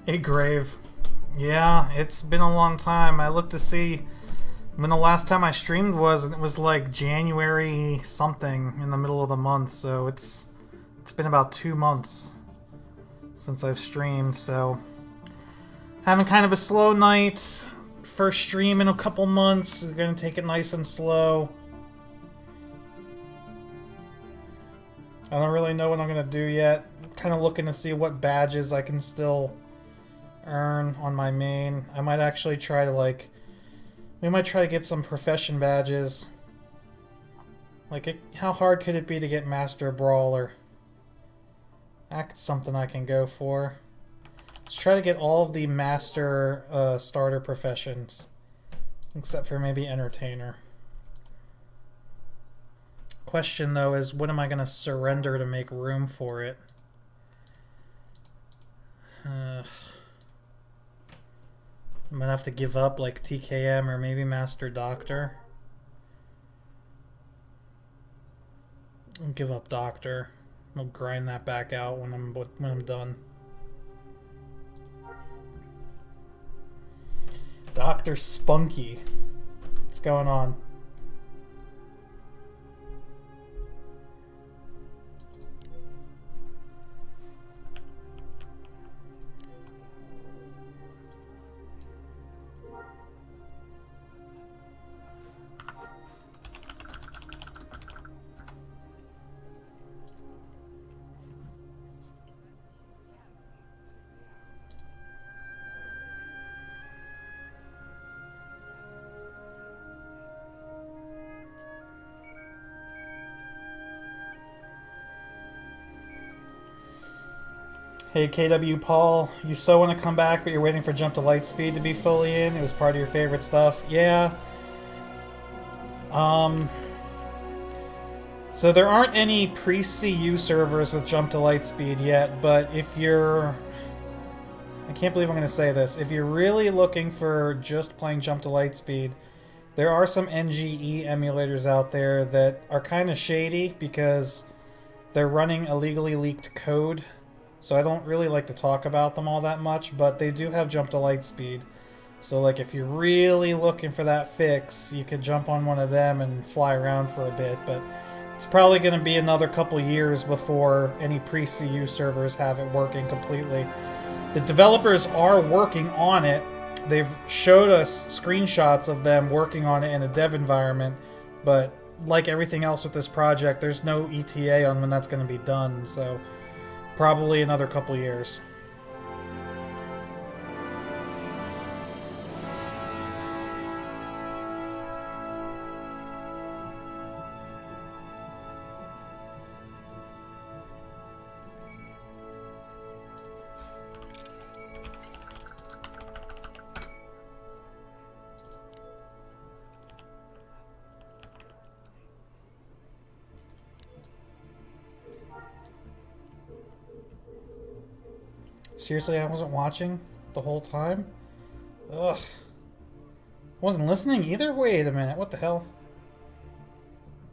Hey, Grave. Yeah, it's been a long time. I looked to see when the last time I streamed was, and it was like January something in the middle of the month. So it's been about 2 months since I've streamed. So having kind of a slow night. First stream in a couple months. Gonna take it nice and slow. I don't really know what I'm gonna do yet. Kind of looking to see what badges I can still earn on my main. I might actually try to we might try to get some profession badges. How hard could it be to get Master Brawler? That's something I can go for. Let's try to get all of the Master starter professions, except for maybe Entertainer. Question though is, what am I gonna surrender to make room for it? I'm gonna have to give up like TKM or maybe Master Doctor. I'll give up Doctor. I'll grind that back out when I'm done. Dr. Spunky. What's going on? Hey KW Paul, you so want to come back, but you're waiting for Jump to Lightspeed to be fully in. It was part of your favorite stuff. Yeah. So there aren't any pre-CU servers with Jump to Lightspeed yet, but if you're... I can't believe I'm going to say this. If you're really looking for just playing Jump to Lightspeed, there are some NGE emulators out there that are kind of shady because they're running illegally leaked code. So I don't really like to talk about them all that much, but they do have Jump to Lightspeed. So if you're really looking for that fix, you could jump on one of them and fly around for a bit, but it's probably going to be another couple years before any pre-CU servers have it working completely. The developers are working on it. They've showed us screenshots of them working on it in a dev environment, but like everything else with this project, there's no ETA on when that's going to be done, so probably another couple years. Seriously, I wasn't watching the whole time? Ugh. I wasn't listening either? Wait a minute, what the hell?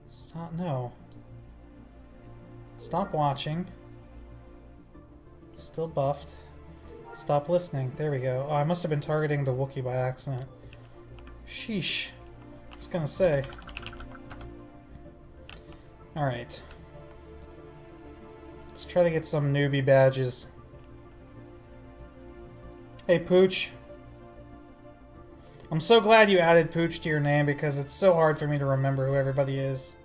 Stop, no. Stop watching. Still buffed. Stop listening. There we go. Oh, I must have been targeting the Wookiee by accident. Sheesh. I was gonna say. Alright. Let's try to get some newbie badges. Hey, Pooch. I'm so glad you added Pooch to your name because it's so hard for me to remember who everybody is.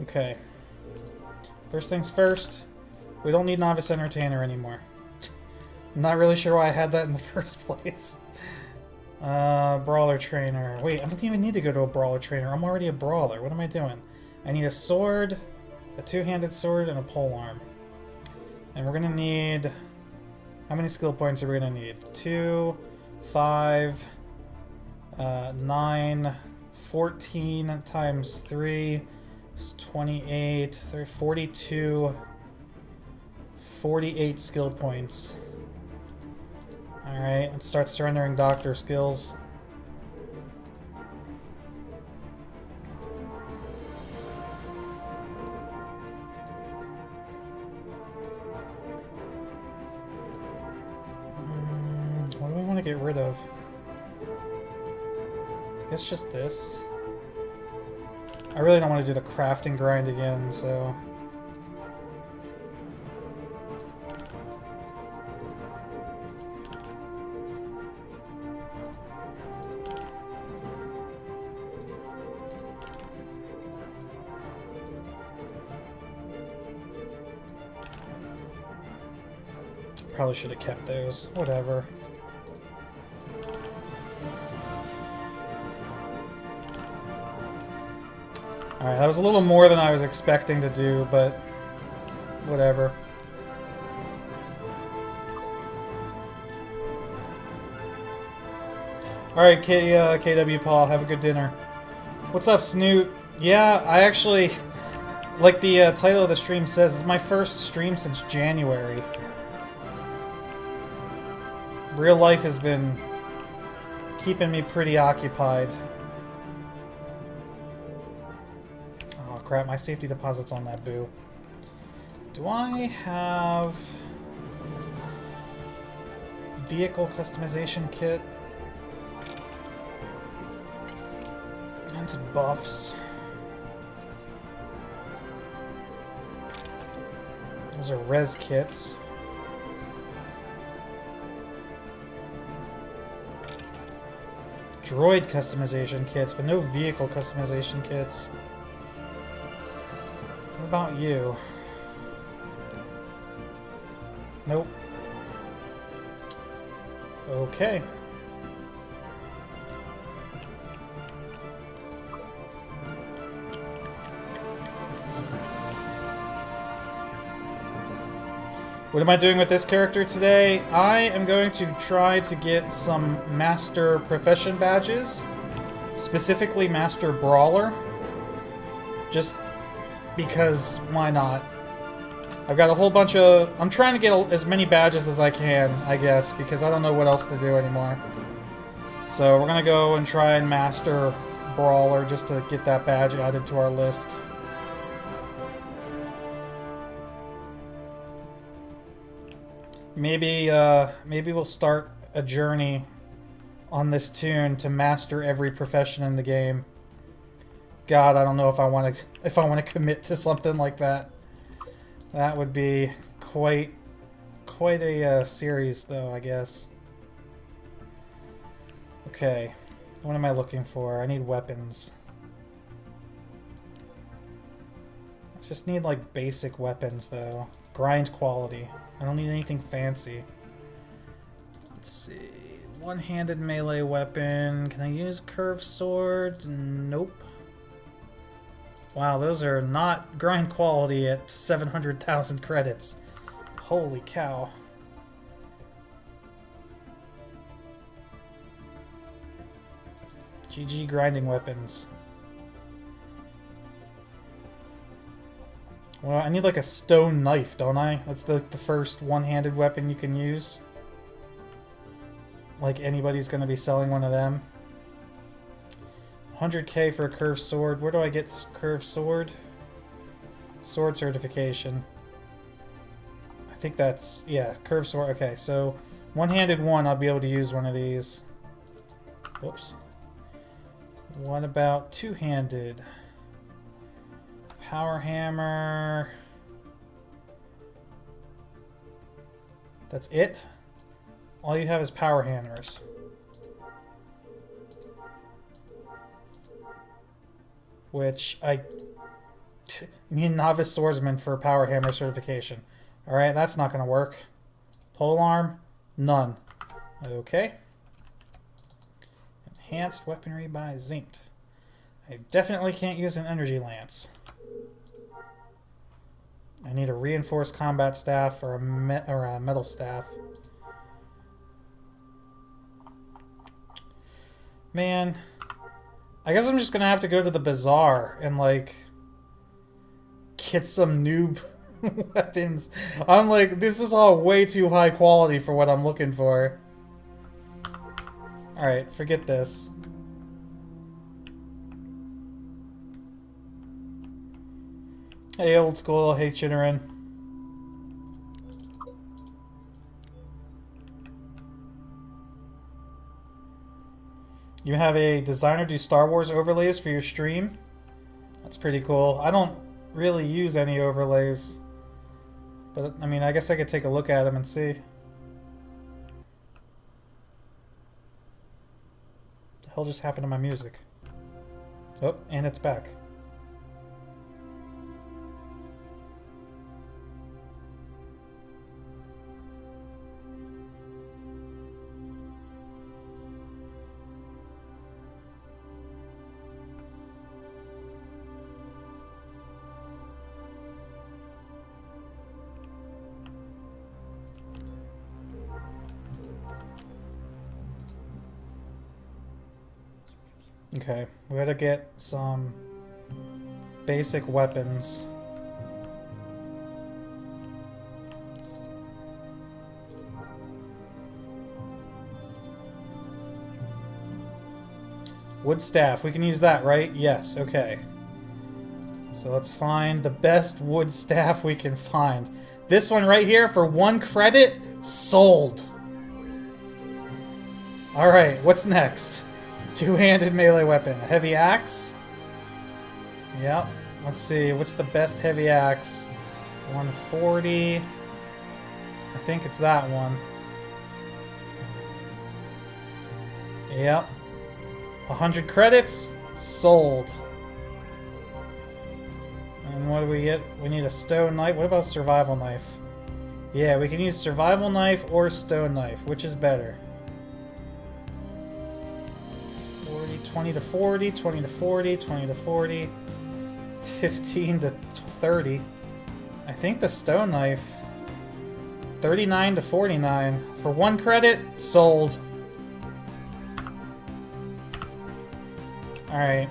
Okay. First things first, we don't need Novice Entertainer anymore. I'm not really sure why I had that in the first place. Brawler Trainer. Wait, I don't even need to go to a Brawler Trainer. I'm already a Brawler. What am I doing? I need a sword, a two-handed sword, and a polearm. And we're gonna need... How many skill points are we gonna need? 2, 5, 9, 14 times 3 is 28, 30, 42, 48 skill points. Alright, let's start surrendering doctor skills. get rid of? I guess just this. I really don't want to do the crafting grind again, so... Probably should have kept those. Whatever. Alright, that was a little more than I was expecting to do, but whatever. Alright, KW Paul, have a good dinner. What's up, Snoot? Yeah, I actually, like the title of the stream says, it's my first stream since January. Real life has been keeping me pretty occupied. Oh crap, my safety deposit's on that boo. Do I have vehicle customization kit? That's buffs. Those are res kits. Droid customization kits, but no vehicle customization kits. What about you? Nope. Okay. What am I doing with this character today? I am going to try to get some Master Profession badges, specifically Master Brawler, just because why not? I've got a whole bunch of... I'm trying to get as many badges as I can, I guess, because I don't know what else to do anymore. So we're gonna go and try and Master Brawler just to get that badge added to our list. Maybe, maybe we'll start a journey on this tune to master every profession in the game. God, I don't know if I want to commit to something like that. That would be quite a series, though, I guess. Okay, what am I looking for? I need weapons. I just need like basic weapons, though. Grind quality. I don't need anything fancy. Let's see. One-handed melee weapon. Can I use curved sword? Nope. Wow, those are not grind quality at 700,000 credits. Holy cow. GG grinding weapons. Well, I need like a stone knife, don't I? That's the first one-handed weapon you can use. Like anybody's gonna be selling one of them. 100k for a curved sword. Where do I get curved sword? Sword certification. I think that's... yeah, curved sword. Okay, so one-handed one, I'll be able to use one of these. Whoops. What about two-handed? Power hammer. That's it? All you have is power hammers. Which I... you need novice swordsman for power hammer certification. Alright, that's not gonna work. Polearm? None. Okay. Enhanced weaponry by Zinct. I definitely can't use an energy lance. I need a reinforced combat staff or a metal staff. Man, I guess I'm just gonna have to go to the bazaar and like get some noob weapons. I'm like, this is all way too high quality for what I'm looking for. Alright, forget this. Hey, old school. Hey, Chinnerin. You have a designer do Star Wars overlays for your stream? That's pretty cool. I don't really use any overlays. But, I mean, I guess I could take a look at them and see. The hell just happened to my music? Oh, and it's back. Okay, we gotta get some basic weapons. Wood staff, we can use that, right? Yes, okay. So let's find the best wood staff we can find. This one right here for 1 credit? Sold! Alright, what's next? Two-handed melee weapon. A heavy axe? Yep. Let's see, what's the best heavy axe? 140. I think it's that one. Yep. 100 credits? Sold. And what do we get? We need a stone knife. What about a survival knife? Yeah, we can use survival knife or stone knife. Which is better? 20 to 40, 20 to 40, 20 to 40, 15 to 30. I think the stone knife. 39 to 49. For 1 credit, sold. Alright.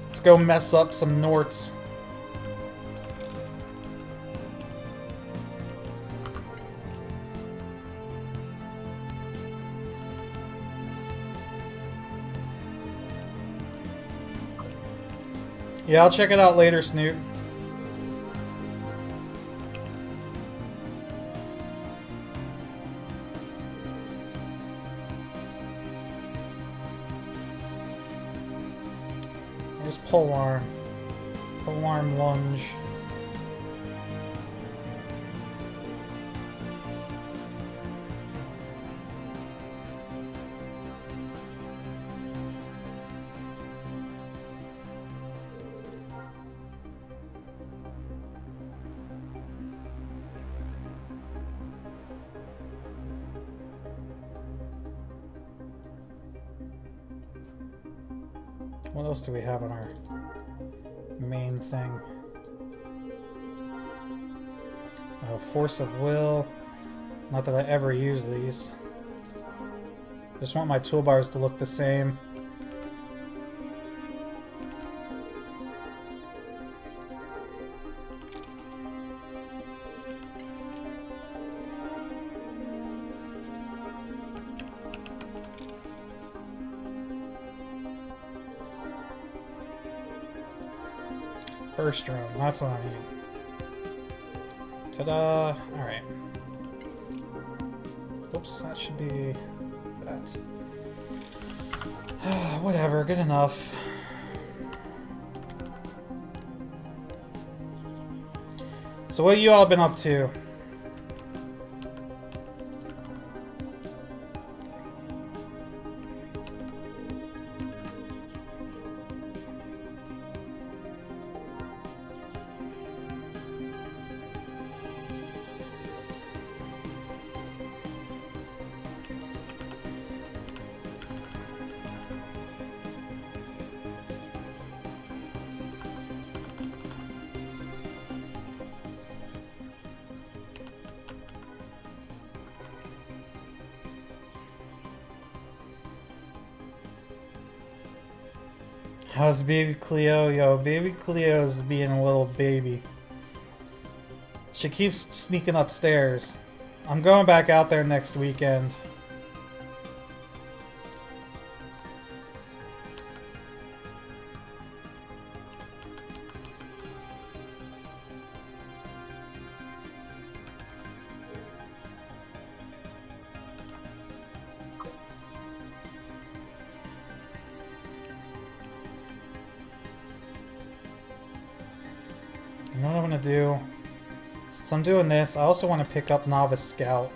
Let's go mess up some Norts. Yeah, I'll check it out later, Snoot. Where's polearm? Polearm lunge. What else do we have on our main thing? Oh, force of will. Not that I ever use these. Just want my toolbars to look the same. Burst drone, that's what I need. Ta-da! Alright. Oops, that should be that. Whatever, good enough. So what you all been up to? How's baby Cleo? Yo, baby Cleo's being a little baby. She keeps sneaking upstairs. I'm going back out there next weekend. You know what I'm gonna do? Since I'm doing this, I also want to pick up Novice Scout.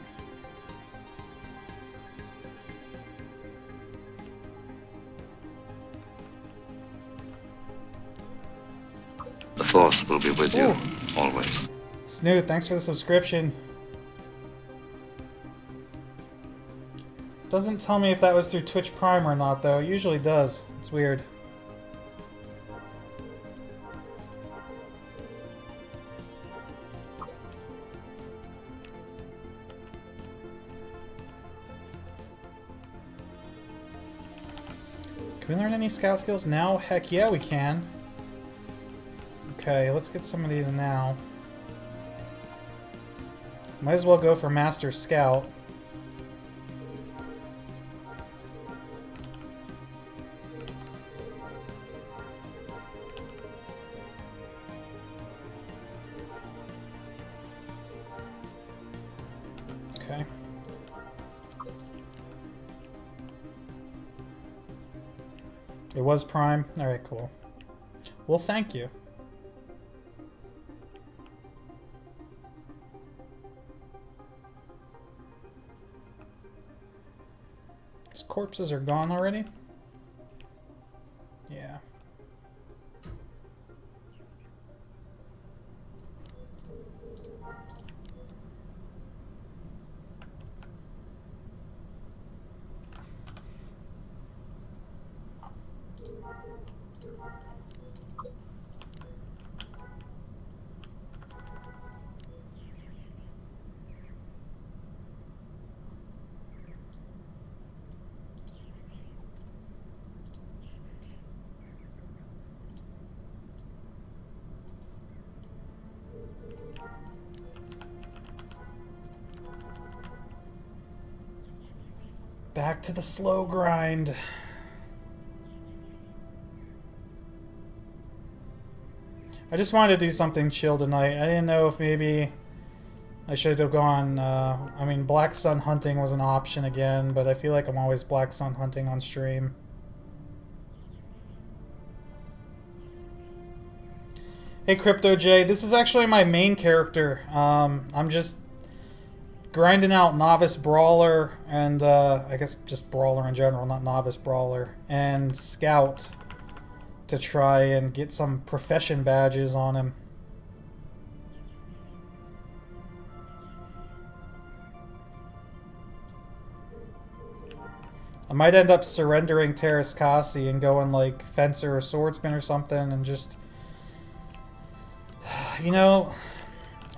The Force will be with you, always. Snoot, thanks for the subscription. Doesn't tell me if that was through Twitch Prime or not, though. It usually does. It's weird. Can we learn any scout skills now? Heck yeah, we can. Okay, let's get some of these now. Might as well go for Master Scout. Okay. It was Prime? Alright, cool. Well, thank you. These corpses are gone already? Yeah. Back to the slow grind. I just wanted to do something chill tonight. I didn't know if maybe I should have gone, I mean, Black Sun hunting was an option again, but I feel like I'm always Black Sun hunting on stream. Hey Crypto J, this is actually my main character. I'm just grinding out Novice Brawler and I guess just Brawler in general, not Novice Brawler, and Scout to try and get some profession badges on him. I might end up surrendering Terras Kasi and going like Fencer or Swordsman or something and just, you know,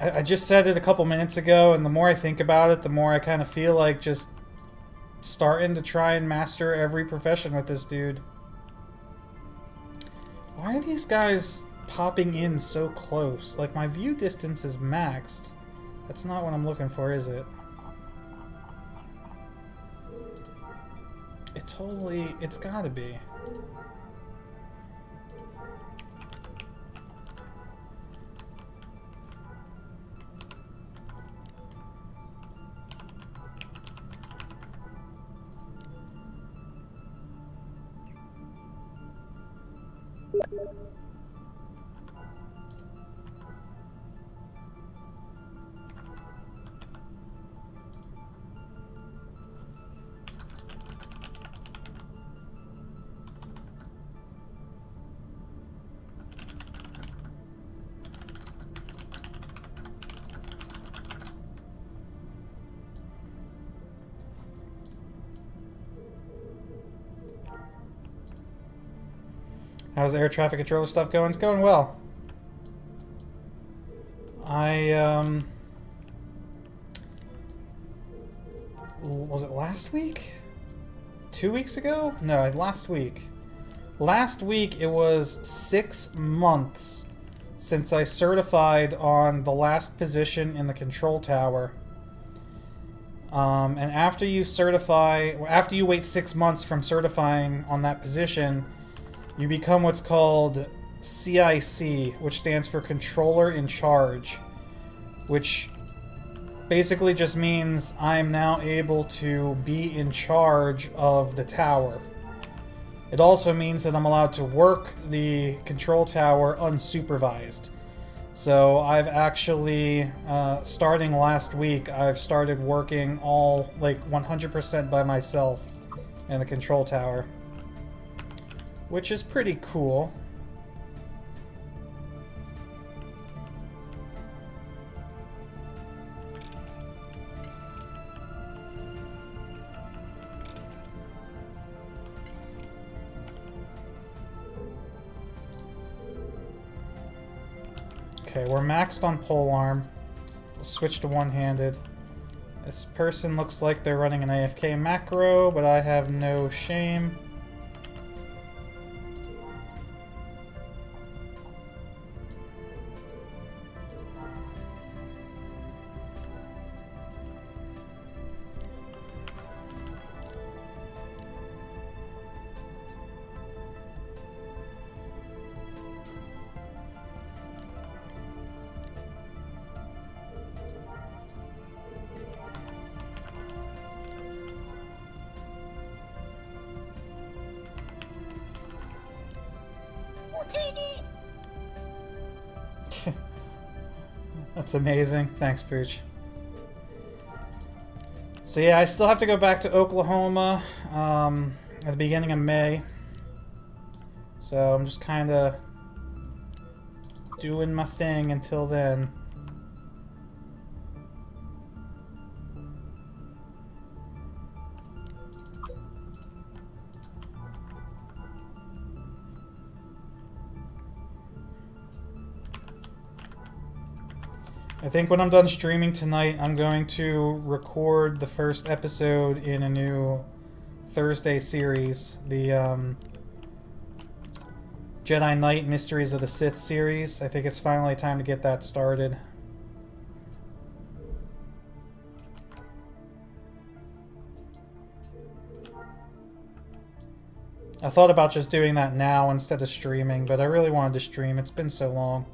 I just said it a couple minutes ago, and the more I think about it, the more I kind of feel like just starting to try and master every profession with this dude. Why are these guys popping in so close? Like, my view distance is maxed. That's not what I'm looking for, is it? It's gotta be. How's the air traffic controller stuff going? It's going well. Was it last week? 2 weeks ago? No, last week. Last week it was 6 months since I certified on the last position in the control tower. And after you wait 6 months from certifying on that position, you become what's called CIC, which stands for Controller in Charge, which basically just means I'm now able to be in charge of the tower. It also means that I'm allowed to work the control tower unsupervised. So I've actually, starting last week, I've started working all, like, 100% by myself in the control tower. Which is pretty cool. Okay, we're maxed on polearm. We'll switch to one-handed. This person looks like they're running an AFK macro, but I have no shame. That's amazing. Thanks, Pooch. So yeah, I still have to go back to Oklahoma at the beginning of May. So I'm just kind of doing my thing until then. I think when I'm done streaming tonight, I'm going to record the first episode in a new Thursday series, the Jedi Knight Mysteries of the Sith series. I think it's finally time to get that started. I thought about just doing that now instead of streaming, but I really wanted to stream. It's been so long.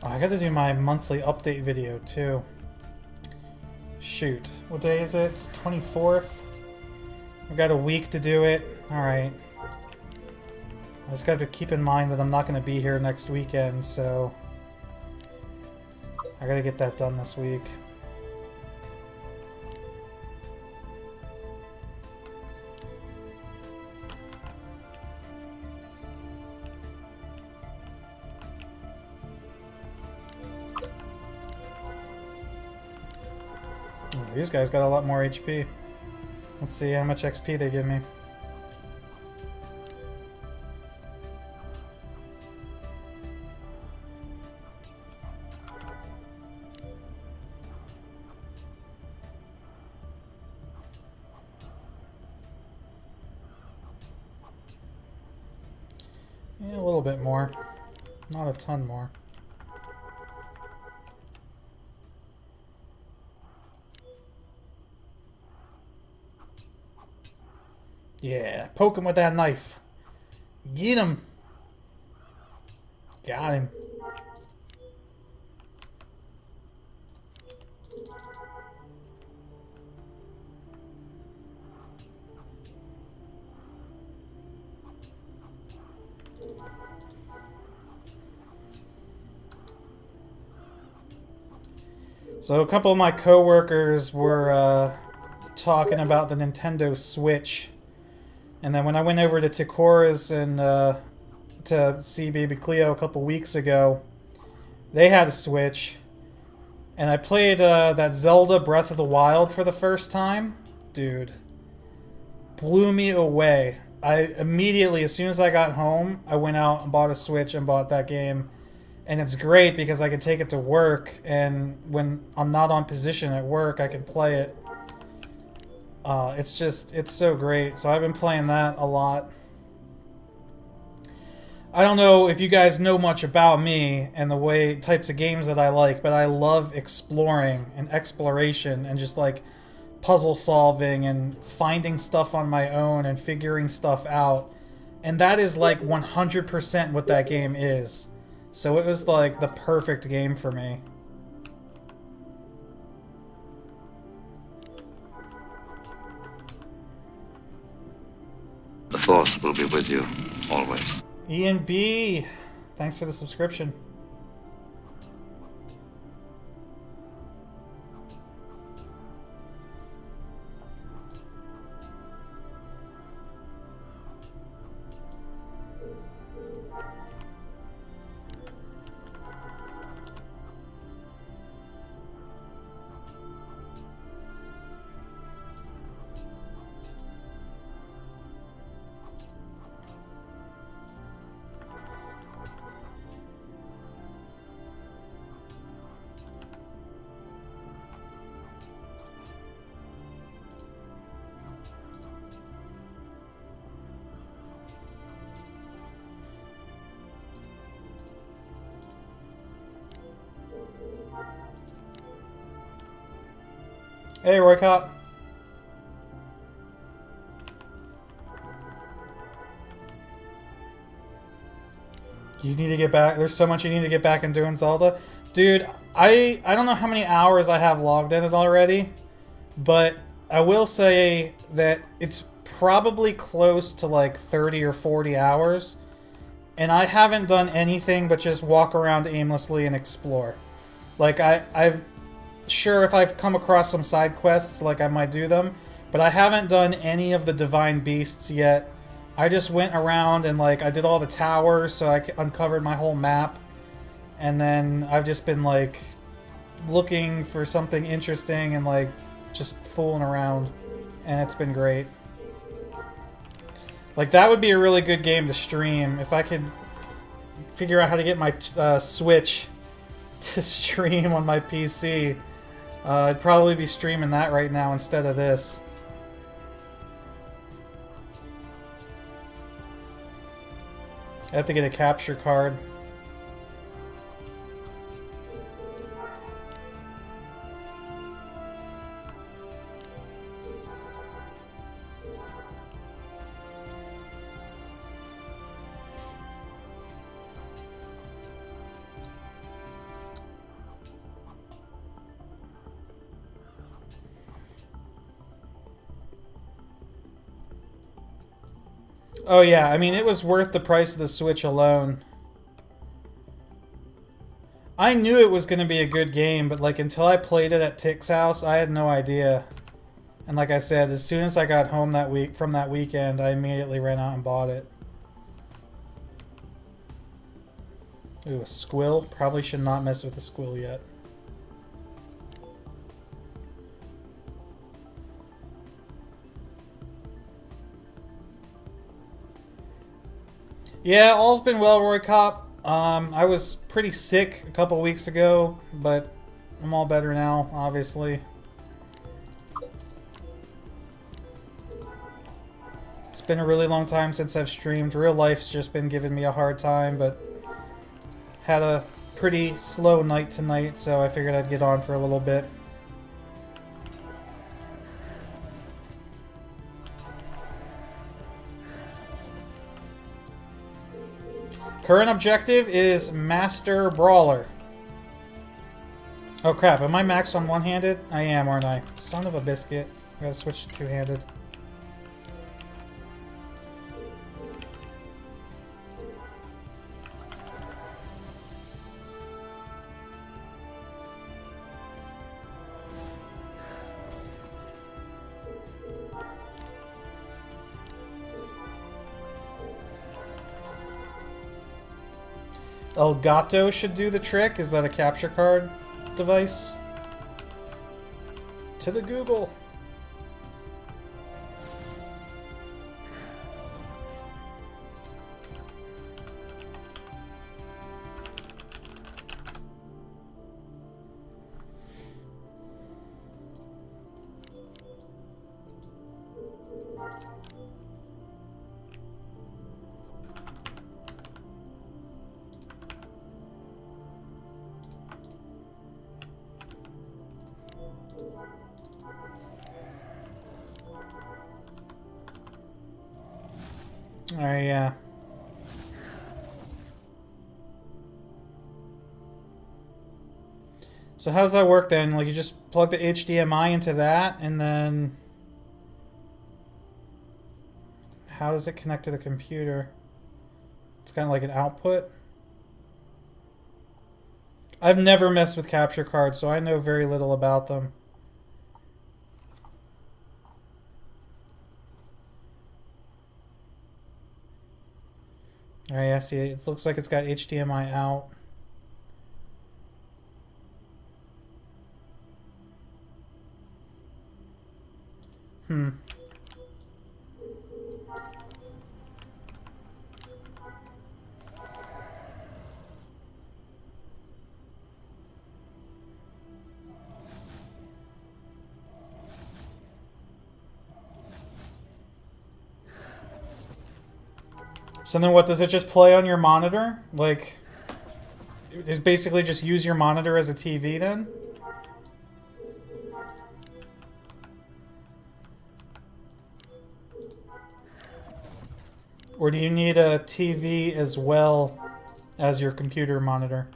Oh, I gotta do my monthly update video too. Shoot. What day is it? It's 24th. I've got a week to do it. Alright. I just gotta keep in mind that I'm not gonna be here next weekend, so I gotta get that done this week. These guys got a lot more HP. Let's see how much XP they give me. Yeah, a little bit more. Not a ton more. Yeah, poke him with that knife. Get him. Got him. So a couple of my coworkers were talking about the Nintendo Switch, and then when I went over to Takura's and to see Baby Cleo a couple weeks ago, they had a Switch, and I played that Zelda Breath of the Wild for the first time. Dude, blew me away. I immediately, as soon as I got home, I went out and bought a Switch and bought that game. And it's great because I can take it to work, and when I'm not on position at work, I can play it. It's so great. So I've been playing that a lot. I don't know if you guys know much about me and the types of games that I like, but I love exploring and exploration and just like puzzle solving and finding stuff on my own and figuring stuff out. And that is like 100% what that game is. So it was like the perfect game for me. The Force will be with you, always. Ian B, thanks for the subscription. Hey, Roy Cop. You need to get back. There's so much you need to get back in doing Zelda. Dude, I don't know how many hours I have logged in it already, but I will say that it's probably close to like 30 or 40 hours, and I haven't done anything but just walk around aimlessly and explore. Like, I've sure if I've come across some side quests, like I might do them, but I haven't done any of the divine beasts yet. I just went around and like I did all the towers, so I uncovered my whole map, and then I've just been like looking for something interesting and like just fooling around, and it's been great. Like, that would be a really good game to stream if I could figure out how to get my Switch to stream on my PC. I'd probably be streaming that right now instead of this. I have to get a capture card. Oh yeah, I mean, it was worth the price of the Switch alone. I knew it was going to be a good game, but like until I played it at Tick's house, I had no idea. And like I said, as soon as I got home that week from that weekend, I immediately ran out and bought it. Ooh, a squill. Probably should not mess with the squill yet. Yeah, all's been well, Roy Cop. I was pretty sick a couple weeks ago, but I'm all better now, obviously. It's been a really long time since I've streamed. Real life's just been giving me a hard time, but had a pretty slow night tonight, so I figured I'd get on for a little bit. Current objective is Master Brawler. Oh crap, am I maxed on one-handed? I am, aren't I? Son of a biscuit. I gotta switch to two-handed. Elgato should do the trick. Is that a capture card device? To the Google. Alright, yeah. So how's that work then? Like you just plug the HDMI into that and then how does it connect to the computer? It's kind of like an output. I've never messed with capture cards, so I know very little about them. Alright, yeah, see, it looks like it's got HDMI out. So then what, does it just play on your monitor? Like, is basically just use your monitor as a TV then? Or do you need a TV as well as your computer monitor?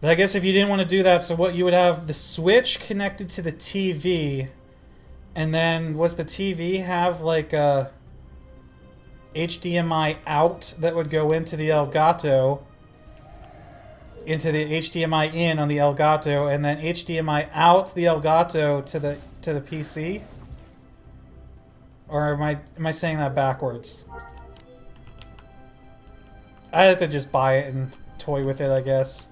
But I guess if you didn't want to do that, so what you would have the switch connected to the TV, and then was the TV have like a HDMI out that would go into the Elgato, into the HDMI in on the Elgato, and then HDMI out the Elgato to the PC? Or am I saying that backwards? I had to just buy it and toy with it, I guess.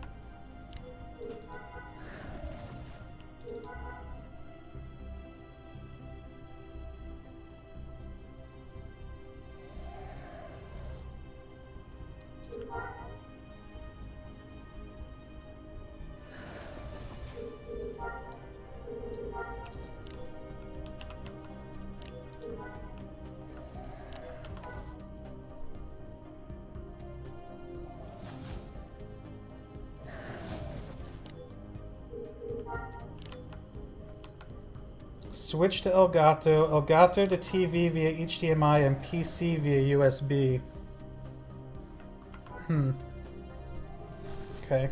Switch to Elgato, Elgato to TV via HDMI, and PC via USB. Okay.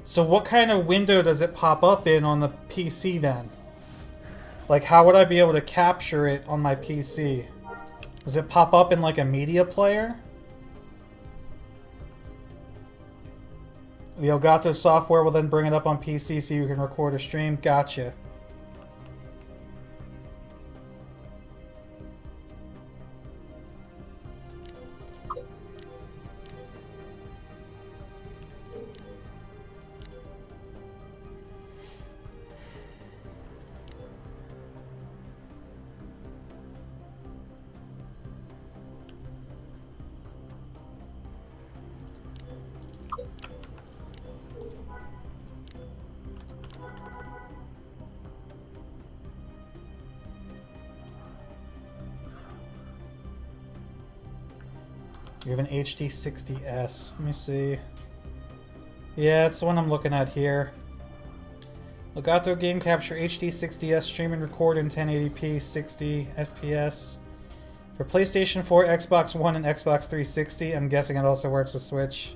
So what kind of window does it pop up in on the PC then? Like, how would I be able to capture it on my PC? Does it pop up in like a media player? The Elgato software will then bring it up on PC so you can record a stream. Gotcha. You have an HD60S. Let me see. Yeah, it's the one I'm looking at here. Legato Game Capture HD 60s, stream and record in 1080p 60 FPS. For PlayStation 4, Xbox One, and Xbox 360. I'm guessing it also works with Switch.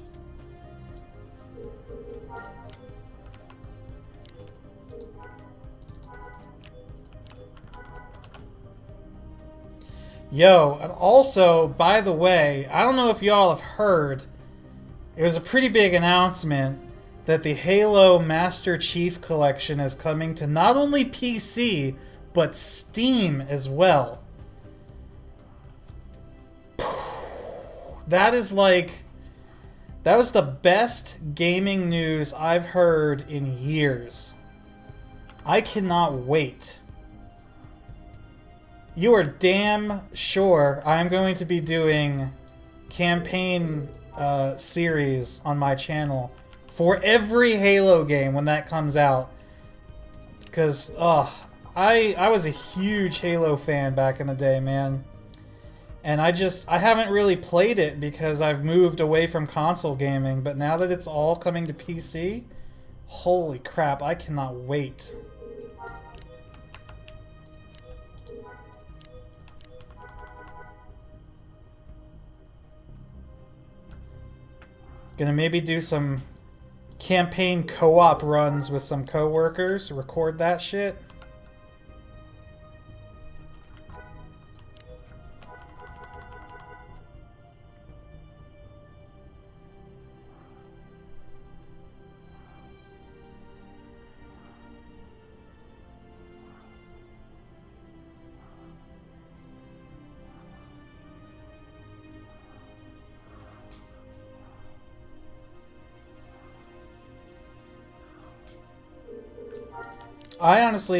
Yo, and also, by the way, I don't know if y'all have heard, it was a pretty big announcement that the Halo Master Chief Collection is coming to not only PC, but Steam as well. That is like... That was the best gaming news I've heard in years. I cannot wait. You are damn sure I'm going to be doing campaign series on my channel for every Halo game when that comes out. Because, I was a huge Halo fan back in the day, man. And I haven't really played it because I've moved away from console gaming, but now that it's all coming to PC, holy crap, I cannot wait. Gonna maybe do some campaign co-op runs with some co-workers, record that shit.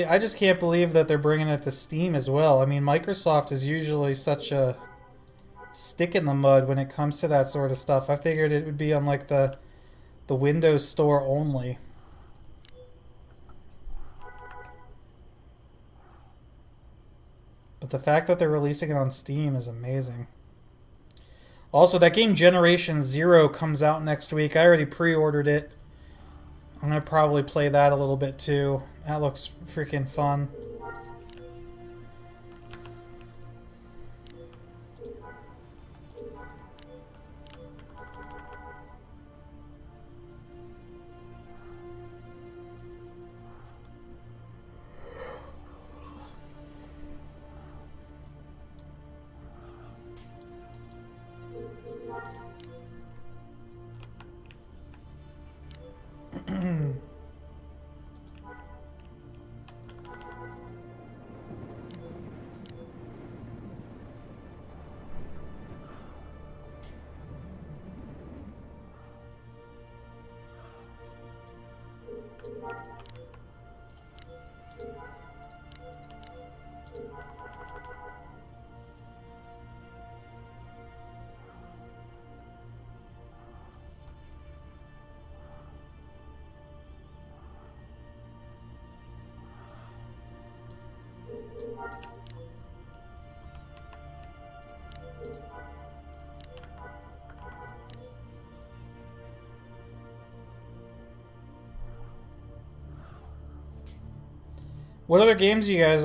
I just can't believe that they're bringing it to Steam as well. I mean, Microsoft is usually such a stick in the mud when it comes to that sort of stuff. I figured it would be on like the Windows Store only. But the fact that they're releasing it on Steam is amazing. Also, that game Generation Zero comes out next week. I already pre-ordered it. I'm going to probably play that a little bit too. That looks freaking fun. What other games you guys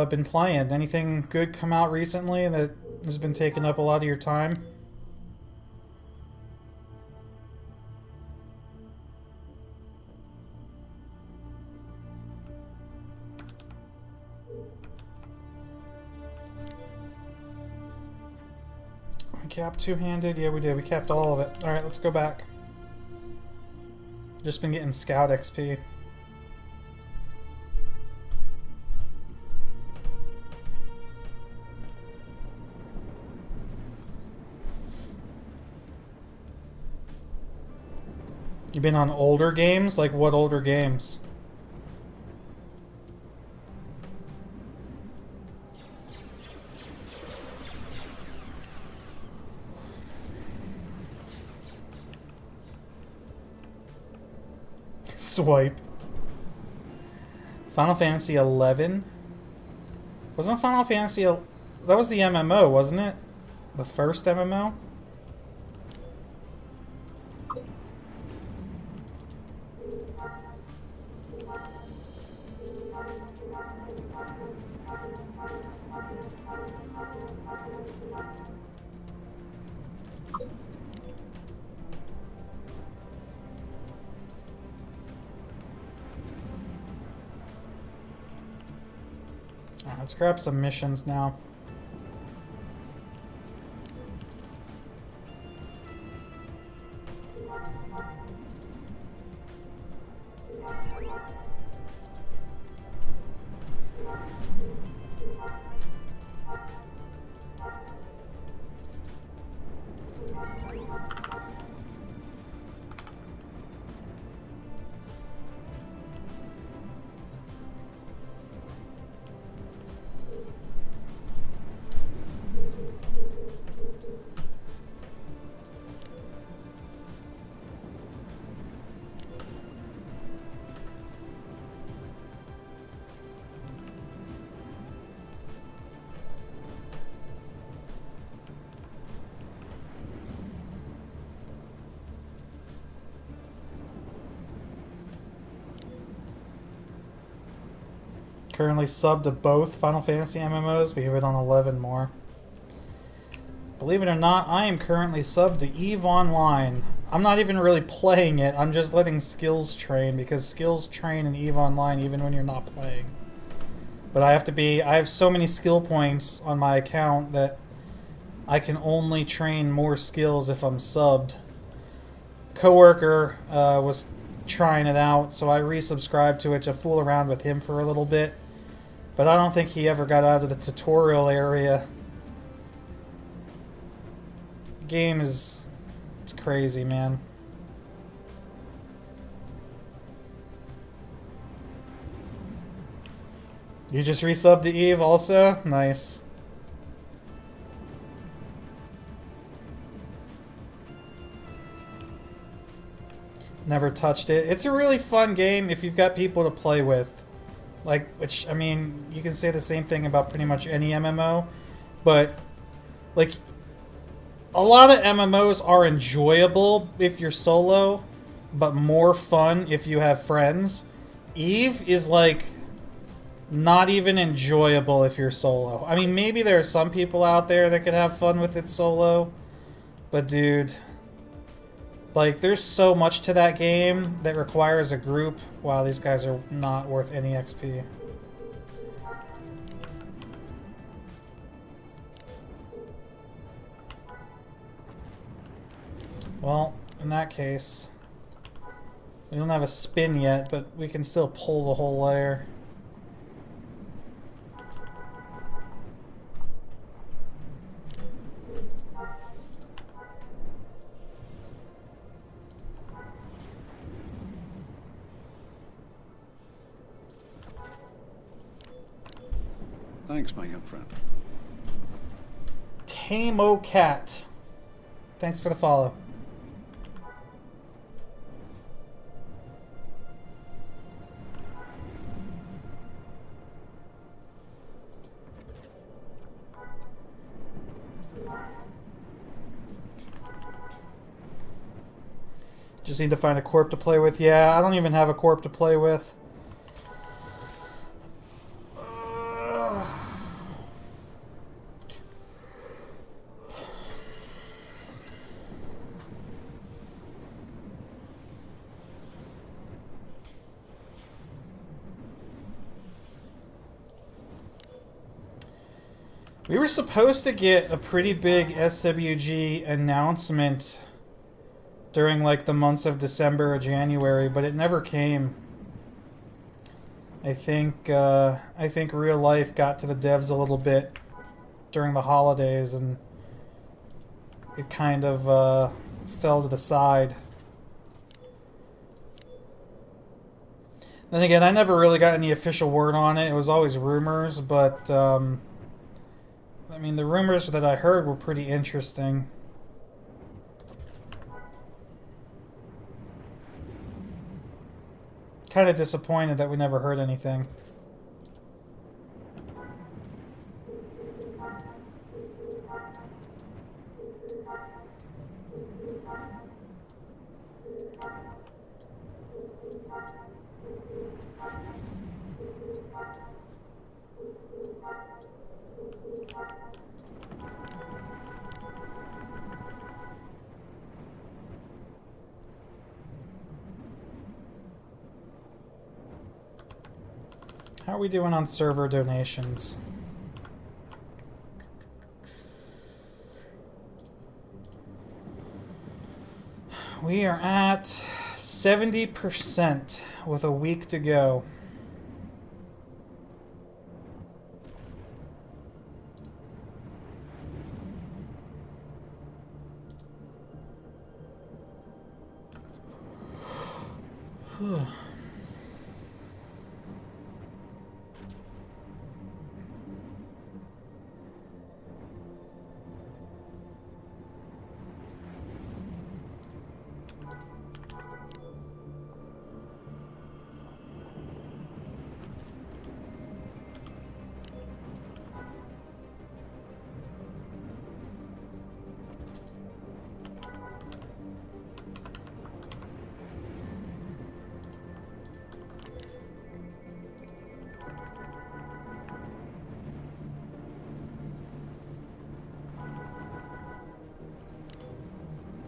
been playing? Anything good come out recently that has been taking up a lot of your time? We capped two-handed? Yeah, we did. We capped all of it. Alright, let's go back. Just been getting Scout XP. You been on older games? Like what older games? Swipe. Final Fantasy 11? Wasn't Final Fantasy... That was the MMO, wasn't it? The first MMO? Let's grab some missions now. Currently subbed to both Final Fantasy MMOs, but hit on 11 more. Believe it or not, I am currently subbed to EVE Online. I'm not even really playing it, I'm just letting skills train, because skills train in EVE Online even when you're not playing. But I have so many skill points on my account that I can only train more skills if I'm subbed. Coworker was trying it out, so I resubscribed to it to fool around with him for a little bit. But I don't think he ever got out of the tutorial area. The game is... it's crazy, man. You just resubbed to EVE also? Nice. Never touched it. It's a really fun game if you've got people to play with. Like, which, I mean, you can say the same thing about pretty much any MMO, but, like, a lot of MMOs are enjoyable if you're solo, but more fun if you have friends. EVE is, like, not even enjoyable if you're solo. I mean, maybe there are some people out there that could have fun with it solo, but dude... like, there's so much to that game that requires a group. Wow, these guys are not worth any XP. Well, in that case, we don't have a spin yet, but we can still pull the whole layer. Thanks, my young friend. Tamo Cat. Thanks for the follow. Just need to find a corp to play with. Yeah, I don't even have a corp to play with. We were supposed to get a pretty big SWG announcement during like the months of December or January, but it never came. I think real life got to the devs a little bit during the holidays, and it kind of fell to the side. Then again, I never really got any official word on it. It was always rumors, but I mean, the rumors that I heard were pretty interesting. Kind of disappointed that we never heard anything. How are we doing on server donations? We are at 70% with a week to go.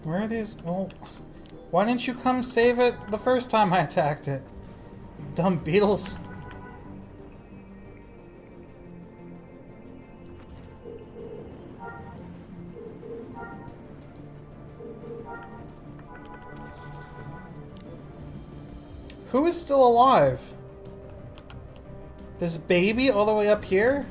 Where are these? Well, why didn't you come save it the first time I attacked it? You dumb beetles. Who is still alive? This baby all the way up here?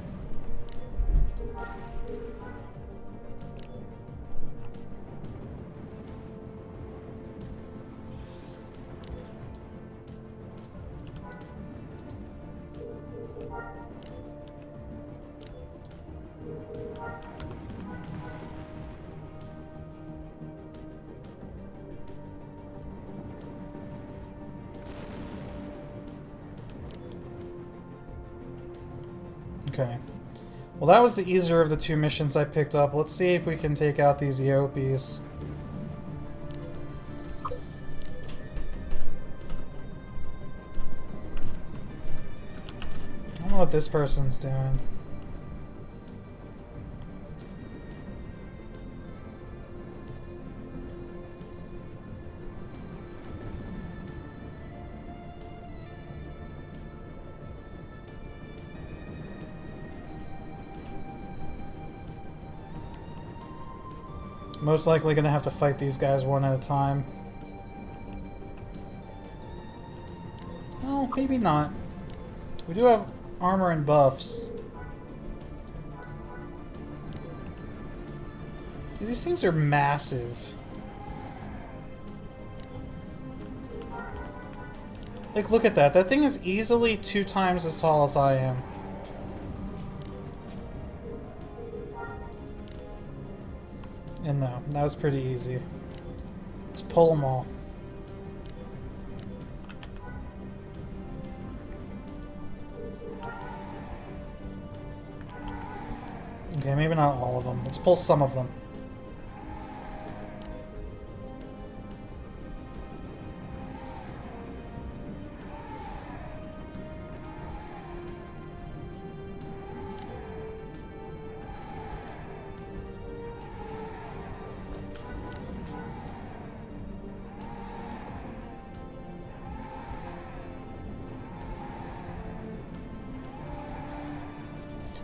Okay. Well, that was the easier of the two missions I picked up. Let's see if we can take out these Eopies. I don't know what this person's doing. Most likely gonna have to fight these guys one at a time. Oh, maybe not. We do have armor and buffs. Dude, these things are massive. Like, look at that. That thing is easily 2 times as tall as I am. And no, that was pretty easy. Let's pull them all. Okay, maybe not all of them. Let's pull some of them.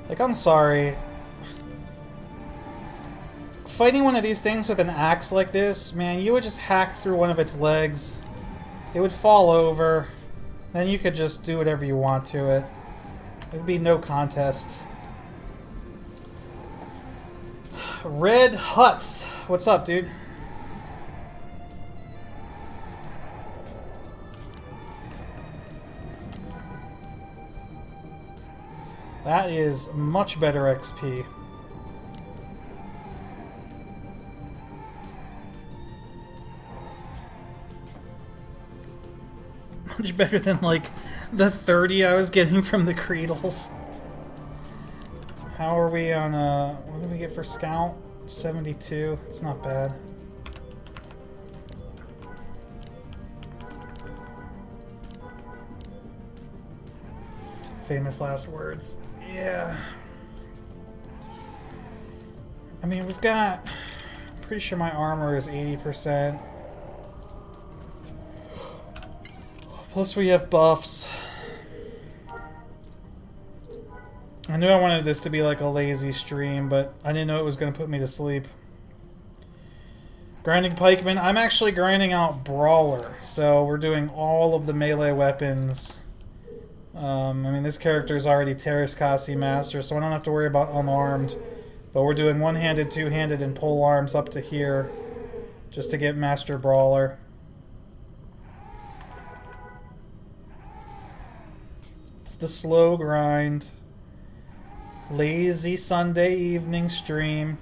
Like, I'm sorry. Fighting one of these things with an axe like this, man, you would just hack through one of its legs. It would fall over. Then you could just do whatever you want to it. It would be no contest. Red Huts. What's up, dude? That is much better XP. Much better than, like, the 30 I was getting from the Creedles. How are we on, what did we get for Scout? 72. It's not bad. Famous last words. Yeah. I mean, we've got... I'm pretty sure my armor is 80%. Plus we have buffs. I knew I wanted this to be like a lazy stream, but I didn't know it was going to put me to sleep. Grinding pikemen. I'm actually grinding out brawler, so we're doing all of the melee weapons. I mean, this character is already Terraskasi Master, so I don't have to worry about unarmed. But we're doing one-handed, two-handed, and pole arms up to here, just to get Master Brawler. It's the slow grind. Lazy Sunday evening stream.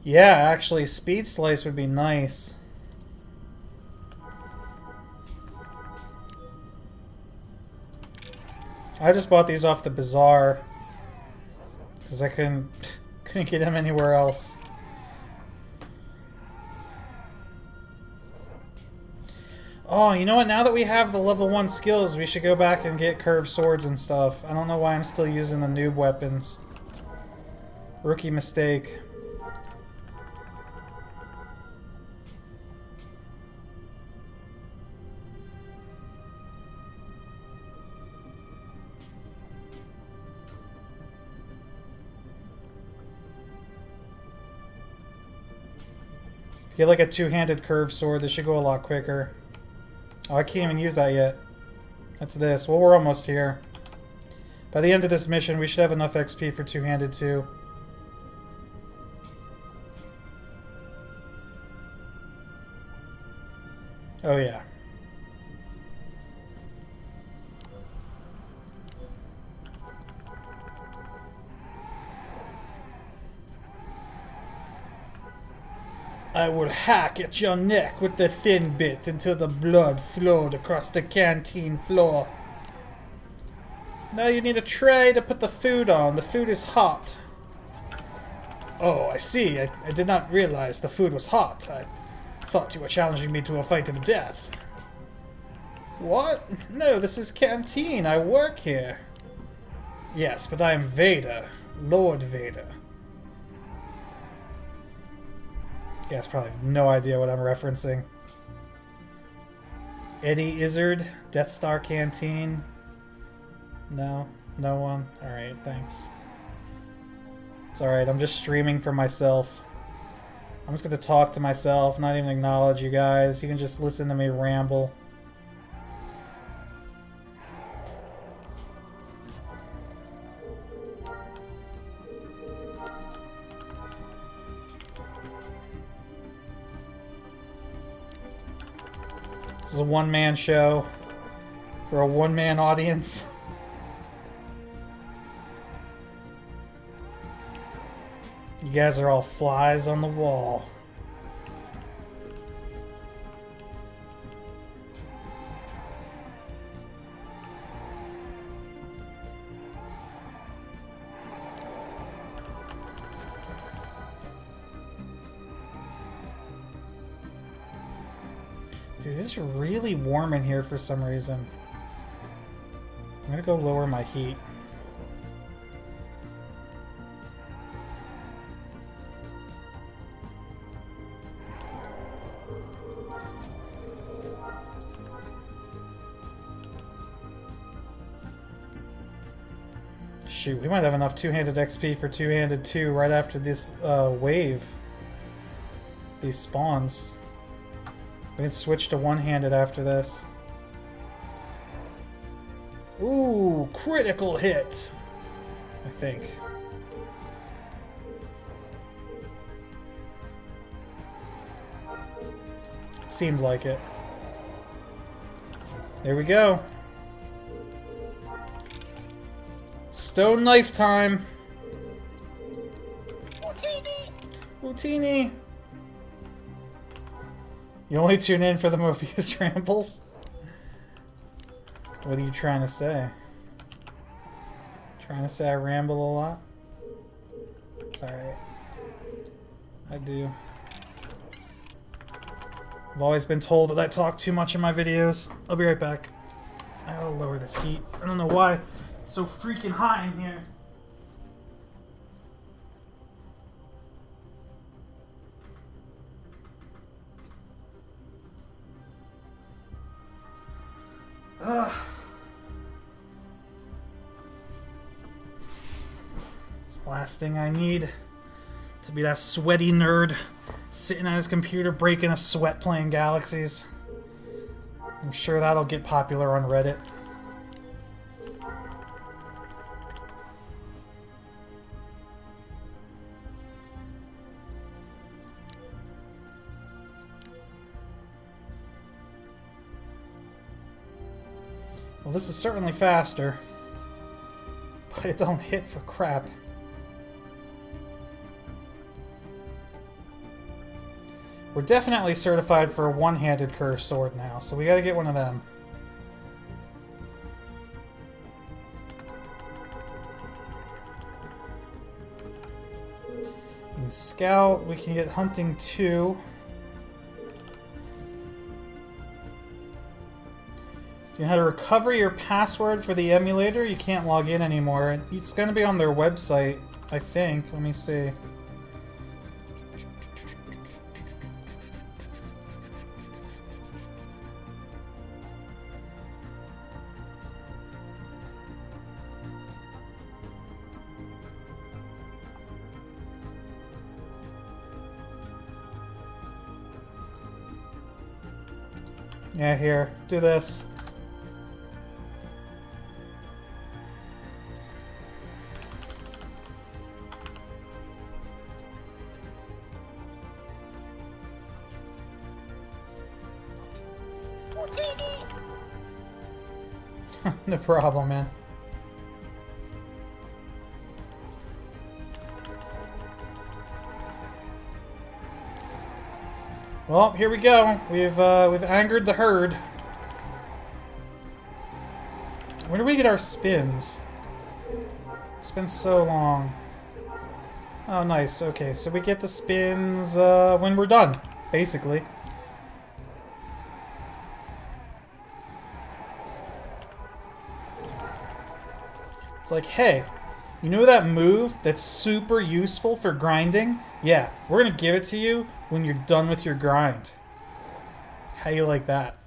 Yeah, actually, Speed Slice would be nice. I just bought these off the bazaar because I couldn't get them anywhere else. Oh, you know what? Now that we have the level 1 skills, we should go back and get curved swords and stuff. I don't know why I'm still using the noob weapons. Rookie mistake. Get like a two-handed curved sword. This should go a lot quicker. Oh, I can't even use that yet. That's this. Well, we're almost here. By the end of this mission, we should have enough XP for two-handed too. Oh yeah. I will hack at your neck with the thin bit until the blood flowed across the canteen floor. Now you need a tray to put the food on. The food is hot. Oh, I see. I did not realize the food was hot. I thought you were challenging me to a fight to the death. What? No, this is canteen. I work here. Yes, but I am Vader. Lord Vader. You guys probably have no idea what I'm referencing. Eddie Izzard, Death Star Canteen. No? No one? Alright, thanks. It's alright, I'm just streaming for myself. I'm just gonna talk to myself, not even acknowledge you guys. You can just listen to me ramble. This is a one-man show for a one-man audience. You guys are all flies on the wall. Dude, it's really warm in here for some reason. I'm gonna go lower my heat. Shoot, we might have enough two-handed XP for two-handed 2 right after this wave. These spawns. We can switch to one-handed after this. Ooh, critical hit! I think. It seemed like it. There we go. Stone knife time! Houtini! You only tune in for the Mobius rambles? What are you trying to say? Trying to say I ramble a lot? It's alright. I do. I've always been told that I talk too much in my videos. I'll be right back. I gotta lower this heat. I don't know why it's so freaking hot in here. Ugh. It's the last thing I need. To be that sweaty nerd sitting at his computer breaking a sweat playing Galaxies. I'm sure that'll get popular on Reddit. Well, this is certainly faster, but it don't hit for crap. We're definitely certified for a one-handed curved sword now, so we gotta get one of them. In Scout, we can get Hunting 2. You know how to recover your password for the emulator? You can't log in anymore. It's gonna be on their website, I think. Let me see. Yeah, here. Do this. No problem, man. Well, here we go. We've angered the herd. Where do we get our spins? It's been so long. Oh, nice. Okay, so we get the spins when we're done, basically. It's like, hey, you know that move that's super useful for grinding? Yeah, we're gonna give it to you when you're done with your grind. How you like that?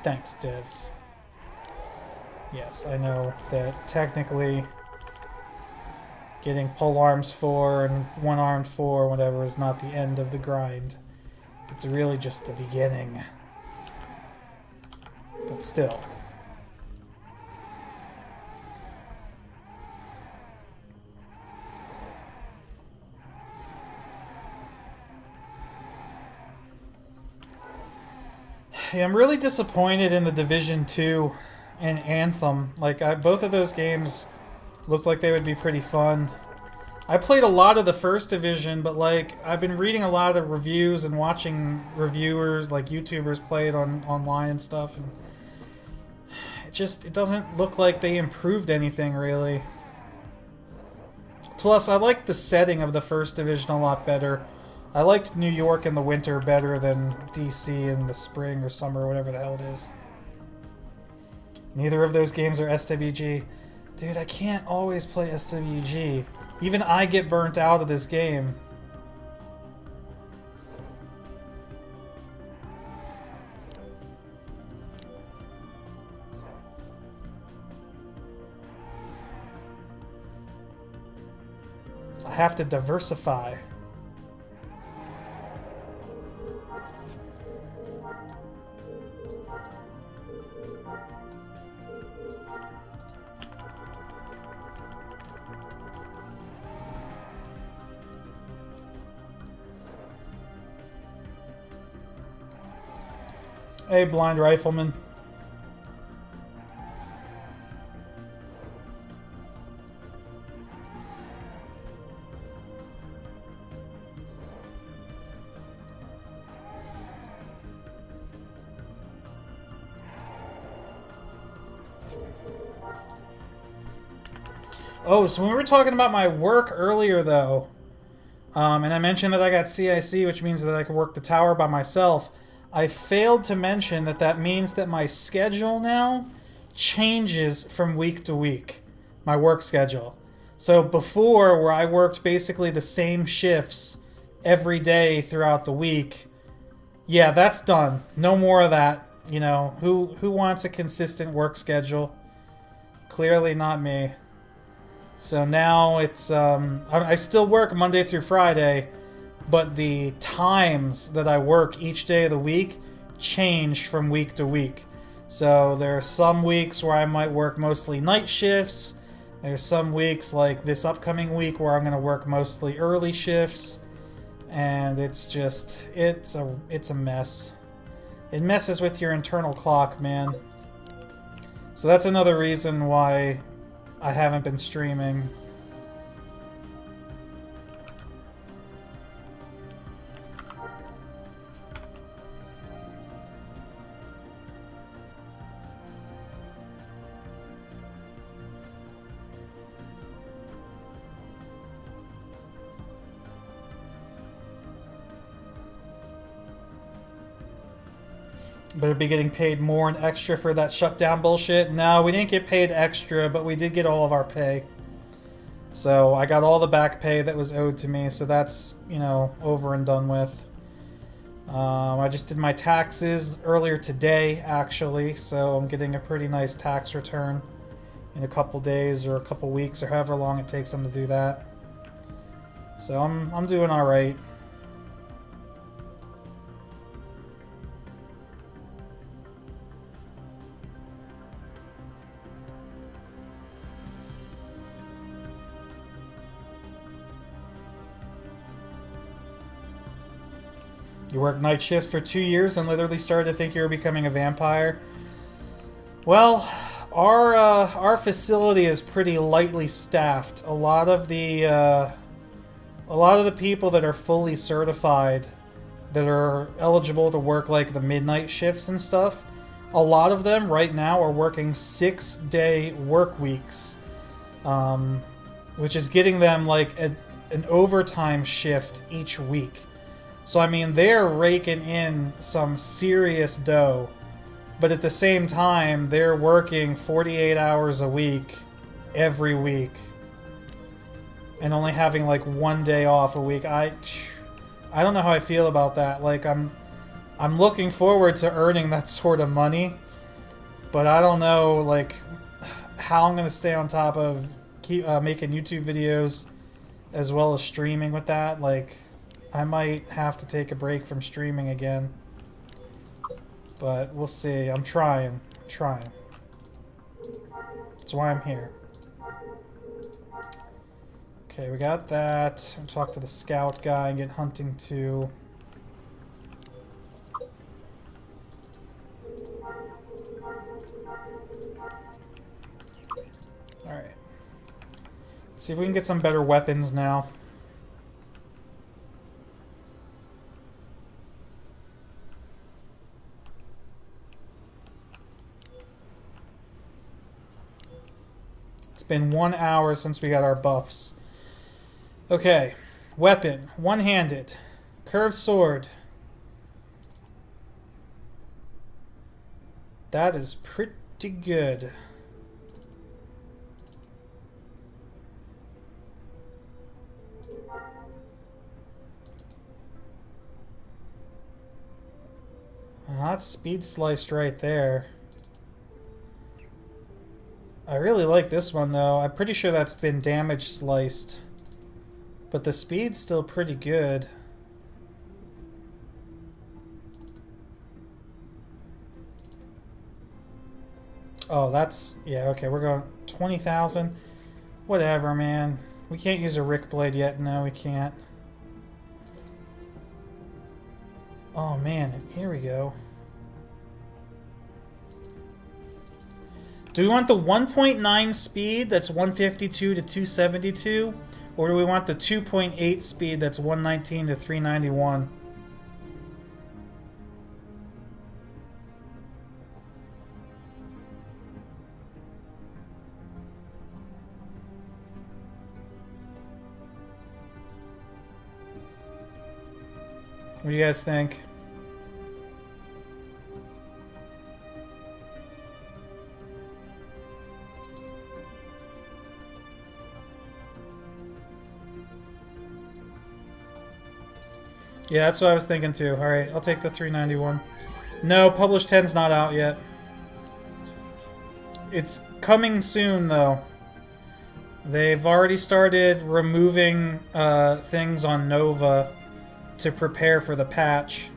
Thanks, devs. Yes, I know that technically getting pole arms 4 and one-armed 4, whatever, is not the end of the grind. It's really just the beginning. But still. Yeah, I'm really disappointed in the Division 2 and Anthem. Like, both of those games looked like they would be pretty fun. I played a lot of the first Division, but like, I've been reading a lot of reviews and watching reviewers, like YouTubers play it online and stuff, and it doesn't look like they improved anything, really. Plus, I liked the setting of the first Division a lot better. I liked New York in the winter better than DC in the spring or summer or whatever the hell it is. Neither of those games are SWG. Dude, I can't always play SWG. Even I get burnt out of this game. I have to diversify. Hey, blind rifleman. Oh, so when we were talking about my work earlier, though, and I mentioned that I got CIC, which means that I can work the tower by myself, I failed to mention that that means that my schedule now changes from week to week. My work schedule. So before, where I worked basically the same shifts every day throughout the week, yeah, that's done. No more of that. You know, who wants a consistent work schedule? Clearly not me. So now it's I still work Monday through Friday, but the times that I work each day of the week change from week to week. So there are some weeks where I might work mostly night shifts. There's some weeks like this upcoming week where I'm going to work mostly early shifts. And it's just it's a mess. It messes with your internal clock, man. So that's another reason why I haven't been streaming. Better be getting paid more and extra for that shutdown bullshit. No, we didn't get paid extra, but we did get all of our pay. So I got all the back pay that was owed to me, so that's, you know, over and done with. I just did my taxes earlier today, actually, so I'm getting a pretty nice tax return in a couple days or a couple weeks or however long it takes them to do that. So I'm doing all right. You worked night shifts for 2 years and literally started to think you were becoming a vampire. Well, our facility is pretty lightly staffed. A lot of the people that are fully certified, that are eligible to work like the midnight shifts and stuff, a lot of them right now are working 6-day work weeks, which is getting them like an overtime shift each week. So, I mean, they're raking in some serious dough. But at the same time, they're working 48 hours a week, every week. And only having, like, 1 day off a week. I don't know how I feel about that. Like, I'm looking forward to earning that sort of money. But I don't know, like, how I'm going to stay on top of making YouTube videos as well as streaming with that. Like, I might have to take a break from streaming again. But we'll see. I'm trying. That's why I'm here. Okay, we got that. I'll talk to the scout guy and get hunting too. Alright. Let's see if we can get some better weapons now. Been 1 hour since we got our buffs. Okay, weapon, one-handed, curved sword. That is pretty good. That's speed sliced right there. I really like this one, though. I'm pretty sure that's been damage sliced. But the speed's still pretty good. Oh, that's... yeah, okay, we're going 20,000. Whatever, man. We can't use a Rick Blade yet. No, we can't. Oh, man, here we go. Do we want the 1.9 speed that's 152 to 272? Or do we want the 2.8 speed that's 119 to 391? What do you guys think? Yeah, that's what I was thinking too. Alright, I'll take the 391. No, Published 10's not out yet. It's coming soon, though. They've already started removing things on Nova to prepare for the patch.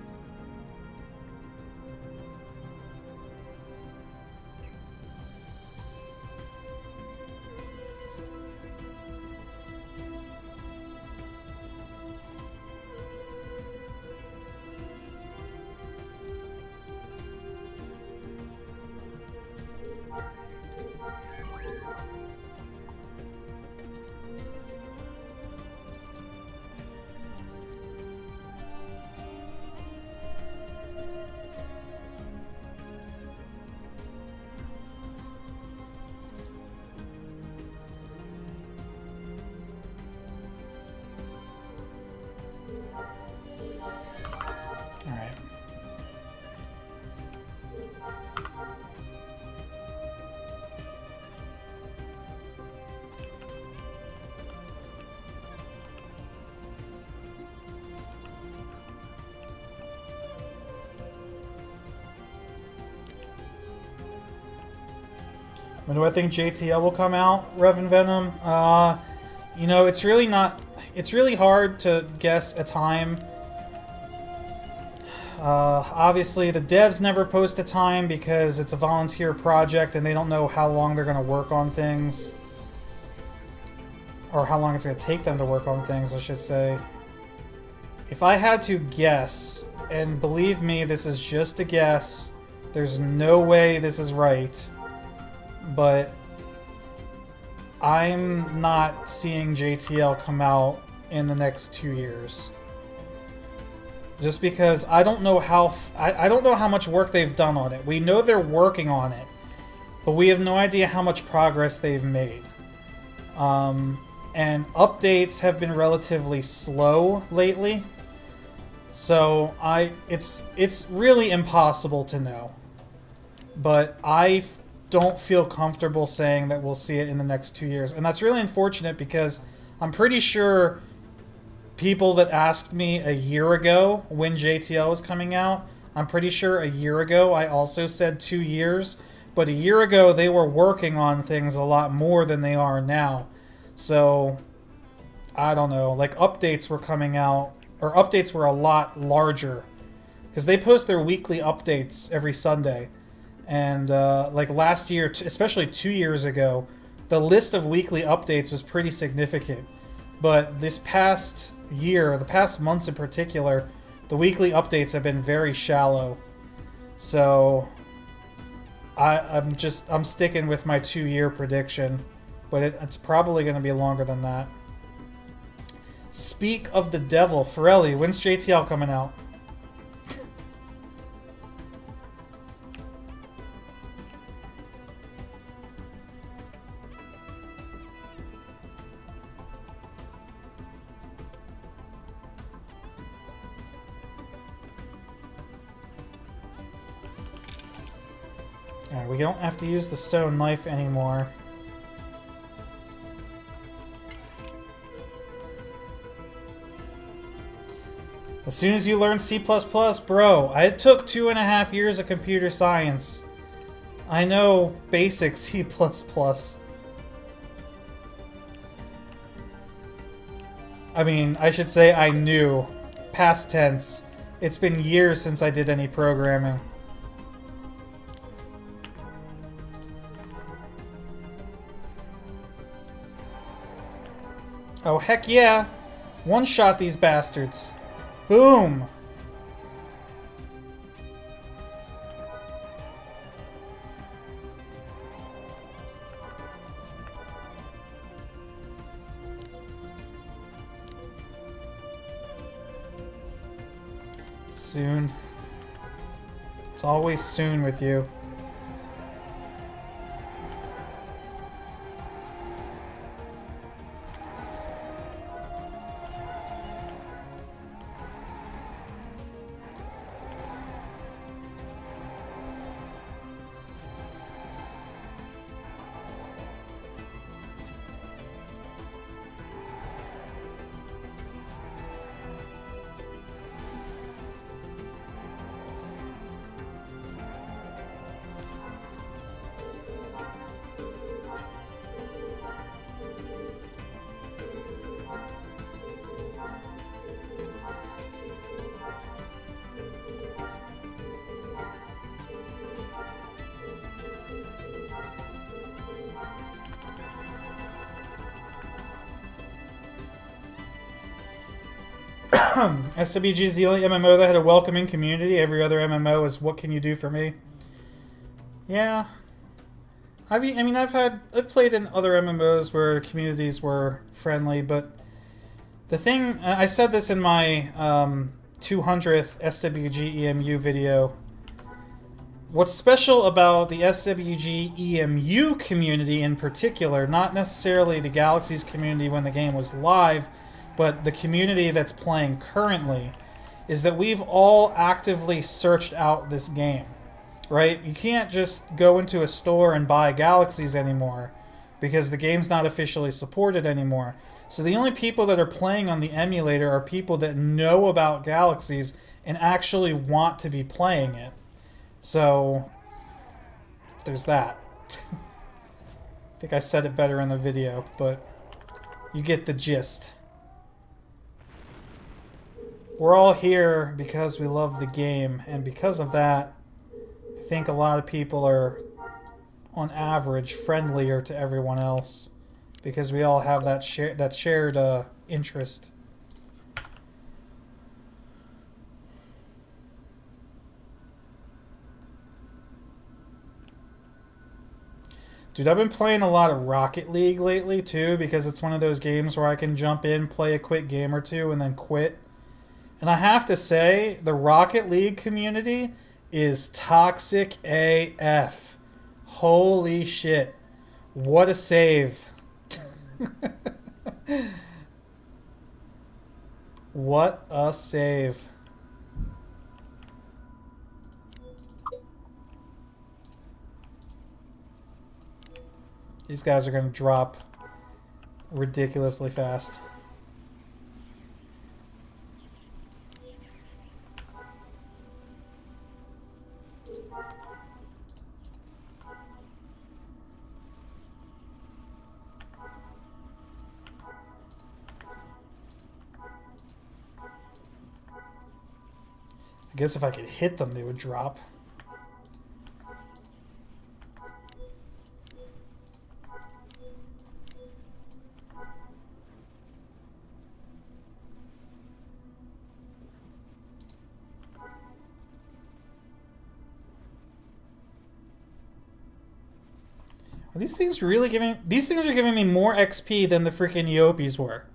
Alright. When do I think JTL will come out, Revan Venom? You know, it's really not... It's really hard to guess a time. Obviously, the devs never post a time because it's a volunteer project and they don't know how long they're going to work on things. Or how long it's going to take them to work on things, I should say. If I had to guess, and believe me, this is just a guess, there's no way this is right, but I'm not seeing JTL come out in the next 2 years. Just because I don't know how I don't know how much work they've done on it. We know they're working on it, but we have no idea how much progress they've made. And updates have been relatively slow lately, so it's really impossible to know. But I don't feel comfortable saying that we'll see it in the next 2 years, and that's really unfortunate because I'm pretty sure people that asked me a year ago when JTL was coming out, I'm pretty sure a year ago I also said 2 years, but a year ago they were working on things a lot more than they are now. So, I don't know, like updates were coming out, or updates were a lot larger, because they post their weekly updates every Sunday. And like last year, especially 2 years ago, the list of weekly updates was pretty significant. But this past year, the past months in particular, the weekly updates have been very shallow. So I'm sticking with my 2 year prediction, but it's probably going to be longer than that. Speak of the devil, Forelli, when's JTL coming out? Alright, we don't have to use the stone knife anymore. As soon as you learn C++, bro, it took 2.5 years of computer science. I know basic C++. I mean, I should say I knew. Past tense. It's been years since I did any programming. Oh, heck yeah! One-shot these bastards. Boom! Soon. It's always soon with you. SWG is the only MMO that had a welcoming community. Every other MMO is what can you do for me? Yeah. I've played in other MMOs where communities were friendly, but the thing, I said this in my 200th SWG EMU video. What's special about the SWG EMU community in particular, not necessarily the Galaxies community when the game was live, but the community that's playing currently, is that we've all actively searched out this game, right? You can't just go into a store and buy Galaxies anymore because the game's not officially supported anymore. So the only people that are playing on the emulator are people that know about Galaxies and actually want to be playing it. So there's that. I think I said it better in the video, but you get the gist. We're all here because we love the game, and because of that, I think a lot of people are, on average, friendlier to everyone else because we all have that shared interest. Dude, I've been playing a lot of Rocket League lately, too, because it's one of those games where I can jump in, play a quick game or two, and then quit. And I have to say, the Rocket League community is toxic AF. Holy shit. What a save. What a save. These guys are going to drop ridiculously fast. I guess if I could hit them, they would drop. Are these things really giving... These things are giving me more XP than the freaking Yopies were.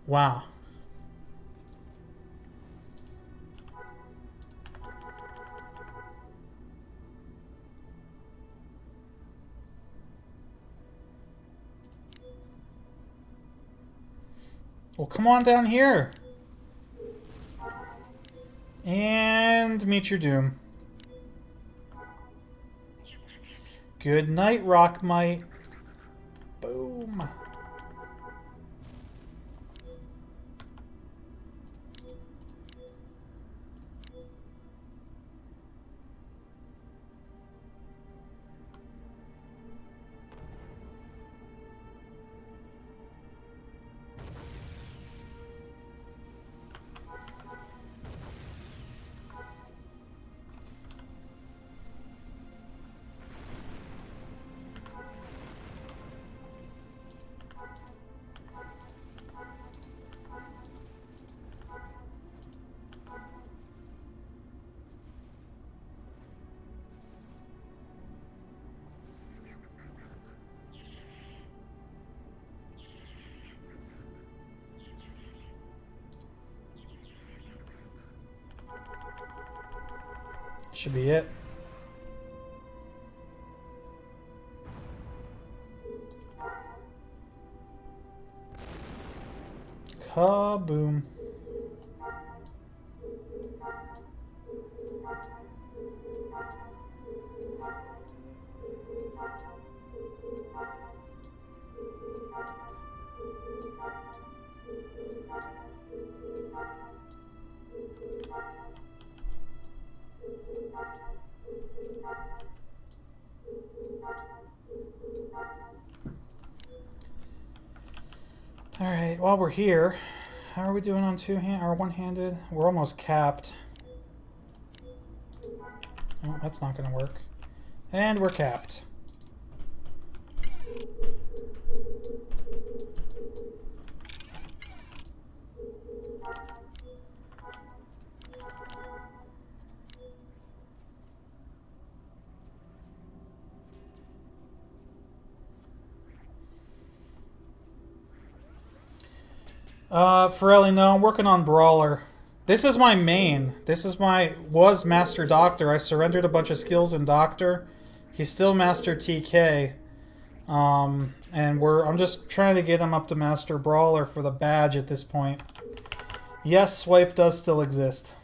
Wow. Well, come on down here. And meet your doom. Good night, Rockmite. Boom. Should be it. Kaboom. Alright, while we're here, how are we doing on two-hand or one-handed? We're almost capped. Oh, that's not gonna work. And we're capped. Forelli, no, I'm working on Brawler. This is my main. This is was Master Doctor. I surrendered a bunch of skills in Doctor. He's still Master TK. And I'm just trying to get him up to Master Brawler for the badge at this point. Yes, Swipe does still exist.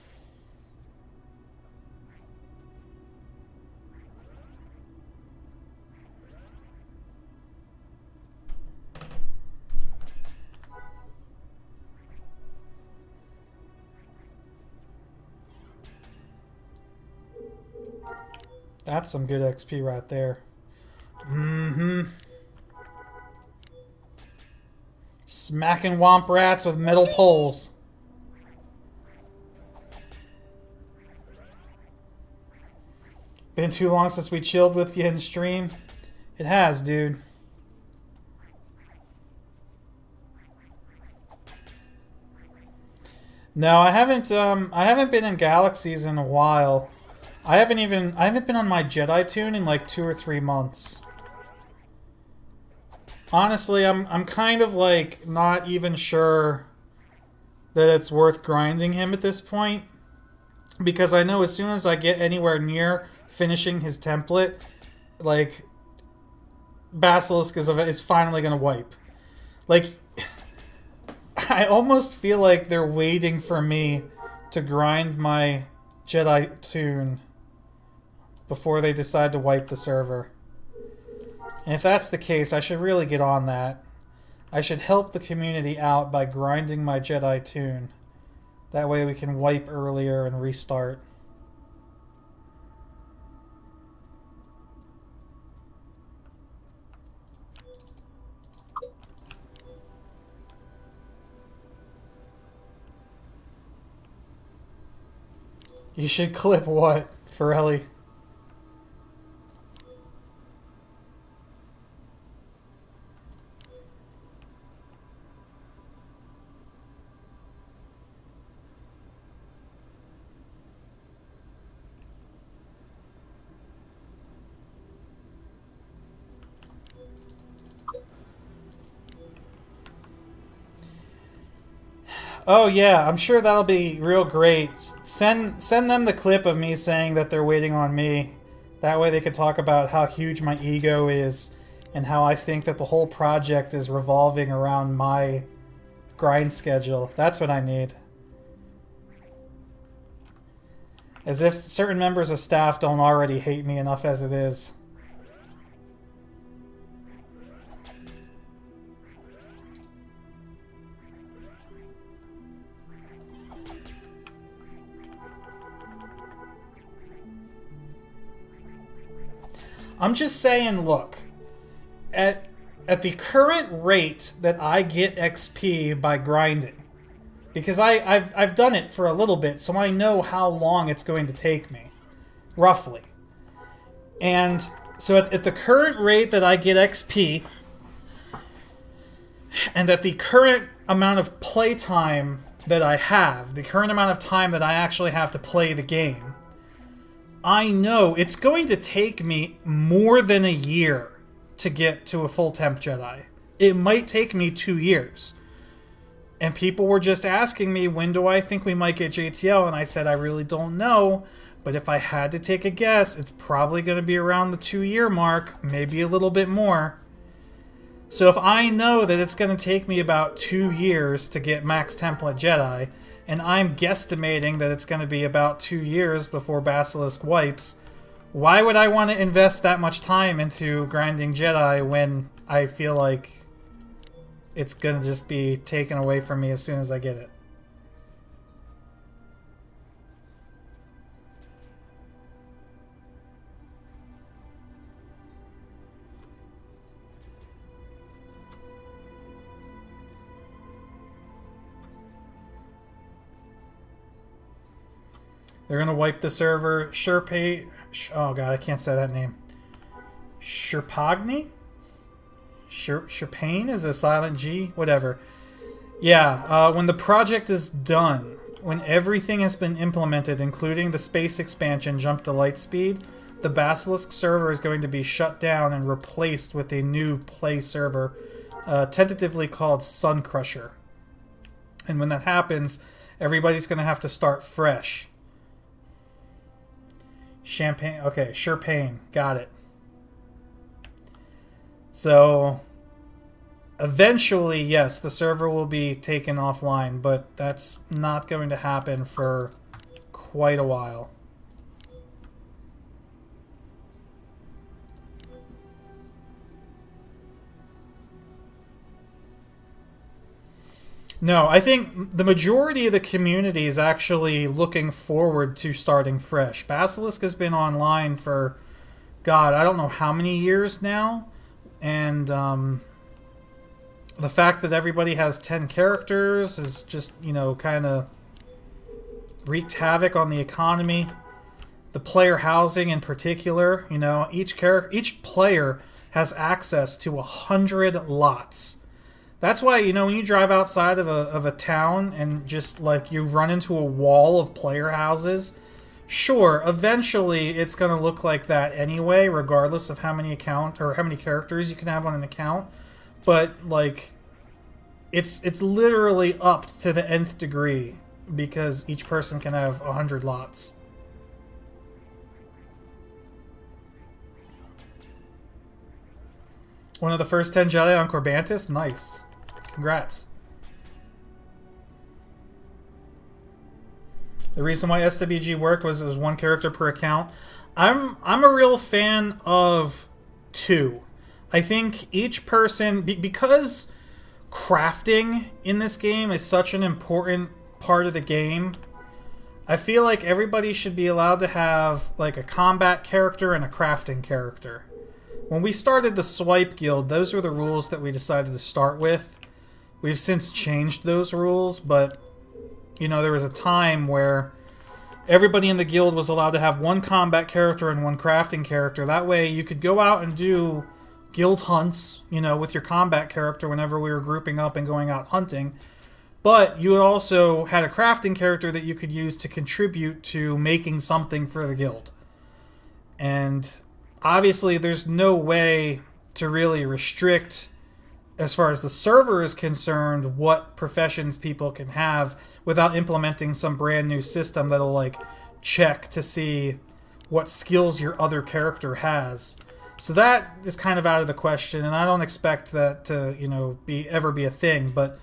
That's some good XP right there. Mm-hmm. Smacking womp rats with metal poles. Been too long since we chilled with you in stream? It has, dude. No, I haven't been in Galaxies in a while. I haven't been on my Jedi tune in like 2 or 3 months. Honestly, I'm kind of like not even sure that it's worth grinding him at this point, because I know as soon as I get anywhere near finishing his template, like Basilisk is finally gonna wipe. Like, I almost feel like they're waiting for me to grind my Jedi tune before they decide to wipe the server. And if that's the case, I should really get on that. I should help the community out by grinding my Jedi tune. That way we can wipe earlier and restart. You should clip what, Forelli? Oh yeah, I'm sure that'll be real great. Send them the clip of me saying that they're waiting on me. That way they could talk about how huge my ego is and how I think that the whole project is revolving around my grind schedule. That's what I need. As if certain members of staff don't already hate me enough as it is. I'm just saying, look, at the current rate that I get XP by grinding, because I've done it for a little bit, so I know how long it's going to take me, roughly. And so at the current rate that I get XP, and at the current amount of playtime that I have, the current amount of time that I actually have to play the game, I know it's going to take me more than a year to get to a full temp Jedi. It might take me 2 years. And people were just asking me, when do I think we might get JTL? And I said, I really don't know. But if I had to take a guess, it's probably going to be around the 2-year mark, maybe a little bit more. So if I know that it's going to take me about 2 years to get max template Jedi, and I'm guesstimating that it's going to be about 2 years before Basilisk wipes, why would I want to invest that much time into grinding Jedi when I feel like it's going to just be taken away from me as soon as I get it? They're gonna wipe the server. Oh god, I can't say that name. Sherpagni? Sherpain is a silent G? Whatever. Yeah, when the project is done, when everything has been implemented, including the space expansion jump to light speed, the Basilisk server is going to be shut down and replaced with a new play server, tentatively called Sun Crusher. And when that happens, everybody's going to have to start fresh. Champagne. Okay, Champagne. Got it. So, eventually, yes, the server will be taken offline, but that's not going to happen for quite a while. No, I think the majority of the community is actually looking forward to starting fresh. Basilisk has been online for, God, I don't know how many years now. And the fact that everybody has 10 characters is just, you know, kind of wreaked havoc on the economy. The player housing in particular, you know, each player has access to 100 lots. That's why, you know, when you drive outside of a town and just, like, you run into a wall of player houses, sure, eventually it's going to look like that anyway, regardless of how many characters you can have on an account. But, like, it's literally up to the nth degree because each person can have 100 lots. One of the first 10 Jedi on Corbantis? Nice. Congrats. The reason why SWG worked was it was one character per account. I'm a real fan of 2. I think each person, because crafting in this game is such an important part of the game, I feel like everybody should be allowed to have like a combat character and a crafting character. When we started the Swipe Guild, those were the rules that we decided to start with. We've since changed those rules, but, you know, there was a time where everybody in the guild was allowed to have one combat character and one crafting character. That way you could go out and do guild hunts, you know, with your combat character whenever we were grouping up and going out hunting. But you also had a crafting character that you could use to contribute to making something for the guild. And obviously there's no way to really restrict, as far as the server is concerned, what professions people can have without implementing some brand new system that'll, like, check to see what skills your other character has. So that is kind of out of the question, and I don't expect that to, you know, ever be a thing, but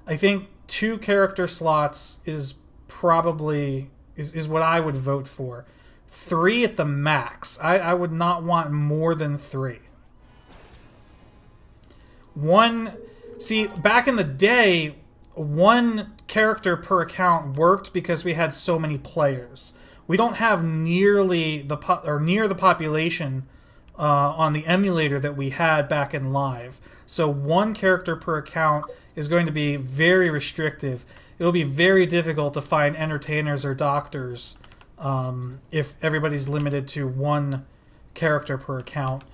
I think 2 character slots is probably is what I would vote for. 3 at the max. I would not want more than 3. See, back in the day, 1 character per account worked because we had so many players. We don't have nearly near the population on the emulator that we had back in live. So 1 character per account is going to be very restrictive. It will be very difficult to find entertainers or doctors if everybody's limited to 1 character per account.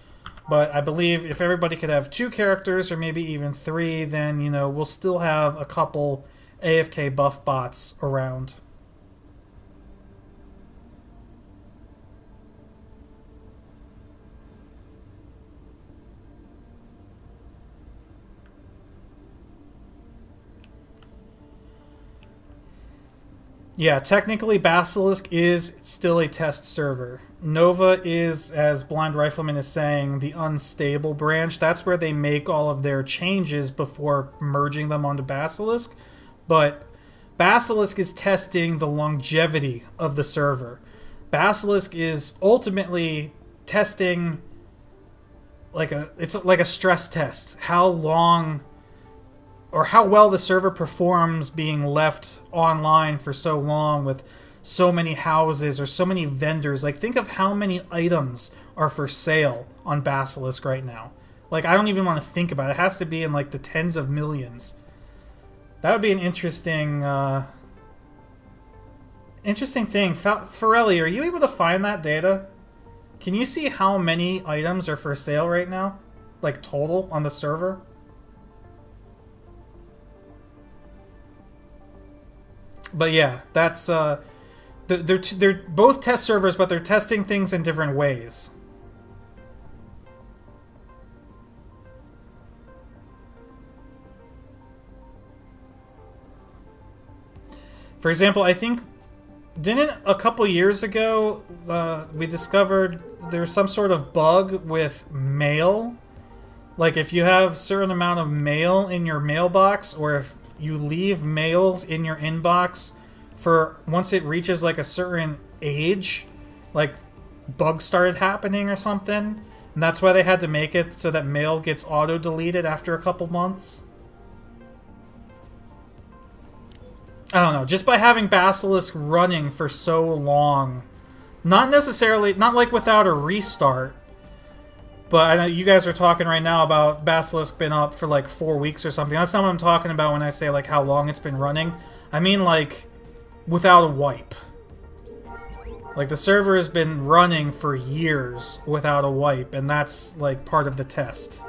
But I believe if everybody could have 2 characters or maybe even 3, then, you know, we'll still have a couple AFK buff bots around. Yeah, technically Basilisk is still a test server. Nova is, as Blind Rifleman is saying, the unstable branch. That's where they make all of their changes before merging them onto Basilisk. But Basilisk is testing the longevity of the server. Basilisk is ultimately testing it's like a stress test. How long or how well the server performs being left online for so long with so many houses or so many vendors. Like, think of how many items are for sale on Basilisk right now. Like, I don't even want to think about it. It has to be in, like, the tens of millions. That would be an interesting thing. Forelli, are you able to find that data? Can you see how many items are for sale right now? Like, total on the server? But yeah, that's they're both test servers, but they're testing things in different ways. For example, I think, didn't a couple years ago we discovered there's some sort of bug with mail? Like if you have a certain amount of mail in your mailbox, or if you leave mails in your inbox for once it reaches like a certain age, like bugs started happening or something. And that's why they had to make it so that mail gets auto-deleted after a couple months. I don't know, just by having Basilisk running for so long. Not necessarily, not like without a restart. But I know you guys are talking right now about Basilisk been up for like 4 weeks or something. That's not what I'm talking about when I say like how long it's been running. I mean like without a wipe. Like the server has been running for years without a wipe, and that's like part of the test.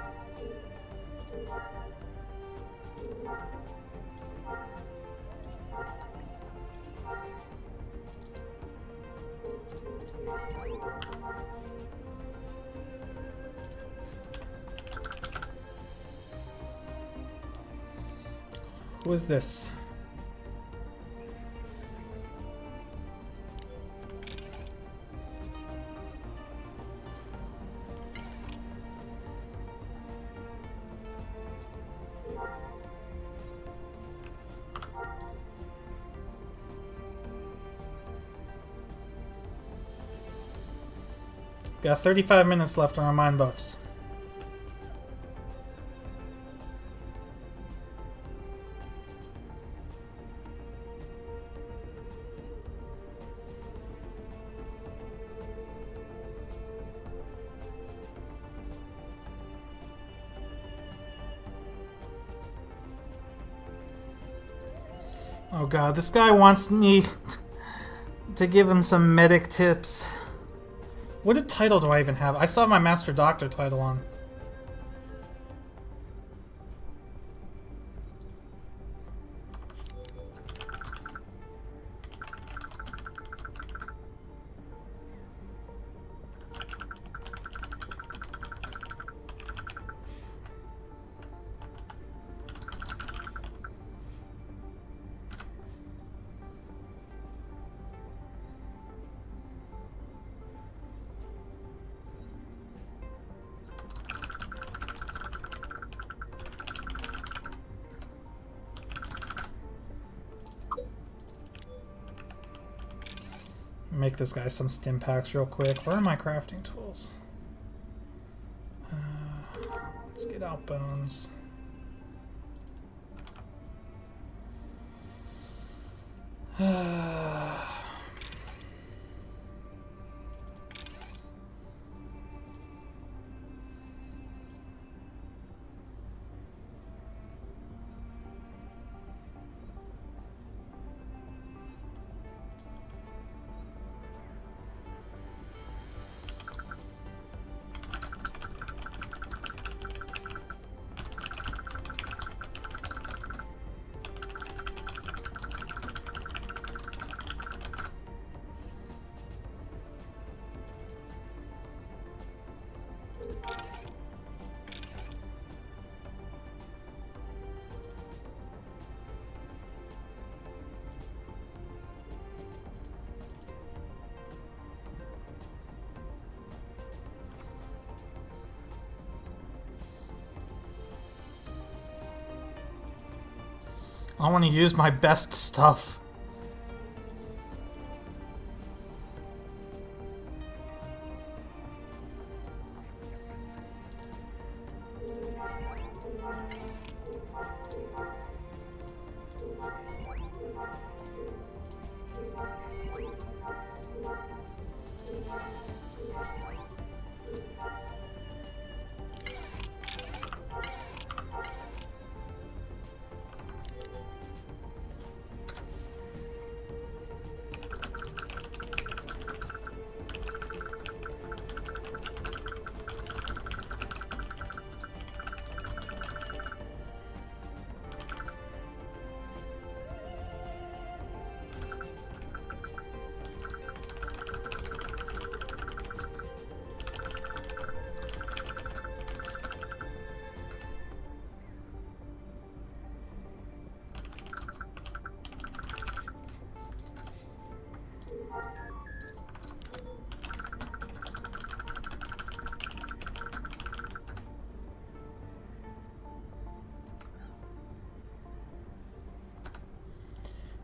Who is this? Got 35 minutes left on our mind buffs. Oh god, this guy wants me to give him some medic tips. What title do I even have? I still have my Master Doctor title on. Make this guy some stim packs real quick. Where are my crafting tools? Let's get out bones. I want to use my best stuff.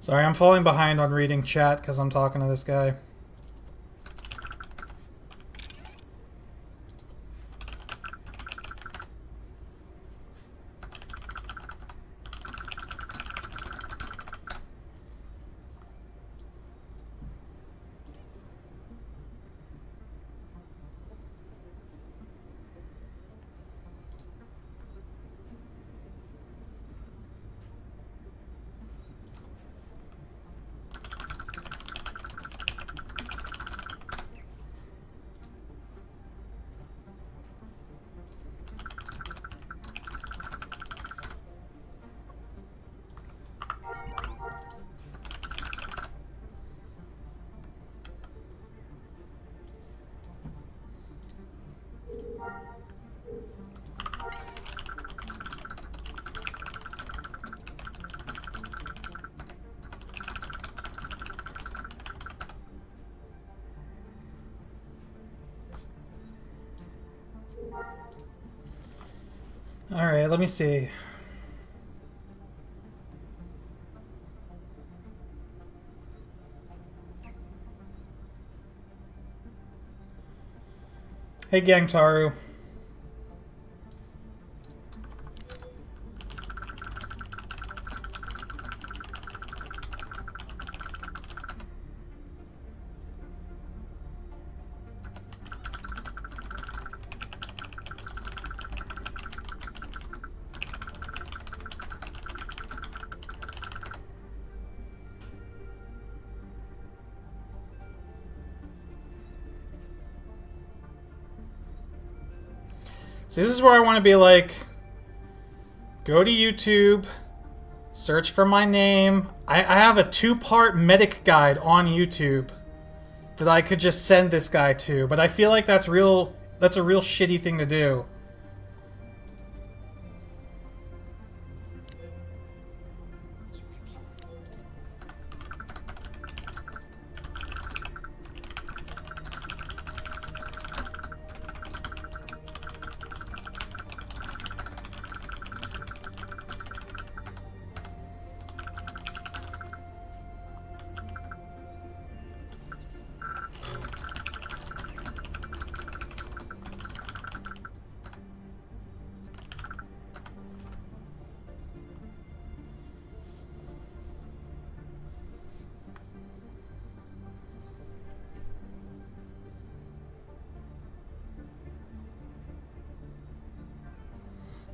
Sorry, I'm falling behind on reading chat because I'm talking to this guy. Alright, let me see. Hey, Gangtaru. So this is where I want to be like, go to YouTube, search for my name. I have a 2-part medic guide on YouTube that I could just send this guy to, but I feel like that's a real shitty thing to do.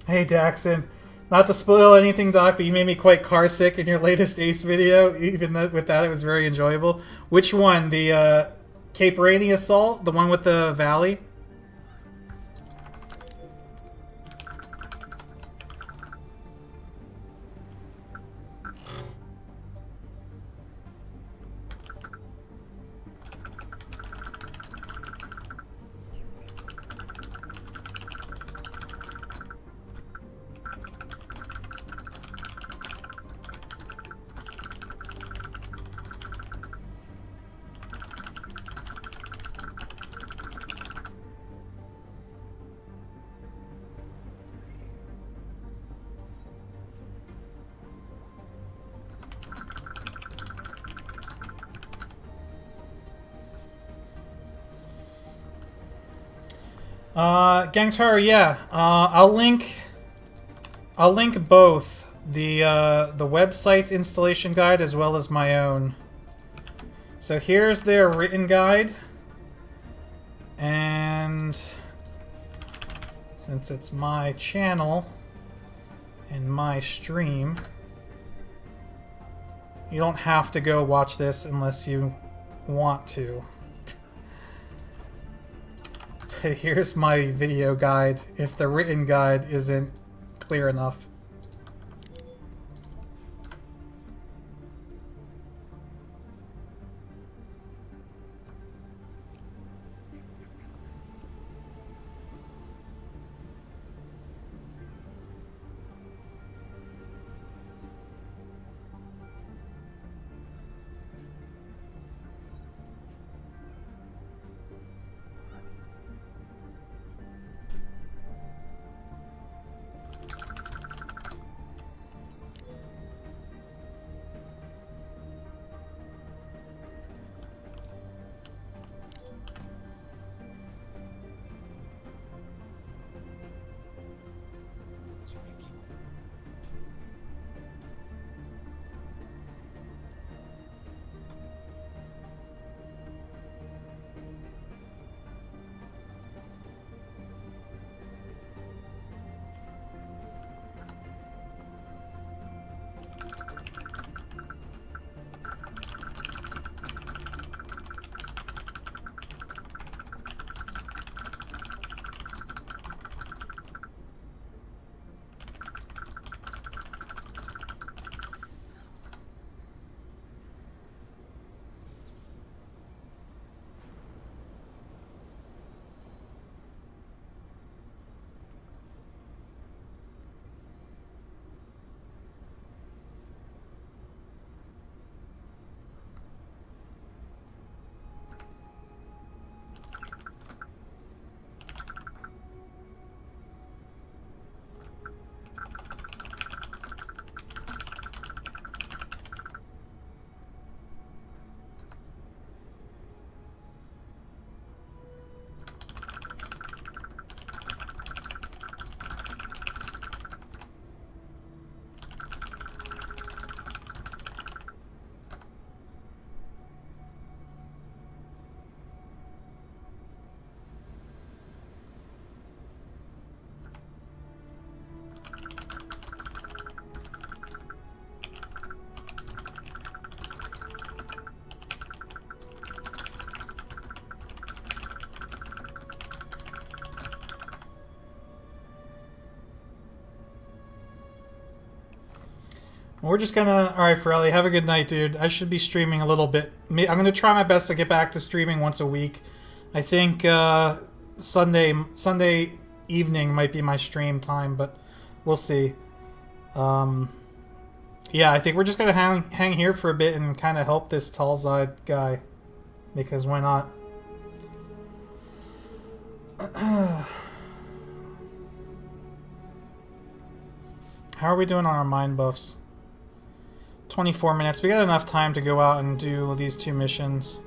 Hey Daxon, not to spoil anything, Doc, but you made me quite car sick in your latest Ace video. Even with that, it was very enjoyable. Which one? The Cape Rainy Assault? The one with the valley? Gangtar, yeah. I'll link both the website's installation guide as well as my own. So here's their written guide, and since it's my channel and my stream, you don't have to go watch this unless you want to. But here's my video guide if the written guide isn't clear enough. We're just gonna... Alright, Forelli, have a good night, dude. I should be streaming a little bit. I'm gonna try my best to get back to streaming once a week. I think Sunday evening might be my stream time, but we'll see. Yeah, I think we're just gonna hang here for a bit and kind of help this Talzide guy. Because why not? How are we doing on our mind buffs? 24 minutes. We got enough time to go out and do these 2 missions.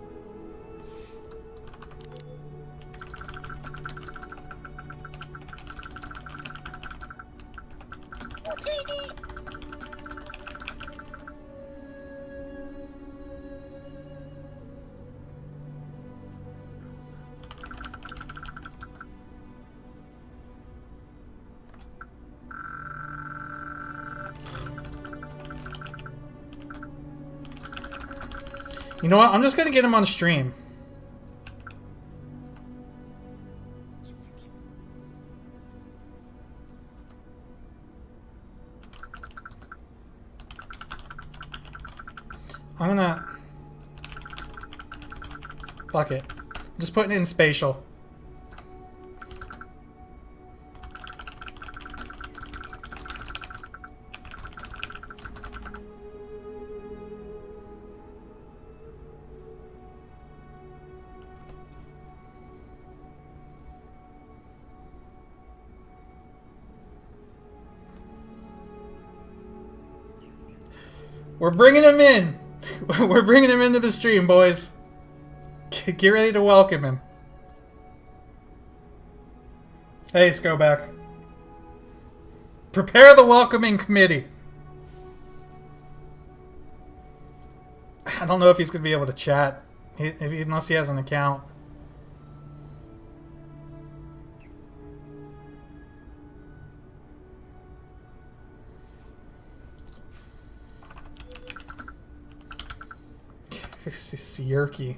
You know what? I'm just gonna get him on stream. I'm gonna... Fuck it. Just putting it in spatial. We're bringing him in. We're bringing him into the stream, boys. Get ready to welcome him. Hey, Skoback. Prepare the welcoming committee. I don't know if he's going to be able to chat. Unless he has an account. This is Yerky.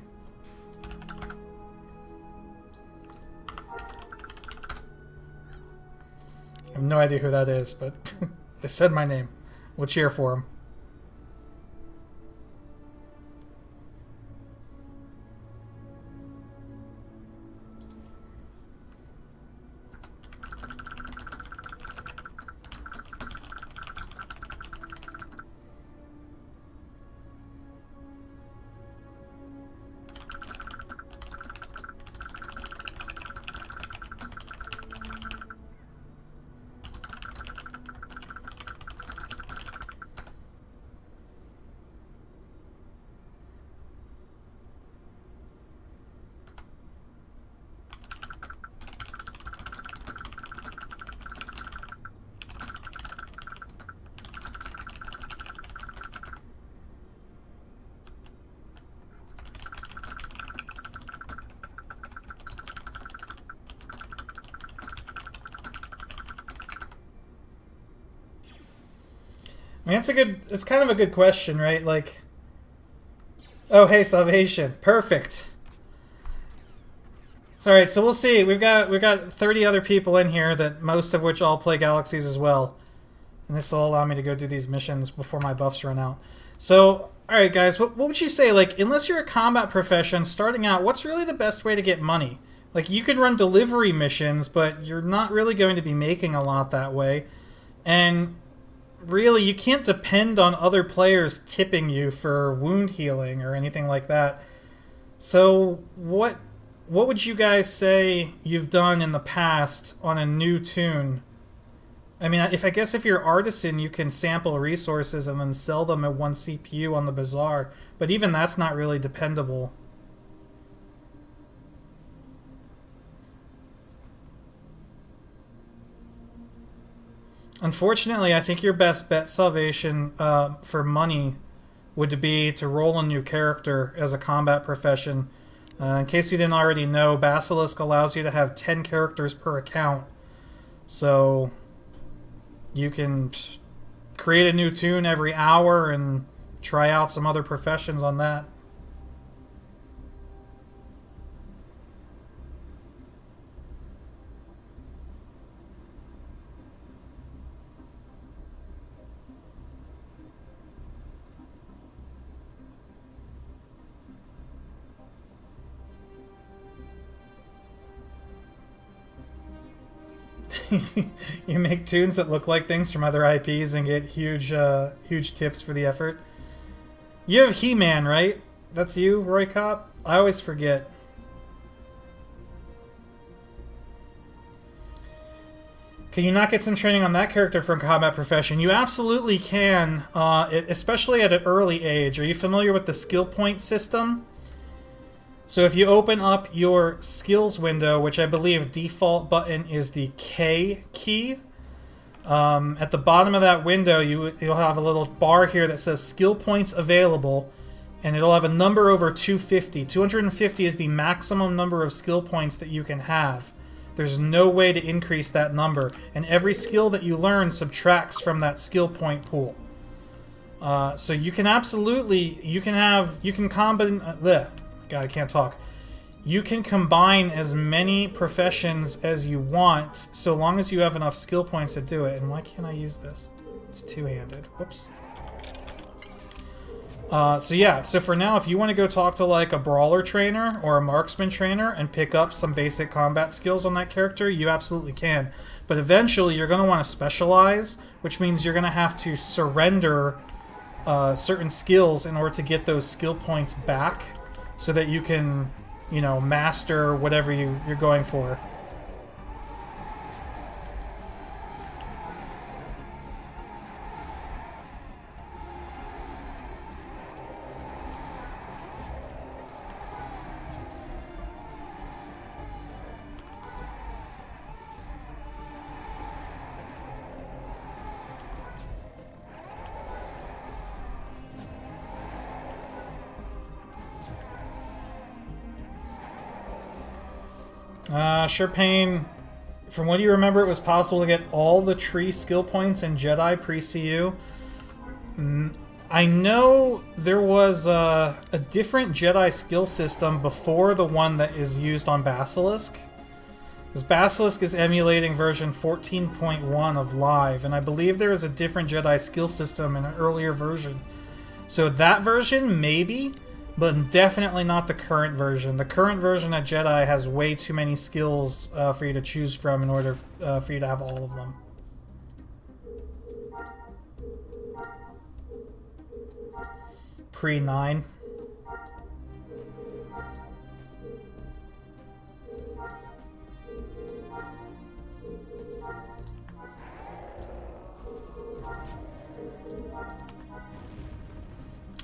I have no idea who that is, but they said my name. We'll cheer for him. I mean, it's kind of a good question, right? Like, oh, hey, Salvation. Perfect. So, all right, so we'll see. We've got 30 other people in here, that most of which all play Galaxies as well. And this will allow me to go do these missions before my buffs run out. So, all right, guys, what would you say? Like, unless you're a combat profession, starting out, what's really the best way to get money? Like, you can run delivery missions, but you're not really going to be making a lot that way. And really, you can't depend on other players tipping you for wound healing or anything like that. So, what would you guys say you've done in the past on a new tune? I mean, I guess if you're artisan, you can sample resources and then sell them at 1 CPU on the bazaar, but even that's not really dependable. Unfortunately, I think your best bet, Salvation, for money would be to roll a new character as a combat profession. In case you didn't already know, Basilisk allows you to have 10 characters per account. So you can create a new tune every hour and try out some other professions on that. You make tunes that look like things from other IPs and get huge, huge tips for the effort. You have He-Man, right? That's you, Roy Cop? I always forget. Can you not get some training on that character for combat profession? You absolutely can, especially at an early age. Are you familiar with the skill point system? So if you open up your skills window, which I believe default button is the K key, at the bottom of that window you'll have a little bar here that says skill points available, and it'll have a number over 250. 250 is the maximum number of skill points that you can have. There's no way to increase that number, and every skill that you learn subtracts from that skill point pool. So you can absolutely, you can combine, God, I can't talk. You can combine as many professions as you want, so long as you have enough skill points to do it. And why can't I use this? It's two-handed. Whoops. So yeah, so for now, if you want to go talk to like a brawler trainer or a marksman trainer and pick up some basic combat skills on that character, you absolutely can. But eventually you're going to want to specialize, which means you're going to have to surrender certain skills in order to get those skill points back so that you can, you know, master whatever you're going for. Sure, Payne. From what you remember, it was possible to get all the tree skill points in Jedi pre-CU. I know there was a different Jedi skill system before the one that is used on Basilisk. Because Basilisk is emulating version 14.1 of Live, and I believe there is a different Jedi skill system in an earlier version. So that version, maybe, but definitely not the current version. The current version of Jedi has way too many skills for you to choose from in order for you to have all of them. Pre-9.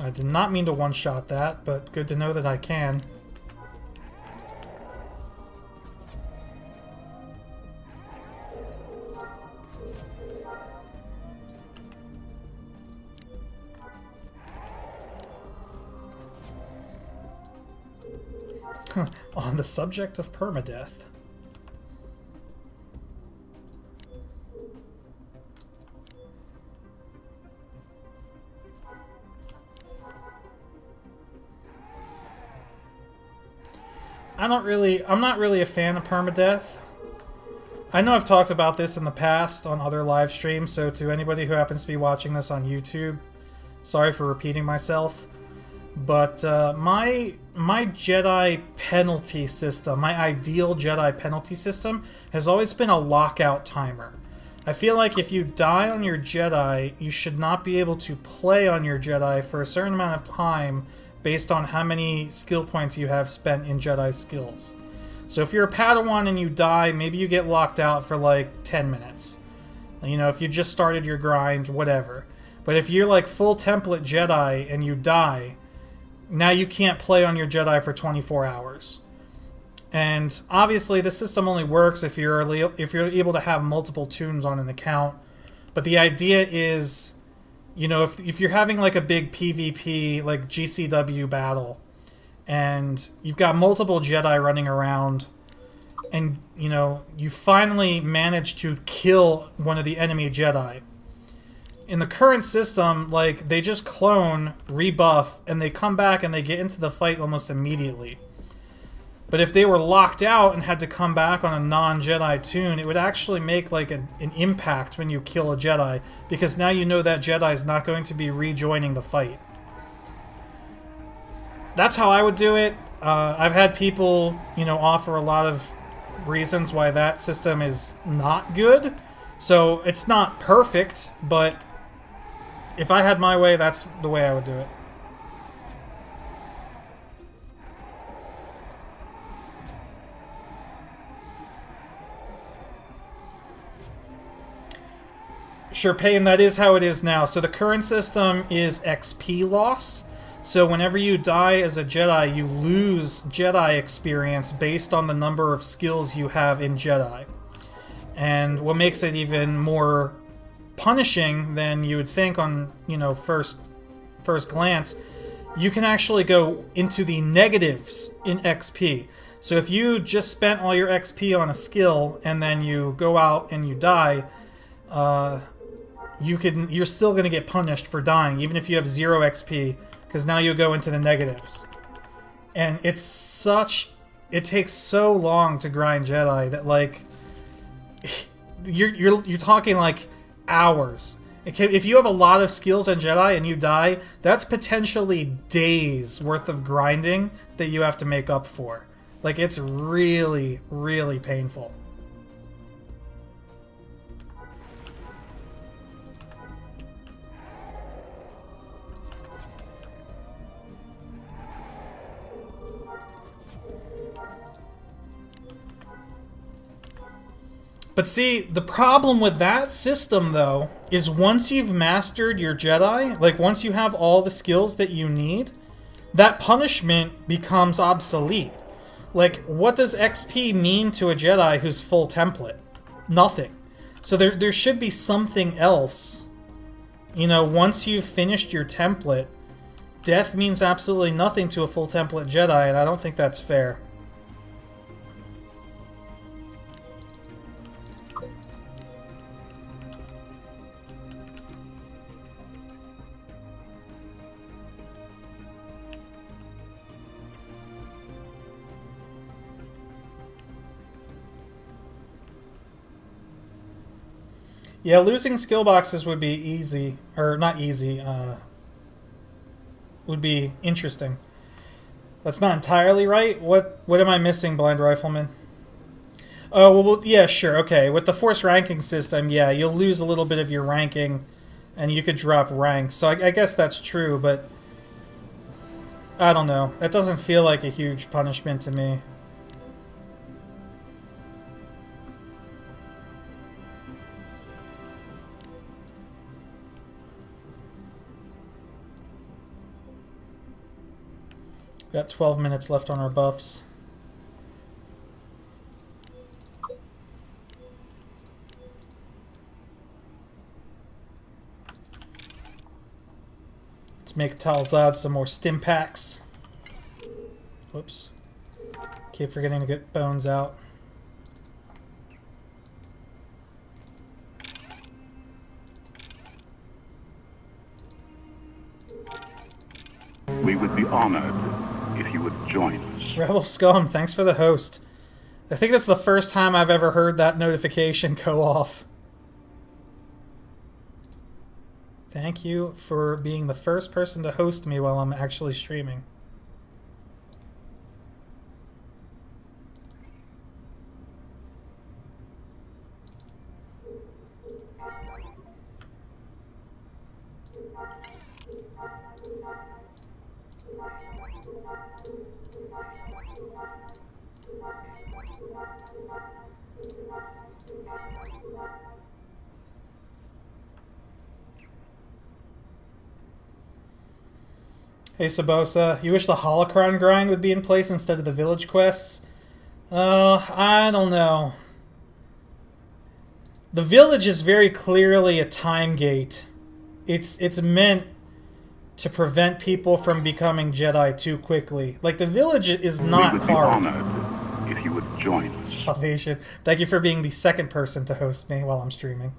I did not mean to one-shot that, but good to know that I can. On the subject of permadeath. I'm not really a fan of permadeath. I know I've talked about this in the past on other live streams, so to anybody who happens to be watching this on YouTube, sorry for repeating myself. But my Jedi penalty system, my ideal Jedi penalty system, has always been a lockout timer. I feel like if you die on your Jedi, you should not be able to play on your Jedi for a certain amount of time based on how many skill points you have spent in Jedi skills. So if you're a Padawan and you die, maybe you get locked out for like 10 minutes. You know, if you just started your grind, whatever. But if you're like full template Jedi and you die, now you can't play on your Jedi for 24 hours. And obviously the system only works if you're able to have multiple tunes on an account. But the idea is, you know, if you're having like a big PvP, like GCW battle, and you've got multiple Jedi running around, and, you know, you finally manage to kill one of the enemy Jedi. In the current system, like, they just clone, rebuff, and they come back and they get into the fight almost immediately. But if they were locked out and had to come back on a non-Jedi tune, it would actually make like an impact when you kill a Jedi, because now you know that Jedi is not going to be rejoining the fight. That's how I would do it. I've had people, you know, offer a lot of reasons why that system is not good. So it's not perfect, but if I had my way, that's the way I would do it. Sure, Payne, that is how it is now. So the current system is XP loss. So whenever you die as a Jedi, you lose Jedi experience based on the number of skills you have in Jedi. And what makes it even more punishing than you would think on, first glance, you can actually go into the negatives in XP. So if you just spent all your XP on a skill and then you go out and you die, you're still going to get punished for dying, even if you have 0 XP, because now you go into the negatives. And it takes so long to grind Jedi that, like, you're talking like hours. If you have a lot of skills in Jedi and you die, that's potentially days worth of grinding that you have to make up for. Like, it's really, really painful. But see, the problem with that system, though, is once you've mastered your Jedi, like once you have all the skills that you need, that punishment becomes obsolete. Like, what does XP mean to a Jedi who's full template? Nothing. So there should be something else. Once you've finished your template, death means absolutely nothing to a full template Jedi, and I don't think that's fair. Yeah, losing skill boxes would be easy, or not easy, would be interesting. That's not entirely right. What am I missing, Blind Rifleman? Oh, well, yeah, sure, okay. With the Force ranking system, yeah, you'll lose a little bit of your ranking, and you could drop ranks. So I guess that's true, but I don't know. That doesn't feel like a huge punishment to me. Got 12 minutes left on our buffs. Let's make Talzad some more stim packs. Whoops. Keep forgetting to get bones out. We would be honored if you would join us. Rebel Scum, thanks for the host. I think that's the first time I've ever heard that notification go off. Thank you for being the first person to host me while I'm actually streaming. Hey Sabosa, you wish the holocron grind would be in place instead of the village quests? I don't know. The village is very clearly a time gate. It's meant to prevent people from becoming Jedi too quickly. Like, the village is not hard. We would be honored if you would join us. Salvation. Thank you for being the second person to host me while I'm streaming.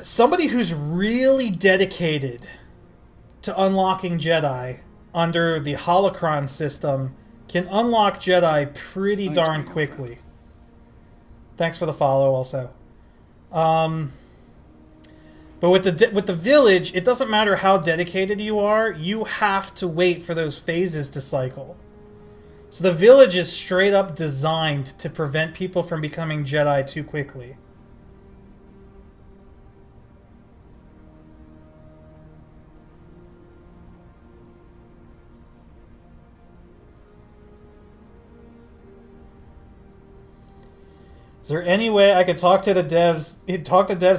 Somebody who's really dedicated to unlocking Jedi under the holocron system can unlock Jedi pretty darn quickly. Thanks for the follow also. But with the village, it doesn't matter how dedicated you are, you have to wait for those phases to cycle. So the village is straight up designed to prevent people from becoming Jedi too quickly. Is there any way I could talk to the devs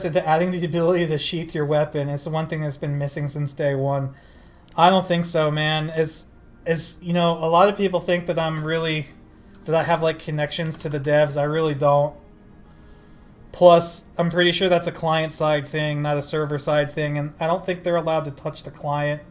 into adding the ability to sheath your weapon? It's the one thing that's been missing since day one. I don't think so, man. As you know, a lot of people think that that I have like connections to the devs. I really don't. Plus, I'm pretty sure that's a client-side thing, not a server-side thing, and I don't think they're allowed to touch the client.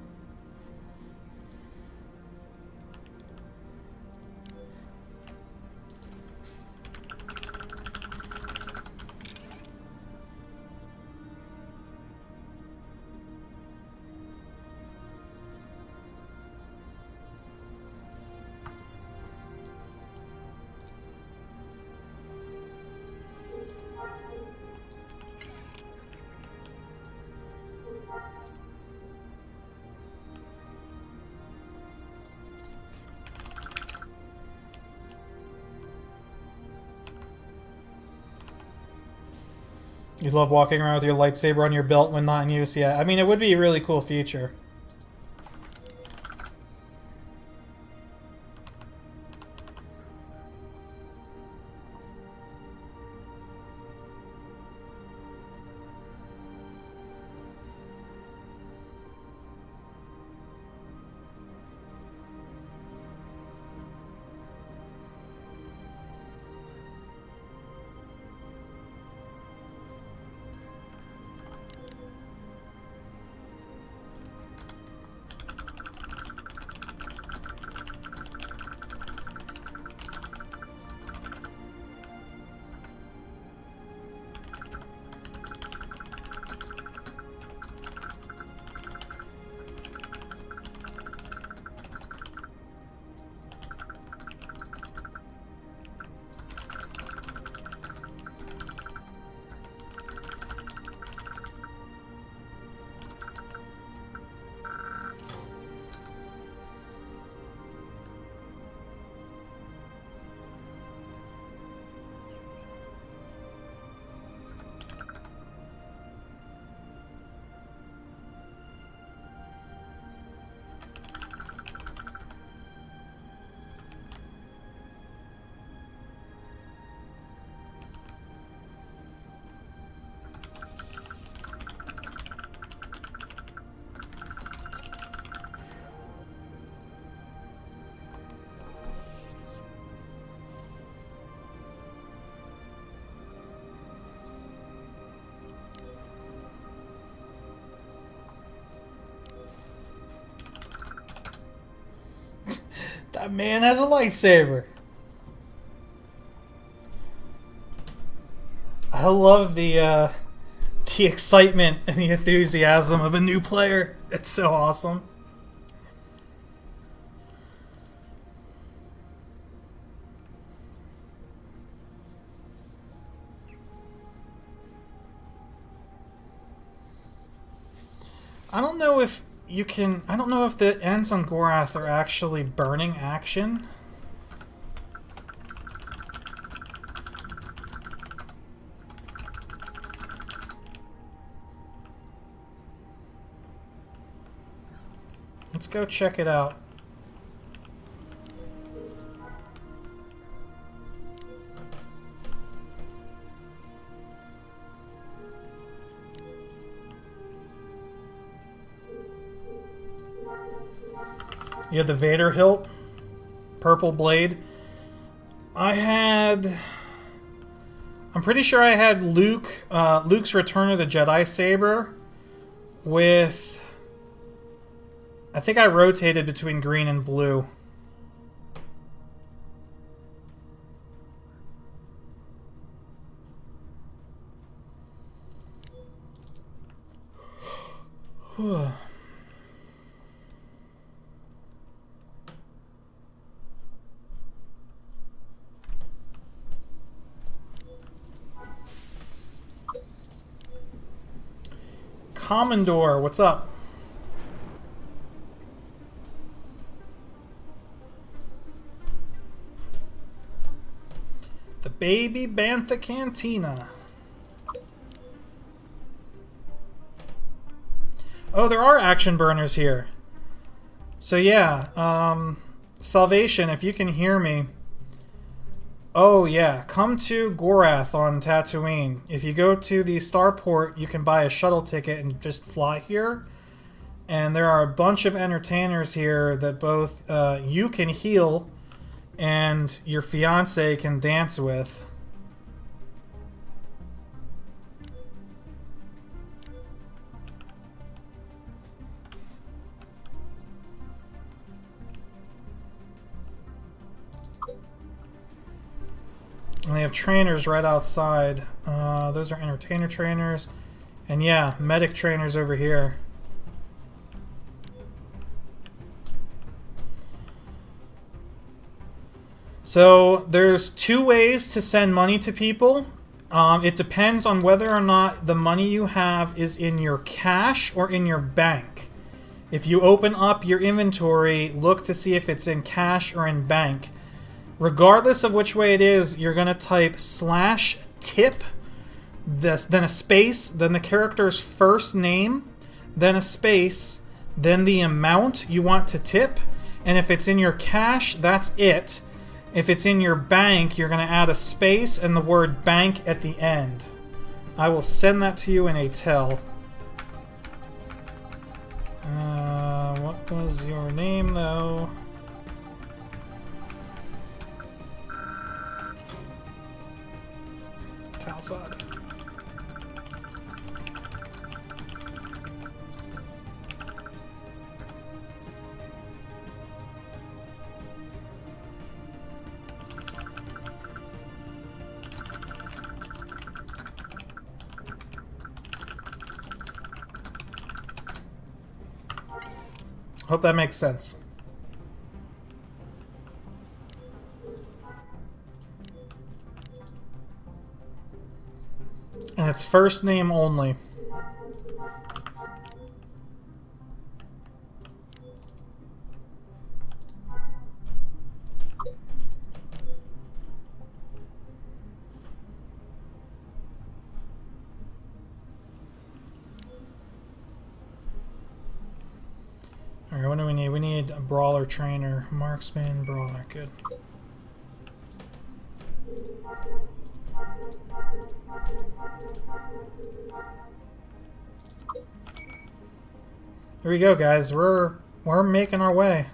You love walking around with your lightsaber on your belt when not in use. Yeah, I mean, it would be a really cool feature. That man has a lightsaber. I love the excitement and the enthusiasm of a new player. It's so awesome. I don't know if you can... I don't know if the ends on Gorath are actually burning action. Let's go check it out. You had the Vader hilt, purple blade. I'm pretty sure I had Luke's Return of the Jedi saber with, I think I rotated between green and blue. Commodore, what's up? The Baby Bantha Cantina. Oh, there are action burners here. So yeah, Salvation, if you can hear me. Oh yeah, come to Gorath on Tatooine. If you go to the starport, you can buy a shuttle ticket and just fly here. And there are a bunch of entertainers here that both you can heal and your fiance can dance with. And they have trainers right outside. Those are entertainer trainers. And yeah, medic trainers over here. So there's two ways to send money to people. It depends on whether or not the money you have is in your cash or in your bank. If you open up your inventory, look to see if it's in cash or in bank. Regardless of which way it is, you're going to type /tip, then a space, then the character's first name, then a space, then the amount you want to tip. And if it's in your cash, that's it. If it's in your bank, you're going to add a space and the word bank at the end. I will send that to you in a tell. What was your name, though? Talsod. Hope that makes sense. And it's first name only. Alright, what do we need? We need a brawler trainer. Marksman, brawler, good. Here we go, guys. We're making our way.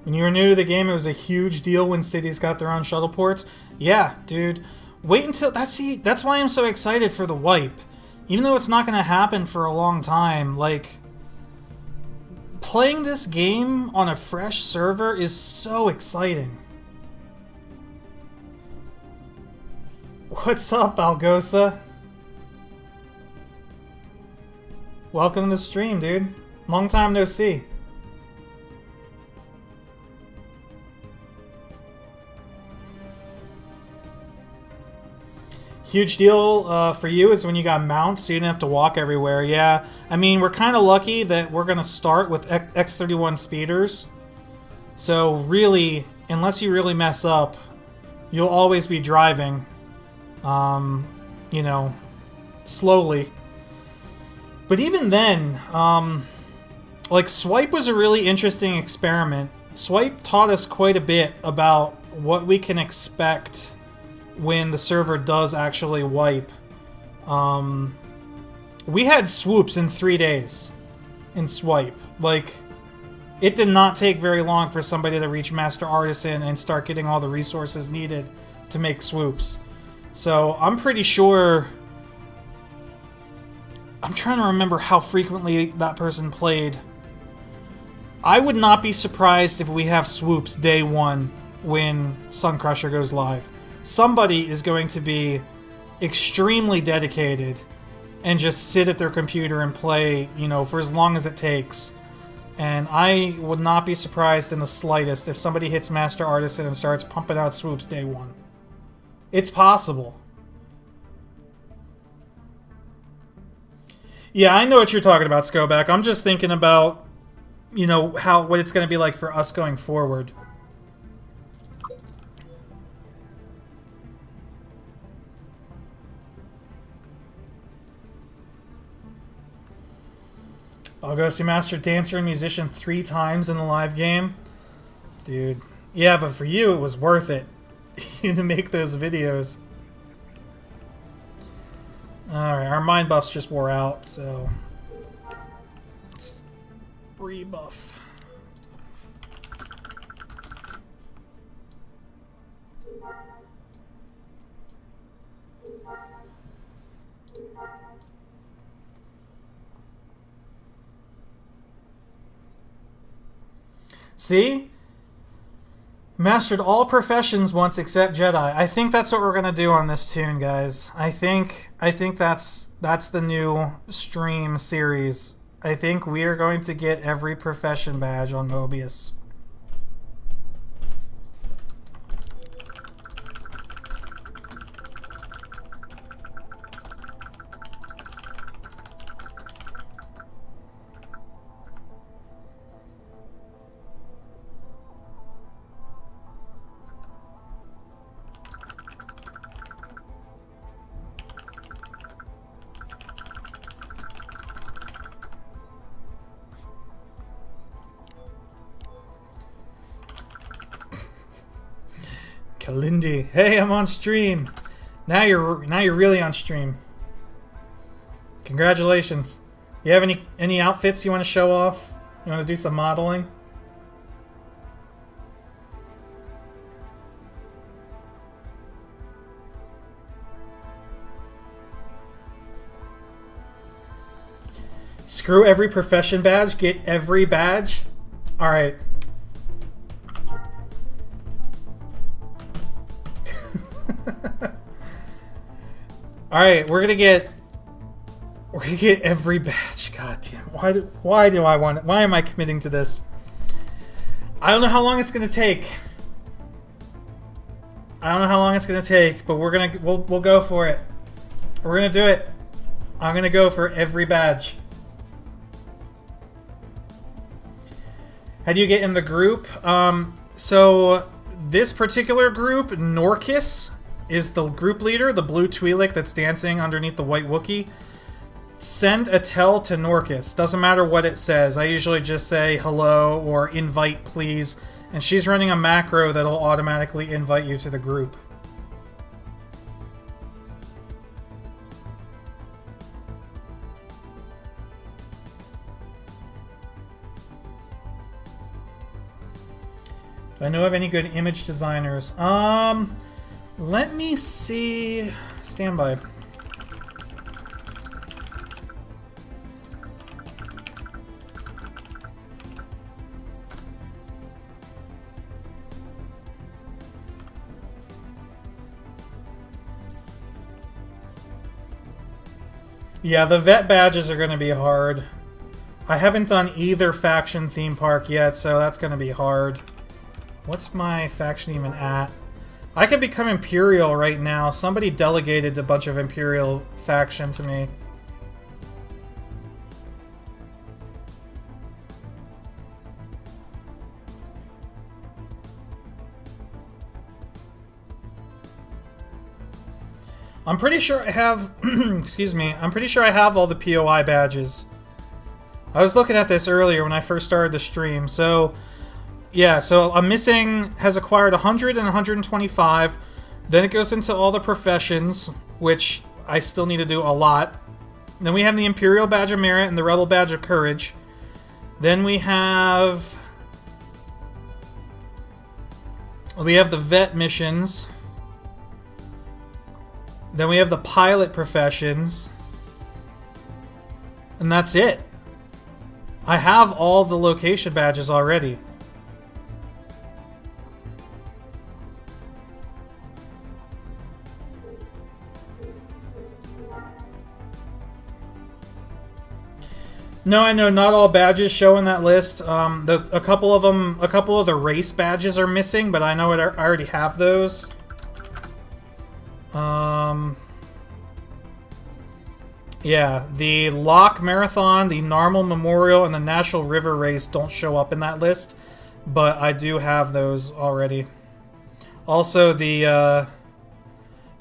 When you were new to the game, it was a huge deal when cities got their own shuttle ports. Yeah, dude. Wait until... That's why I'm so excited for the wipe. Even though it's not going to happen for a long time, like... Playing this game on a fresh server is so exciting. What's up, Algosa? Welcome to the stream, dude. Long time no see. Huge deal for you is when you got mounts, so you didn't have to walk everywhere. Yeah, I mean, we're kind of lucky that we're going to start with X31 speeders. So really, unless you really mess up, you'll always be driving, you know, slowly. But even then, like, Swipe was a really interesting experiment. Swipe taught us quite a bit about what we can expect when the server does actually wipe. We had swoops in 3 days in Swipe. Like, it did not take very long for somebody to reach Master Artisan and start getting all the resources needed to make swoops. So I'm pretty sure... I'm trying to remember how frequently that person played. I would not be surprised if we have swoops day one when Sun Crusher goes live. Somebody is going to be extremely dedicated and just sit at their computer and play, you know, for as long as it takes. And I would not be surprised in the slightest if somebody hits Master Artisan and starts pumping out swoops day one. It's possible. Yeah, I know what you're talking about, Skoback. I'm just thinking about, you know, what it's going to be like for us going forward. I'll go see Master Dancer and Musician 3 times in the live game. Dude. Yeah, but for you, it was worth it to make those videos. Alright, our mind buffs just wore out, so let's rebuff. See? Mastered all professions once except Jedi. I think that's what we're gonna do on this tune, guys. I think that's the new stream series. I think we are going to get every profession badge on Mobius. Kalindi, hey, I'm on stream. Now you're really on stream. Congratulations. You have any outfits you want to show off? You want to do some modeling? Screw every profession badge, get every badge? Alright. Alright, we're gonna get every badge. God damn. Why am I committing to this? I don't know how long it's gonna take. But we'll go for it. We're gonna do it. I'm gonna go for every badge. How do you get in the group? So this particular group, Norkis, is the group leader, the blue Twi'lek that's dancing underneath the white Wookiee. Send a tell to Norkis. Doesn't matter what it says. I usually just say hello or invite please. And she's running a macro that'll automatically invite you to the group. Do I know of any good image designers? Let me see. Stand by. Yeah, the vet badges are going to be hard. I haven't done either faction theme park yet, so that's going to be hard. What's my faction even at? I could become Imperial right now. Somebody delegated a bunch of Imperial faction to me. I'm pretty sure I have... excuse me. I'm pretty sure I have all the POI badges. I was looking at this earlier when I first started the stream. So, yeah. So, I'm missing... Has acquired 100 and 125. Then it goes into all the professions, which I still need to do a lot. Then we have the Imperial Badge of Merit and the Rebel Badge of Courage. Then we have... We have the Vet missions. Then we have the pilot professions. And that's it. I have all the location badges already. No, I know not all badges show in that list. A couple of the race badges are missing, but I know I already have those. Yeah, the Lock Marathon, the Narmal Memorial, and the National River Race don't show up in that list, but I do have those already. Also, the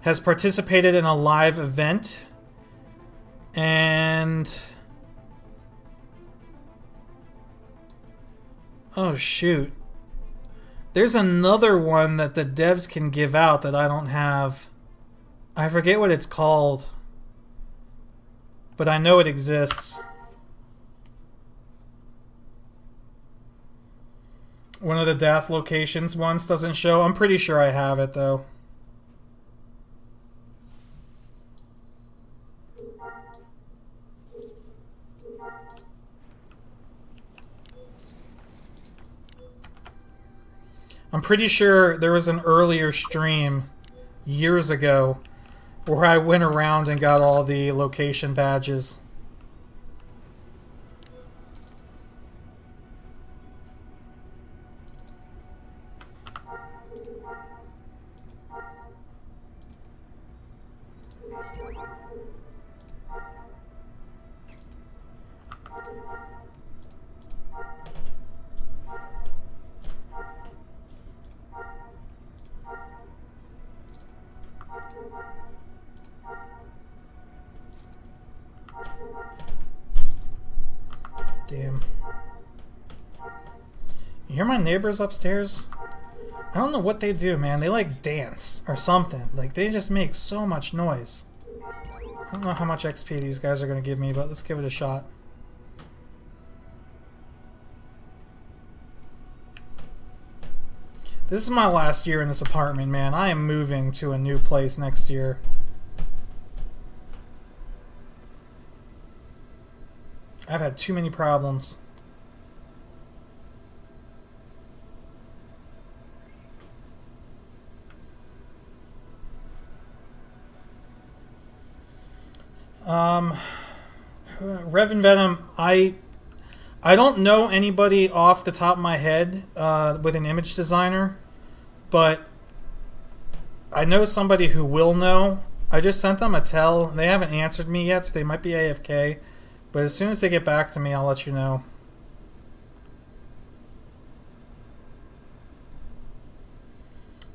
has participated in a live event, and oh shoot, there's another one that the devs can give out that I don't have. I forget what it's called, but I know it exists. One of the death locations ones doesn't show. I'm pretty sure I have it though. I'm pretty sure there was an earlier stream years ago where I went around and got all the location badges. Damn. You hear my neighbors upstairs? I don't know what they do, man. They like dance or something. Like, they just make so much noise. I don't know how much XP these guys are going to give me, but let's give it a shot. This is my last year in this apartment, man. I am moving to a new place next year. I've had too many problems. Revan Venom, I don't know anybody off the top of my head with an image designer, but I know somebody who will know. I just sent them a tell. They haven't answered me yet, so they might be AFK. But as soon as they get back to me, I'll let you know.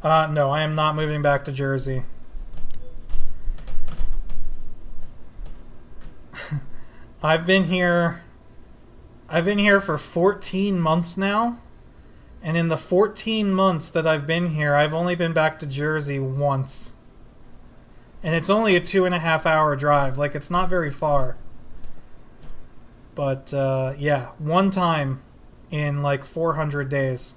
No, I am not moving back to Jersey. I've been here for 14 months now. And in the 14 months that I've been here, I've only been back to Jersey once. And it's only a 2.5 hour drive. Like, it's not very far. But, yeah, one time in like 400 days.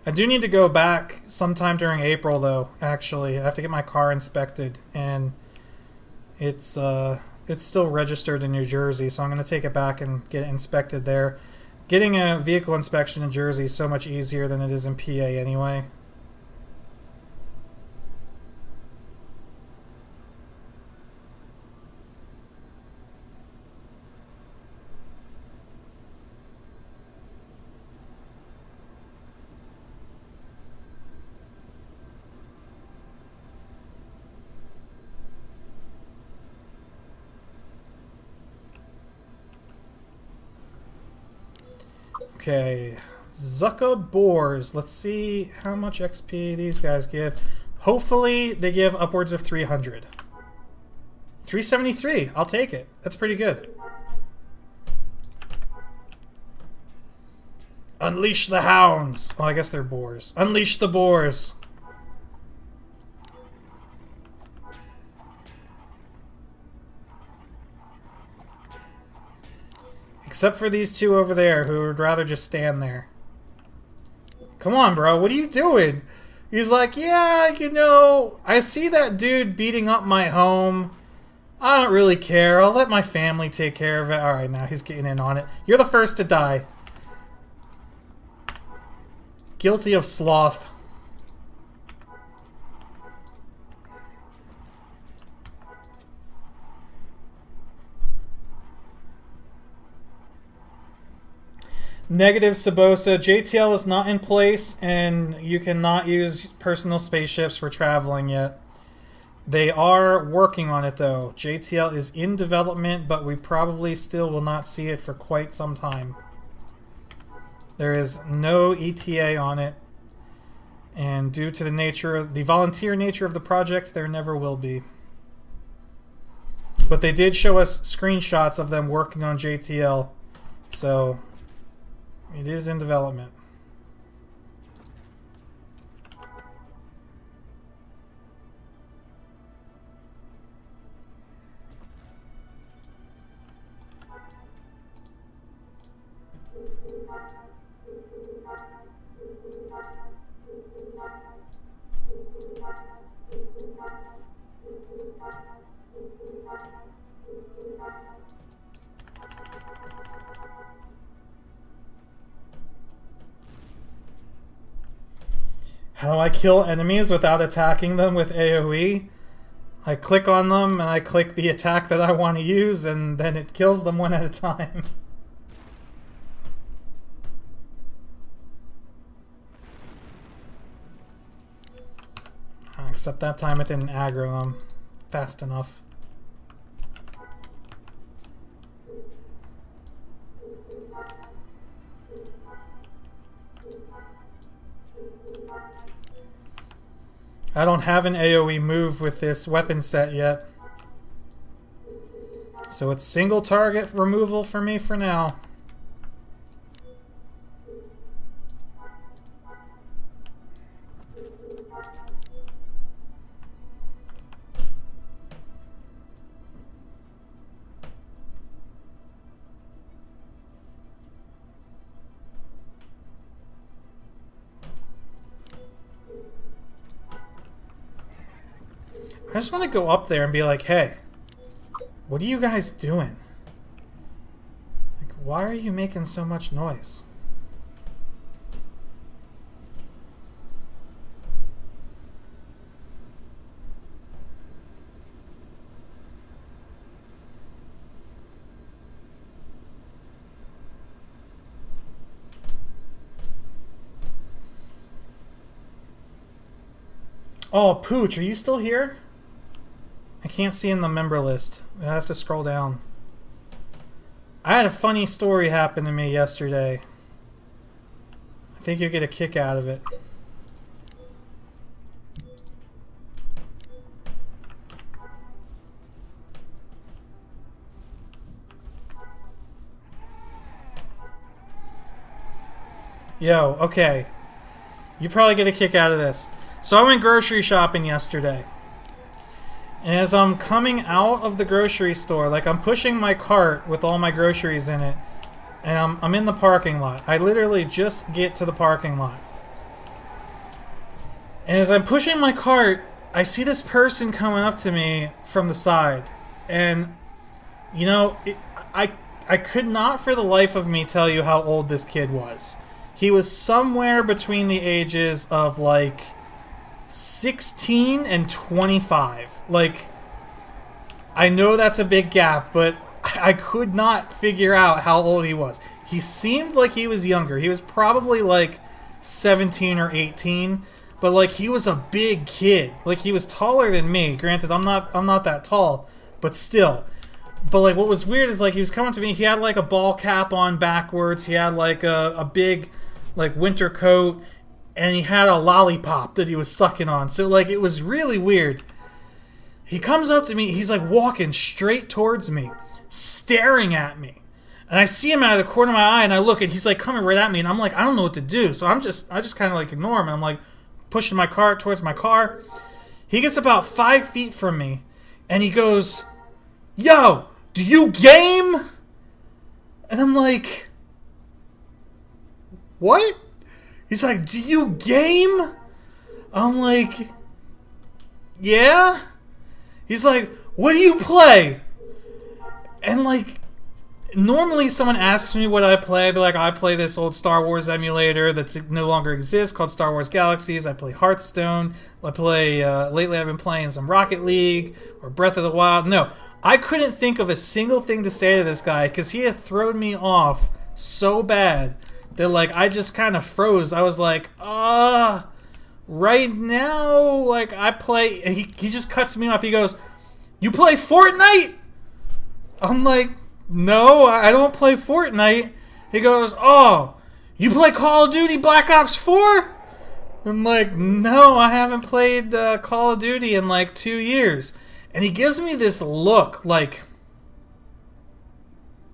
I do need to go back sometime during April, though, actually. I have to get my car inspected, and it's still registered in New Jersey, so I'm going to take it back and get it inspected there. Getting a vehicle inspection in Jersey is so much easier than it is in PA anyway. Okay, Zucca Boars. Let's see how much XP these guys give. Hopefully they give upwards of 300. 373. I'll take it. That's pretty good. Unleash the hounds. Oh, I guess they're boars. Unleash the boars. Except for these two over there who would rather just stand there. Come on, bro. What are you doing? He's like, yeah, you know, I see that dude beating up my home. I don't really care. I'll let my family take care of it. Alright, now he's getting in on it. You're the first to die. Guilty of sloth. Negative Sabosa. JTL is not in place, and you cannot use personal spaceships for traveling yet. They are working on it, though. JTL is in development, but we probably still will not see it for quite some time. There is no ETA on it, and due to the volunteer nature of the project, there never will be. But they did show us screenshots of them working on JTL, so it is in development. How do I kill enemies without attacking them with AoE? I click on them and I click the attack that I want to use, and then it kills them one at a time. Except that time it didn't aggro them fast enough. I don't have an AoE move with this weapon set yet. So it's single target removal for me for now. I just want to go up there and be like, hey, what are you guys doing? Like, why are you making so much noise? Oh, Pooch, are you still here? I can't see in the member list. I have to scroll down. I had a funny story happen to me yesterday. I think you'll get a kick out of it. Yo, okay. You probably get a kick out of this. So I went grocery shopping yesterday. And as I'm coming out of the grocery store, like I'm pushing my cart with all my groceries in it, and I'm in the parking lot. I literally just get to the parking lot. And as I'm pushing my cart, I see this person coming up to me from the side. And, you know, I could not for the life of me tell you how old this kid was. He was somewhere between the ages of like 16 and 25. Like, I know that's a big gap, but I could not figure out how old he was. He seemed like he was younger. He was probably like 17 or 18, but like he was a big kid. Like he was taller than me. Granted, I'm not that tall, but still. But like what was weird is like he was coming to me, he had like a ball cap on backwards, he had like a big like winter coat, and he had a lollipop that he was sucking on. So like it was really weird. He comes up to me, he's like walking straight towards me, staring at me. And I see him out of the corner of my eye, and I look, and he's like coming right at me, and I'm like, I don't know what to do. So I just kind of like ignore him, and I'm like pushing my cart towards my car. He gets about 5 feet from me, and he goes, "Yo, do you game?" And I'm like, what? He's like, "Do you game?" I'm like, yeah. He's like, what do you play? And like, normally someone asks me what I play, I'd be like, I play this old Star Wars emulator that no longer exists called Star Wars Galaxies. I play Hearthstone. I play, lately I've been playing some Rocket League or Breath of the Wild. No, I couldn't think of a single thing to say to this guy because he had thrown me off so bad that like I just kind of froze. I was like, right now, like I play, and he just cuts me off. He goes, you play Fortnite? I'm like, no, I don't play Fortnite. He goes, oh, you play Call of Duty Black Ops 4? I'm like, no, I haven't played Call of Duty in like 2 years. And he gives me this look like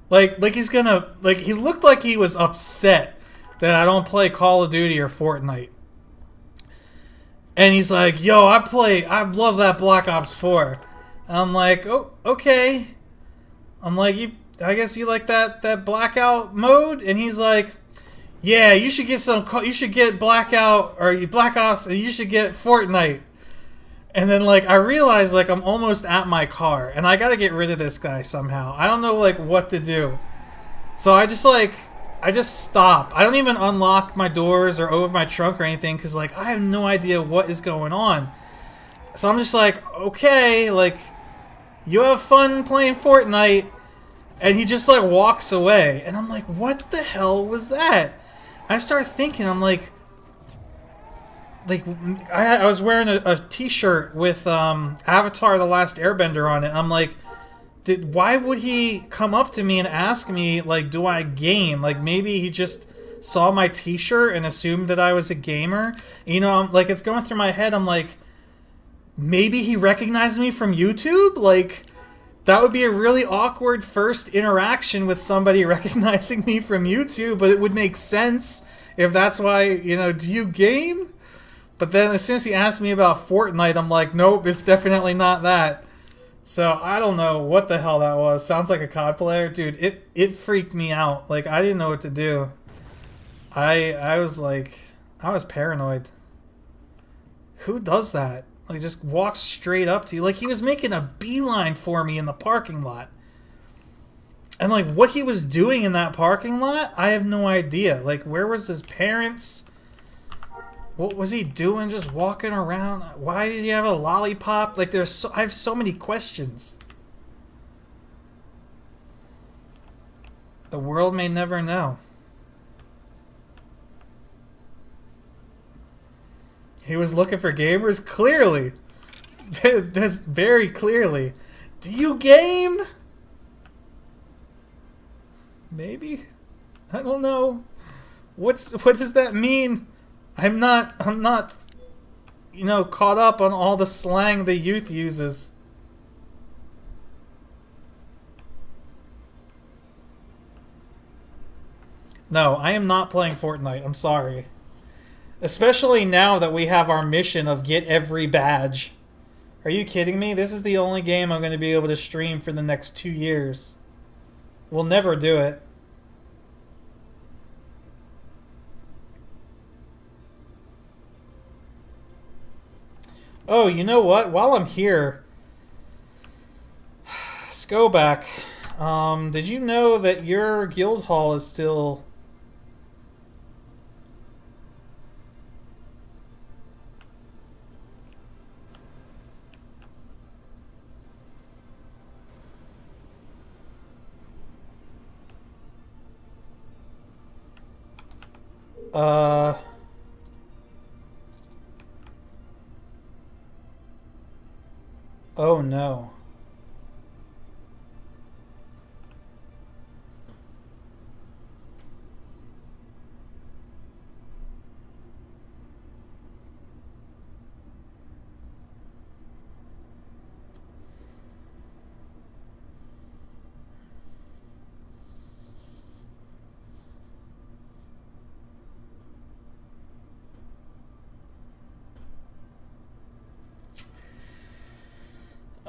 he's gonna, like, he looked like he was upset that I don't play Call of Duty or Fortnite. And he's like, yo, I love that Black Ops 4. I'm like, oh, okay. I'm like, I guess you like that blackout mode? And he's like, yeah, you should get blackout, or Black Ops, or you should get Fortnite. And then like I realize like I'm almost at my car, and I gotta get rid of this guy somehow. I don't know like what to do. So I just stop. I don't even unlock my doors or open my trunk or anything because like I have no idea what is going on. So I'm just like, okay, like, you have fun playing Fortnite. And he just like walks away. And I'm like, what the hell was that? I start thinking, I'm like I was wearing a t-shirt with Avatar The Last Airbender on it. I'm like, why would he come up to me and ask me, like, do I game? Like, maybe he just saw my t-shirt and assumed that I was a gamer. You know, I'm, like, it's going through my head. I'm like, maybe he recognized me from YouTube? Like, that would be a really awkward first interaction with somebody recognizing me from YouTube, but it would make sense if that's why, you know, do you game? But then as soon as he asked me about Fortnite, I'm like, nope, it's definitely not that. So I don't know what the hell that was. Sounds like a COD player. Dude, it freaked me out. Like, I didn't know what to do. I was like, I was paranoid. Who does that? Like, just walks straight up to you. Like, he was making a beeline for me in the parking lot. And, like, what he was doing in that parking lot, I have no idea. Like, where was his parents? What was he doing just walking around? Why did he have a lollipop? Like, I have so many questions. The world may never know. He was looking for gamers? Clearly. That's very clearly. Do you game? Maybe? I don't know. What does that mean? I'm not, you know, caught up on all the slang the youth uses. No, I am not playing Fortnite. I'm sorry. Especially now that we have our mission of get every badge. Are you kidding me? This is the only game I'm going to be able to stream for the next 2 years. We'll never do it. Oh, you know what? While I'm here, Skoback, did you know that your guild hall is still... Oh no.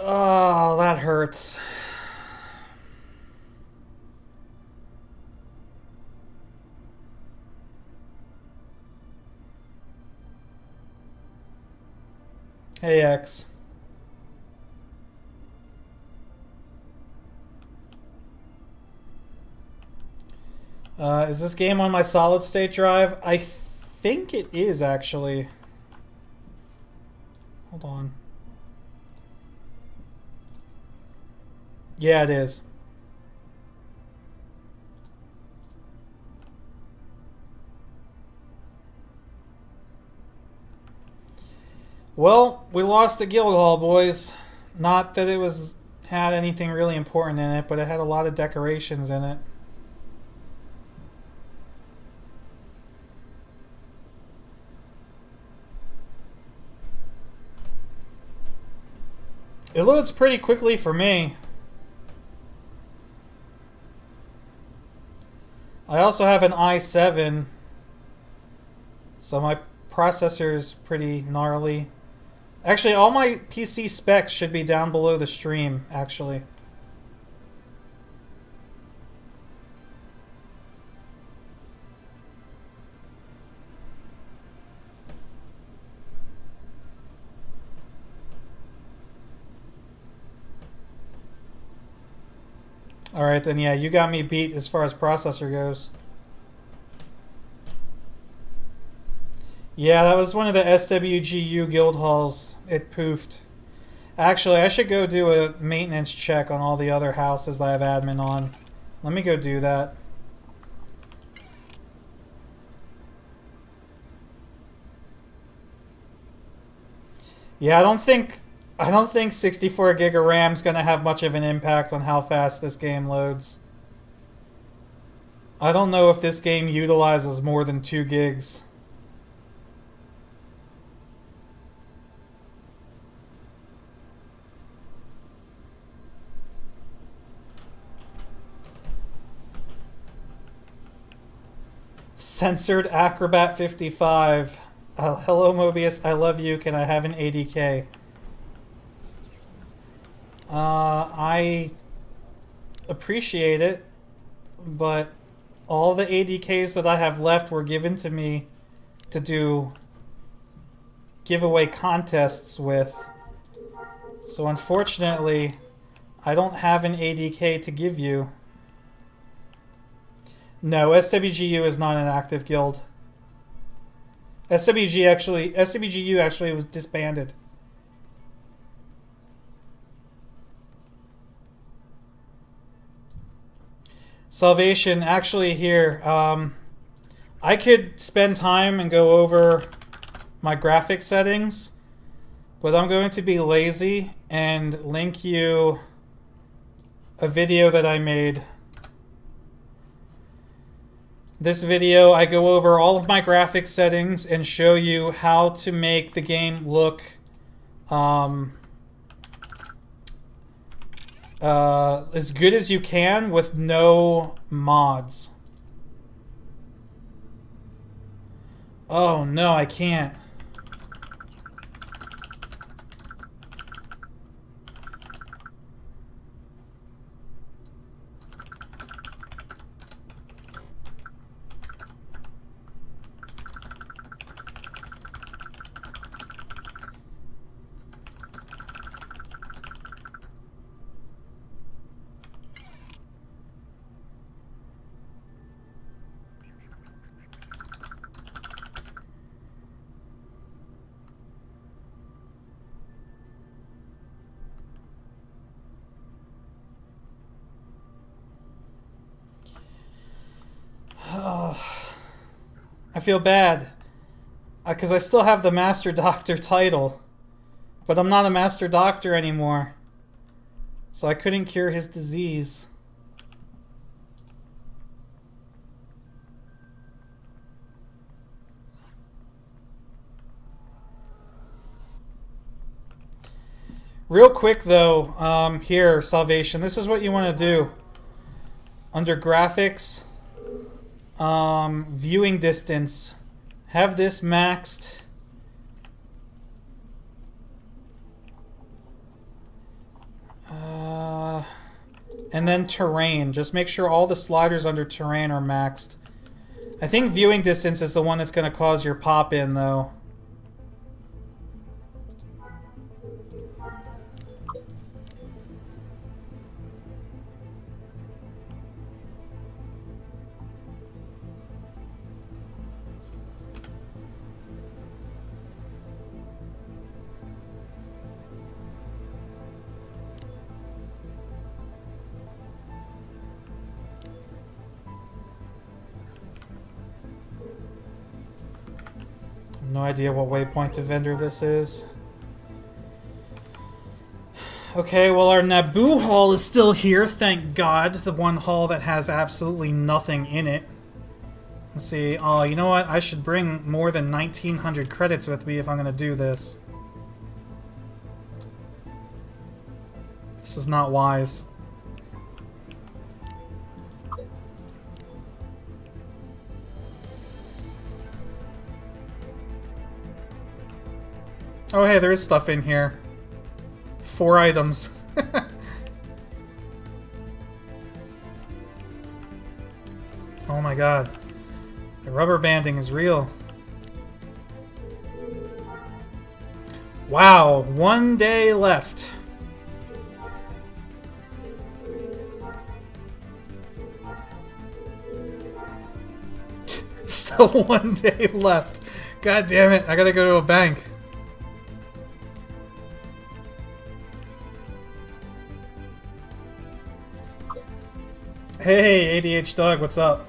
Oh, that hurts. Hey, X. Is this game on my solid state drive? I think it is, actually. Hold on. Yeah, it is. Well, we lost the guild hall, boys. Not that it had anything really important in it, but it had a lot of decorations in it. It loads pretty quickly for me. I also have an i7, so my processor's pretty gnarly. Actually, all my PC specs should be down below the stream, actually. Alright then, yeah, you got me beat as far as processor goes. Yeah, that was one of the SWGU guild halls. It poofed. Actually, I should go do a maintenance check on all the other houses that I have admin on. Let me go do that. Yeah, I don't think 64 gig of RAM is going to have much of an impact on how fast this game loads. I don't know if this game utilizes more than 2 gigs. Censored Acrobat 55. Hello Mobius, I love you. Can I have an ADK? I appreciate it, but all the ADKs that I have left were given to me to do giveaway contests with. So unfortunately, I don't have an ADK to give you. No, SWGU is not an active guild. SWGU actually was disbanded. Salvation, actually here, I could spend time and go over my graphic settings, but I'm going to be lazy and link you a video that I made. This video, I go over all of my graphic settings and show you how to make the game look as good as you can with no mods. Oh no, I can't. I feel bad because I still have the Master Doctor title, but I'm not a Master Doctor anymore, so I couldn't cure his disease. Real quick though, here, Salvation, this is what you want to do. Under graphics, viewing distance, have this maxed. And then terrain. Just make sure all the sliders under terrain are maxed. I think viewing distance is the one that's going to cause your pop-in though. No idea what waypoint to vendor this is. Okay, well our Naboo hall is still here, thank God. The one hall that has absolutely nothing in it. Let's see. Oh, you know what? I should bring more than 1,900 credits with me if I'm going to do this. This is not wise. Oh, hey, there is stuff in here. 4 items. Oh my god. The rubber banding is real. Wow, 1 day left. Still 1 day left. God damn it, I gotta go to a bank. Hey, ADH Dog, what's up?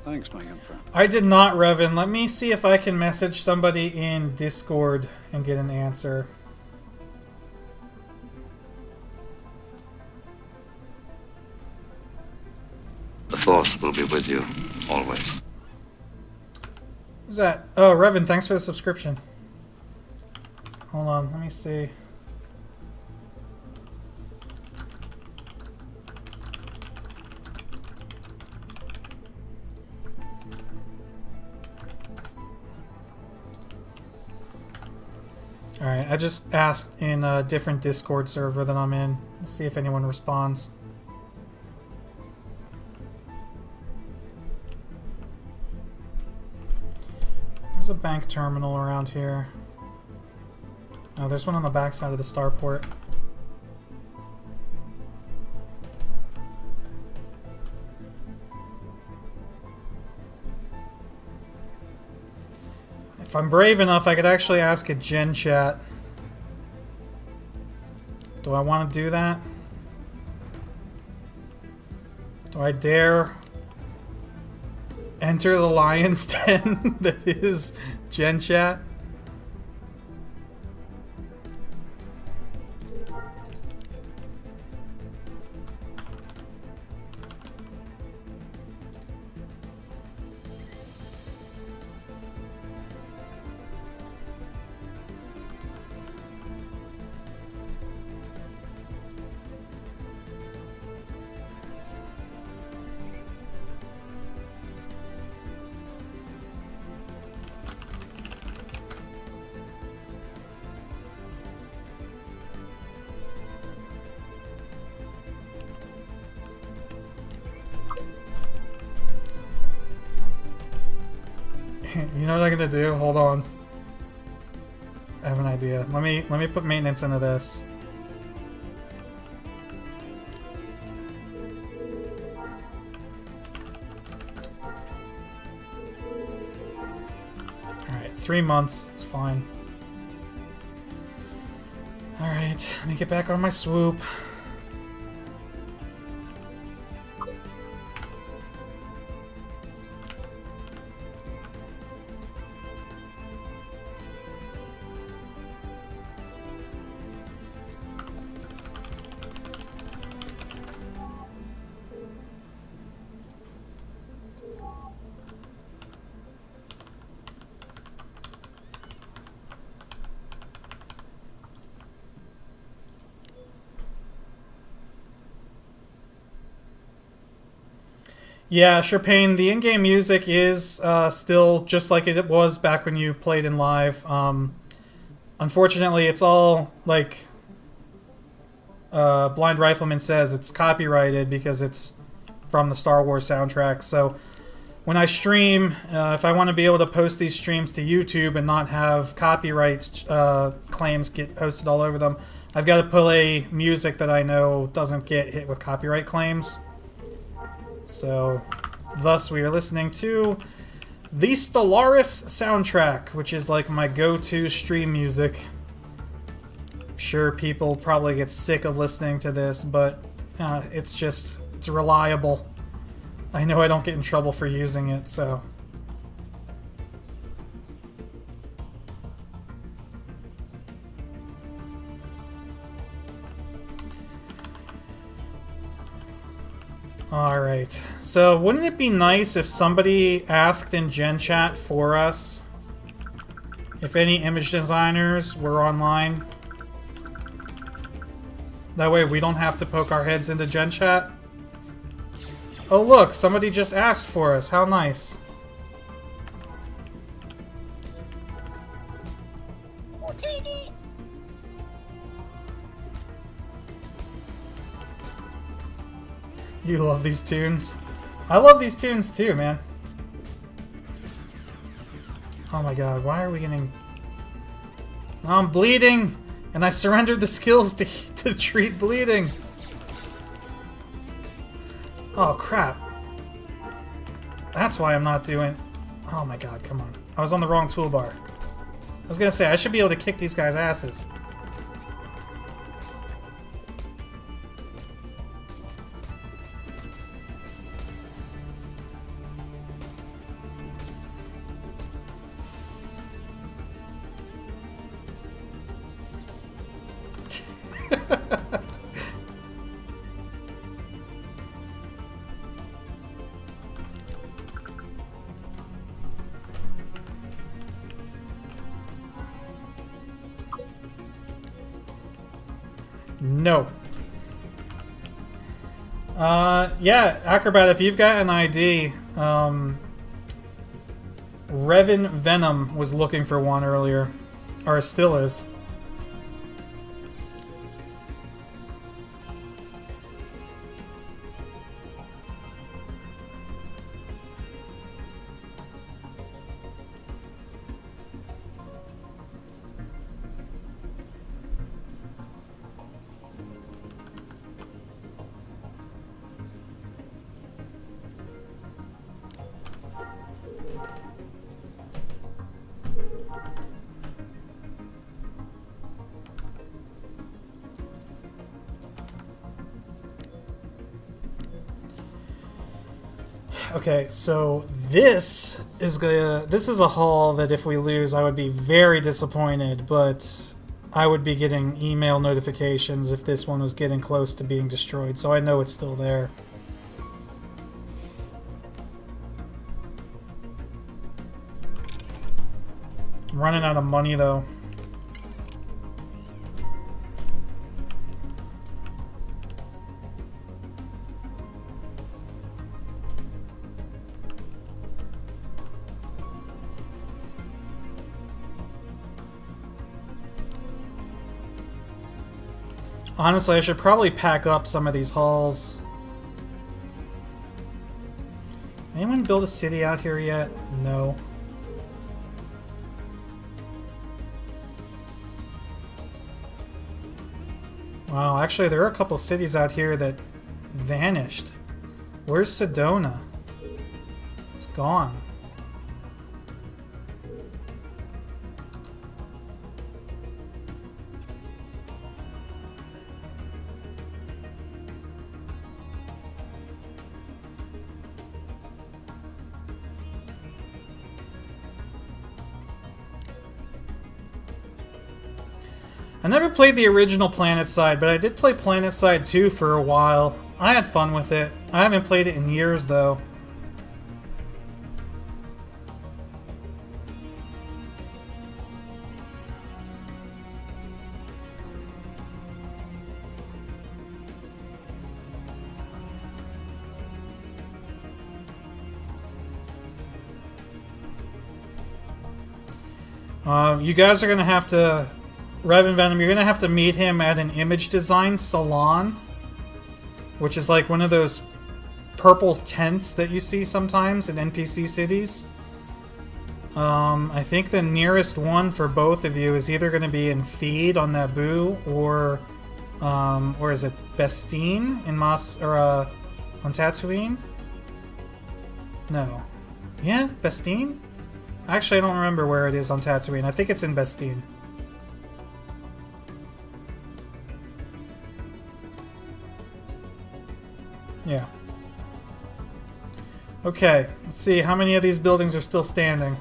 Thanks, my young friend. I did not, Revan. Let me see if I can message somebody in Discord and get an answer. The Force will be with you, always. Who's that? Oh, Revan, thanks for the subscription. Hold on, let me see. Alright, I just asked in a different Discord server that I'm in. Let's see if anyone responds. There's a bank terminal around here. Oh, there's one on the backside of the starport. If I'm brave enough, I could actually ask a gen chat. Do I want to do that? Do I dare enter the lion's den that is gen chat? You know what I'm gonna do? Hold on. I have an idea. Let me put maintenance into this. Alright, 3 months, it's fine. Alright, let me get back on my swoop. Yeah, Sherpain, the in-game music is still just like it was back when you played in live. Unfortunately, it's all, like Blind Rifleman says, it's copyrighted because it's from the Star Wars soundtrack. So when I stream, if I want to be able to post these streams to YouTube and not have copyright claims get posted all over them, I've got to play music that I know doesn't get hit with copyright claims. So, thus we are listening to The Stellaris soundtrack, which is like my go-to stream music. I'm sure people probably get sick of listening to this, but it's reliable. I know I don't get in trouble for using it, so... Alright, so wouldn't it be nice if somebody asked in Gen Chat for us if any image designers were online? That way we don't have to poke our heads into Gen Chat. Oh look, somebody just asked for us, how nice. You love these tunes? I love these tunes too, man. Oh my god, why are we getting... Oh, I'm bleeding! And I surrendered the skills to treat bleeding! Oh, crap. That's why I'm not doing... Oh my god, come on. I was on the wrong toolbar. I was gonna say, I should be able to kick these guys' asses. No. Yeah, Acrobat, if you've got an ID, Revan Venom was looking for one earlier. Or still is. Okay, so this is a haul that if we lose, I would be very disappointed, but I would be getting email notifications if this one was getting close to being destroyed, so I know it's still there. I'm running out of money, though. Honestly, I should probably pack up some of these halls. Anyone build a city out here yet? No. Wow, actually there are a couple cities out here that vanished. Where's Sedona? It's gone. I never played the original PlanetSide, but I did play PlanetSide 2 for a while. I had fun with it. I haven't played it in years, though. You guys are going to have to... Revan Venom, you're going to have to meet him at an image design salon, which is like one of those purple tents that you see sometimes in NPC cities. I think the nearest one for both of you is either going to be in Theed on Naboo or is it Bestine in on Tatooine? No. Yeah, Bastine? Actually, I don't remember where it is on Tatooine. I think it's in Bastine. Yeah. Okay, let's see how many of these buildings are still standing.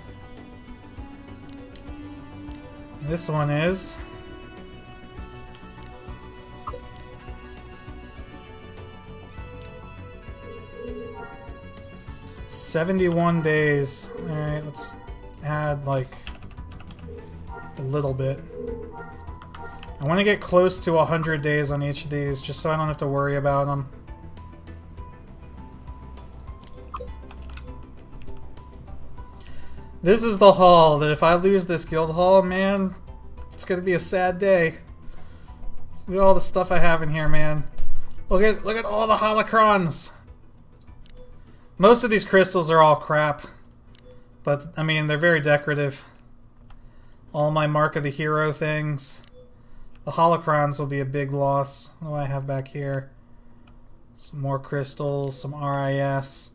This one is... 71 days. Alright, let's add like a little bit. I want to get close to 100 days on each of these just so I don't have to worry about them. This is the hall that if I lose this guild hall, man, it's gonna be a sad day. Look at all the stuff I have in here, man. Look at all the holocrons. Most of these crystals are all crap, but I mean they're very decorative. All my Mark of the Hero things. The holocrons will be a big loss. What do I have back here? Some more crystals, some RIS,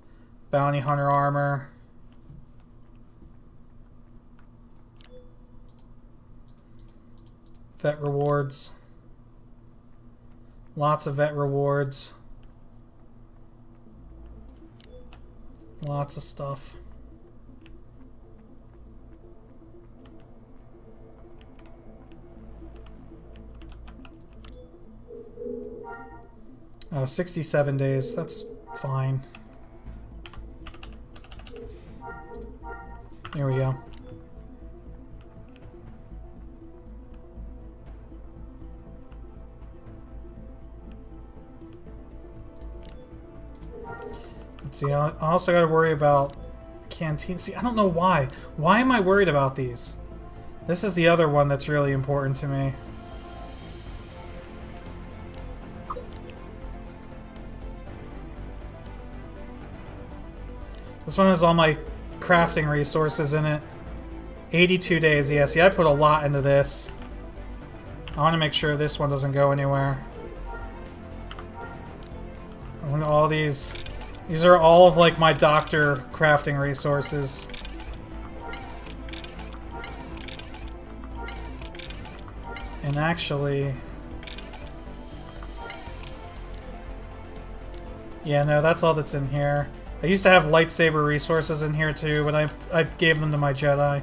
bounty hunter armor. Vet rewards. Lots of vet rewards. Lots of stuff. Oh, 67 days. That's fine. Here we go. Let's see, I also got to worry about the canteen. See, I don't know why. Why am I worried about these? This is the other one that's really important to me. This one has all my crafting resources in it. 82 days, yeah. See, I put a lot into this. I want to make sure this one doesn't go anywhere. Look at all these. These are all of, like, my doctor crafting resources. And actually... yeah, no, that's all that's in here. I used to have lightsaber resources in here too, but I gave them to my Jedi.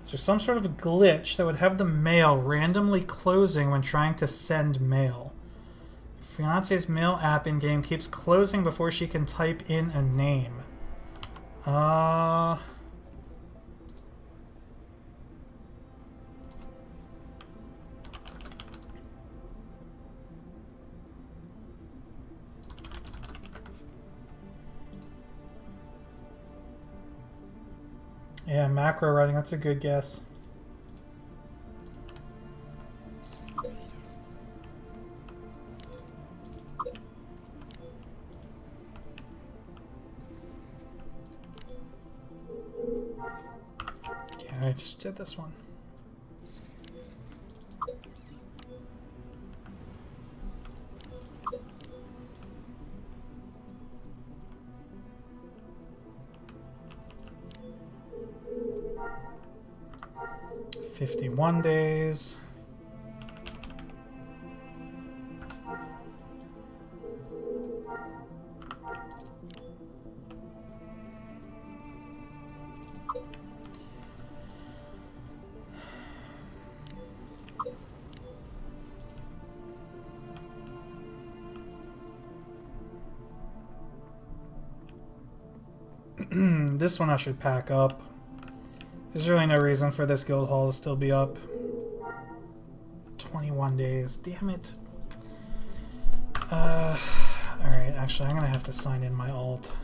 Is there some sort of a glitch that would have the mail randomly closing when trying to send mail? Fiance's mail app in-game keeps closing before she can type in a name. Yeah, macro writing, that's a good guess. Yeah, I just did this one. $51 days. This one I should pack up. There's really no reason for this guild hall to still be up. 21 days. Damn it. Alright, actually I'm gonna have to sign in my alt.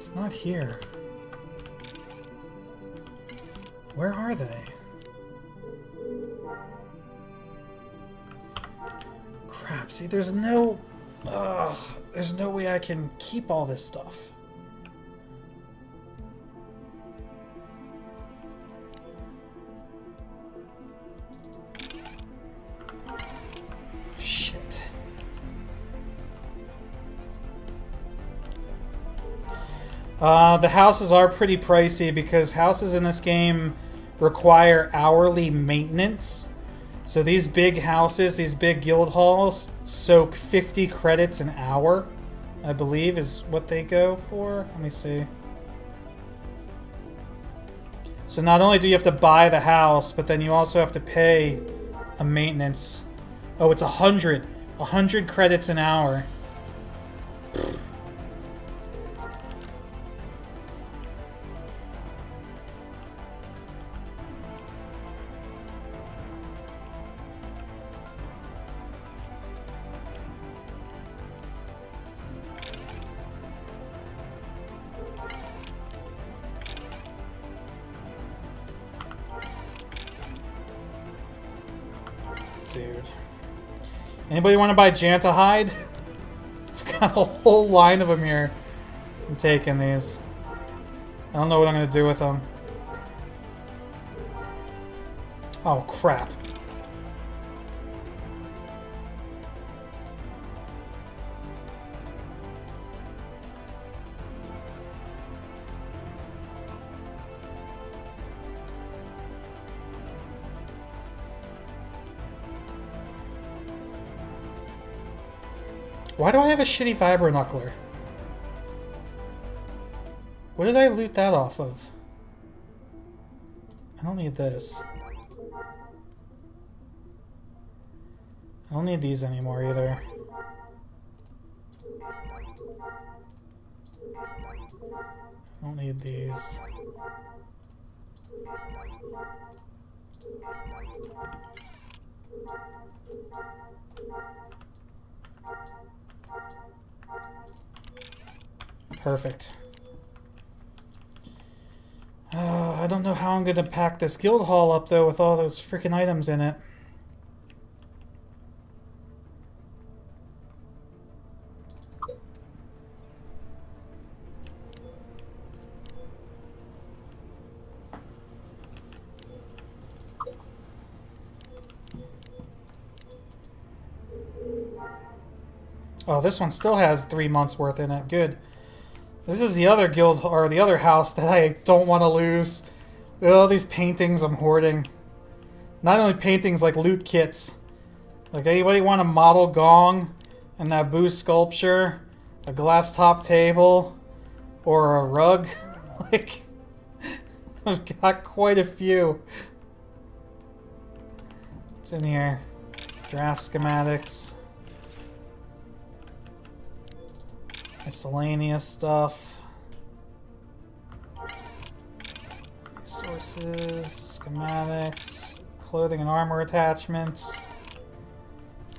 It's not here. Where are they? Crap, see, there's no way I can keep all this stuff. Shit. The houses are pretty pricey because houses in this game require hourly maintenance. So these big houses, these big guild halls, soak 50 credits an hour, I believe is what they go for. Let me see. So not only do you have to buy the house, but then you also have to pay a maintenance. Oh, it's 100. 100 credits an hour. Dude. Anybody want to buy Janta hide? I've got a whole line of them here. I'm taking these. I don't know what I'm going to do with them. Oh, crap. Why do I have a shitty vibro knuckler? What did I loot that off of? I don't need this. I don't need these anymore either. I don't need these. Perfect. I don't know how I'm going to pack this guild hall up, though, with all those freaking items in it. Oh, this one still has 3 months worth in it. Good. This is the other guild, or the other house that I don't want to lose. Look at all these paintings I'm hoarding. Not only paintings, like loot kits. Like, anybody want a model gong, a Naboo sculpture, a glass top table, or a rug? Like, I've got quite a few. What's in here? Draft schematics. Miscellaneous stuff. Resources, schematics, clothing and armor attachments.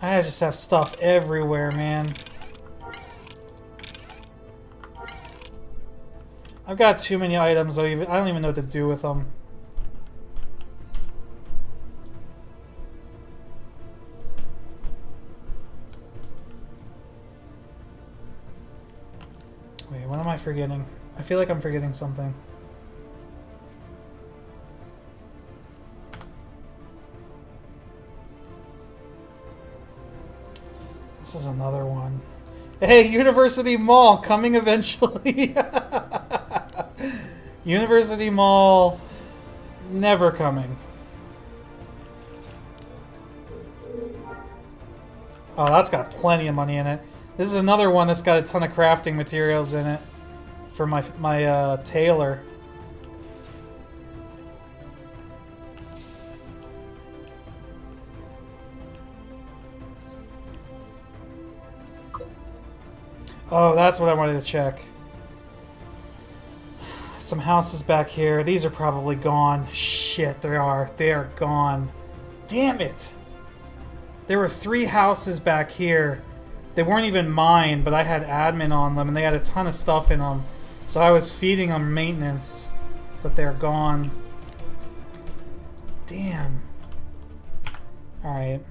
I just have stuff everywhere, man. I've got too many items, I don't even know what to do with them. Wait, what am I forgetting? I feel like I'm forgetting something. This is another one. Hey, University Mall, coming eventually. University Mall, never coming. Oh, that's got plenty of money in it. This is another one that's got a ton of crafting materials in it for my tailor. Oh, that's what I wanted to check. Some houses back here. These are probably gone. Shit, they are. They are gone. Damn it! There were 3 houses back here. They weren't even mine, but I had admin on them, and they had a ton of stuff in them. So I was feeding them maintenance, but they're gone. Damn. Alright.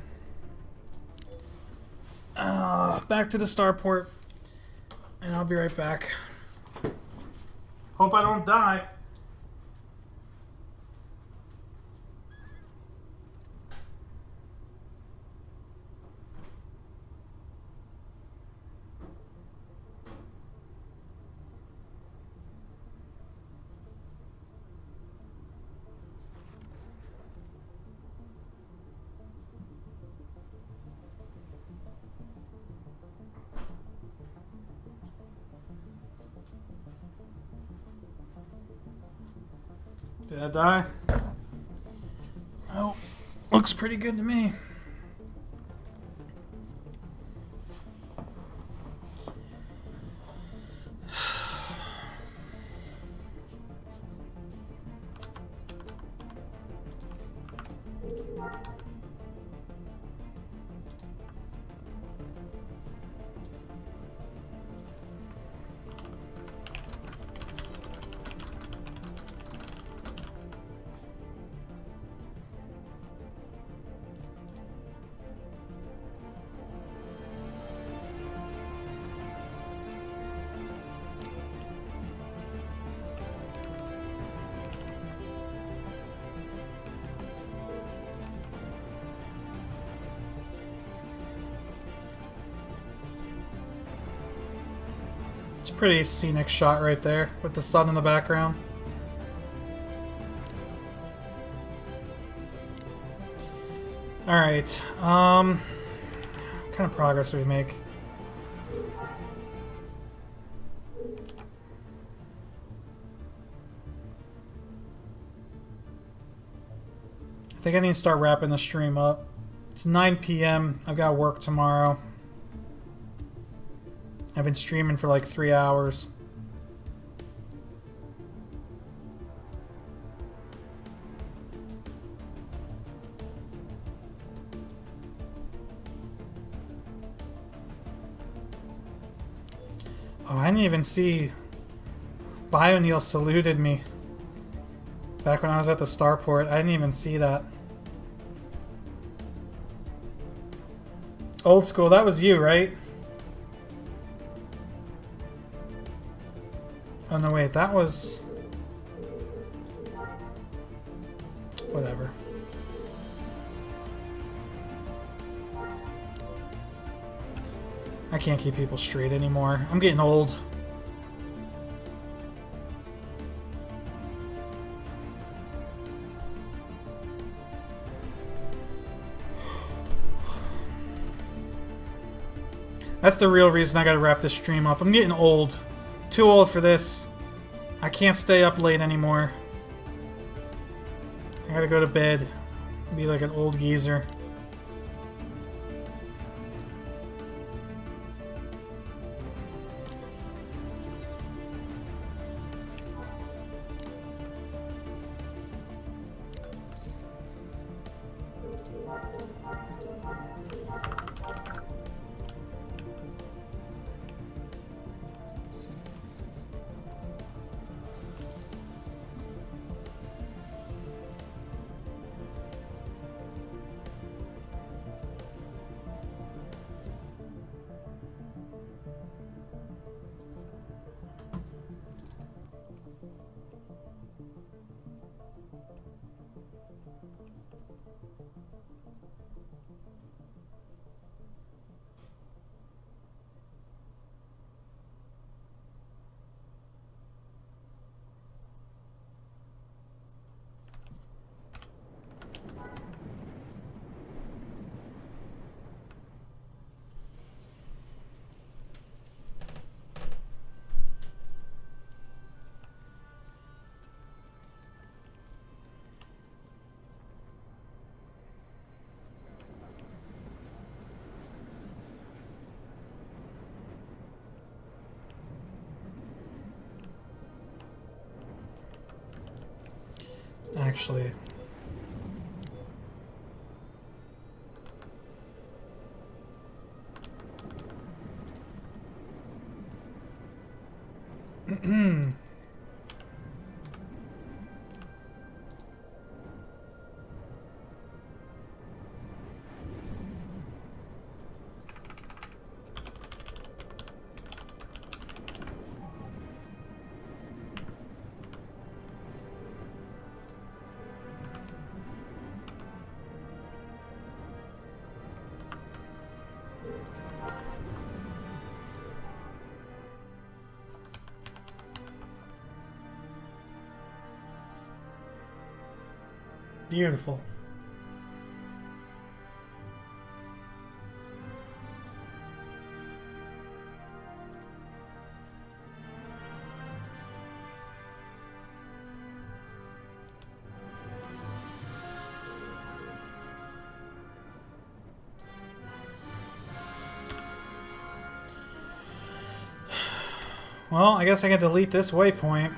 Back to the starport. And I'll be right back. Hope I don't die. Did I die? Oh, looks pretty good to me. It's a pretty scenic shot right there with the sun in the background. Alright, what kind of progress do we make? I think I need to start wrapping the stream up. It's 9 p.m. I've got work tomorrow. I've been streaming for like 3 hours. Oh, I didn't even see Bioneal saluted me back when I was at the starport. I didn't even see that. Old school, that was you, right? Oh no, wait, that was... Whatever. I can't keep people straight anymore. I'm getting old. That's the real reason I gotta wrap this stream up. I'm getting old. Too old for this. I can't stay up late anymore. I gotta go to bed. Be like an old geezer. Actually... Beautiful. Well, I guess I can delete this waypoint.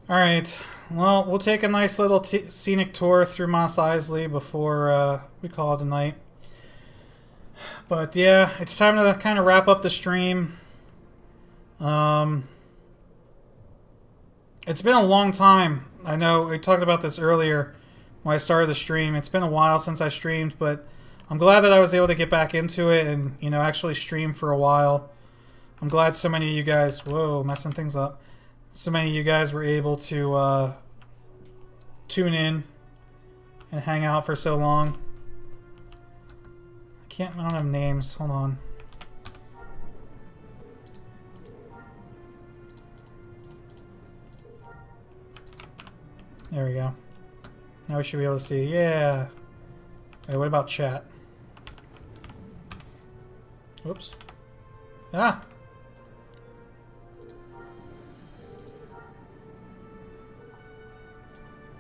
Alright, well, we'll take a nice little scenic tour through Mos Eisley before we call it a night. But yeah, it's time to kind of wrap up the stream. It's been a long time. I know we talked about this earlier when I started the stream. It's been a while since I streamed, but I'm glad that I was able to get back into it and, you know, actually stream for a while. I'm glad so many of you guys... Whoa, messing things up. So many of you guys were able to tune in and hang out for so long. I don't have names. Hold on. There we go. Now we should be able to see. Yeah. Wait, what about chat? Whoops. Ah!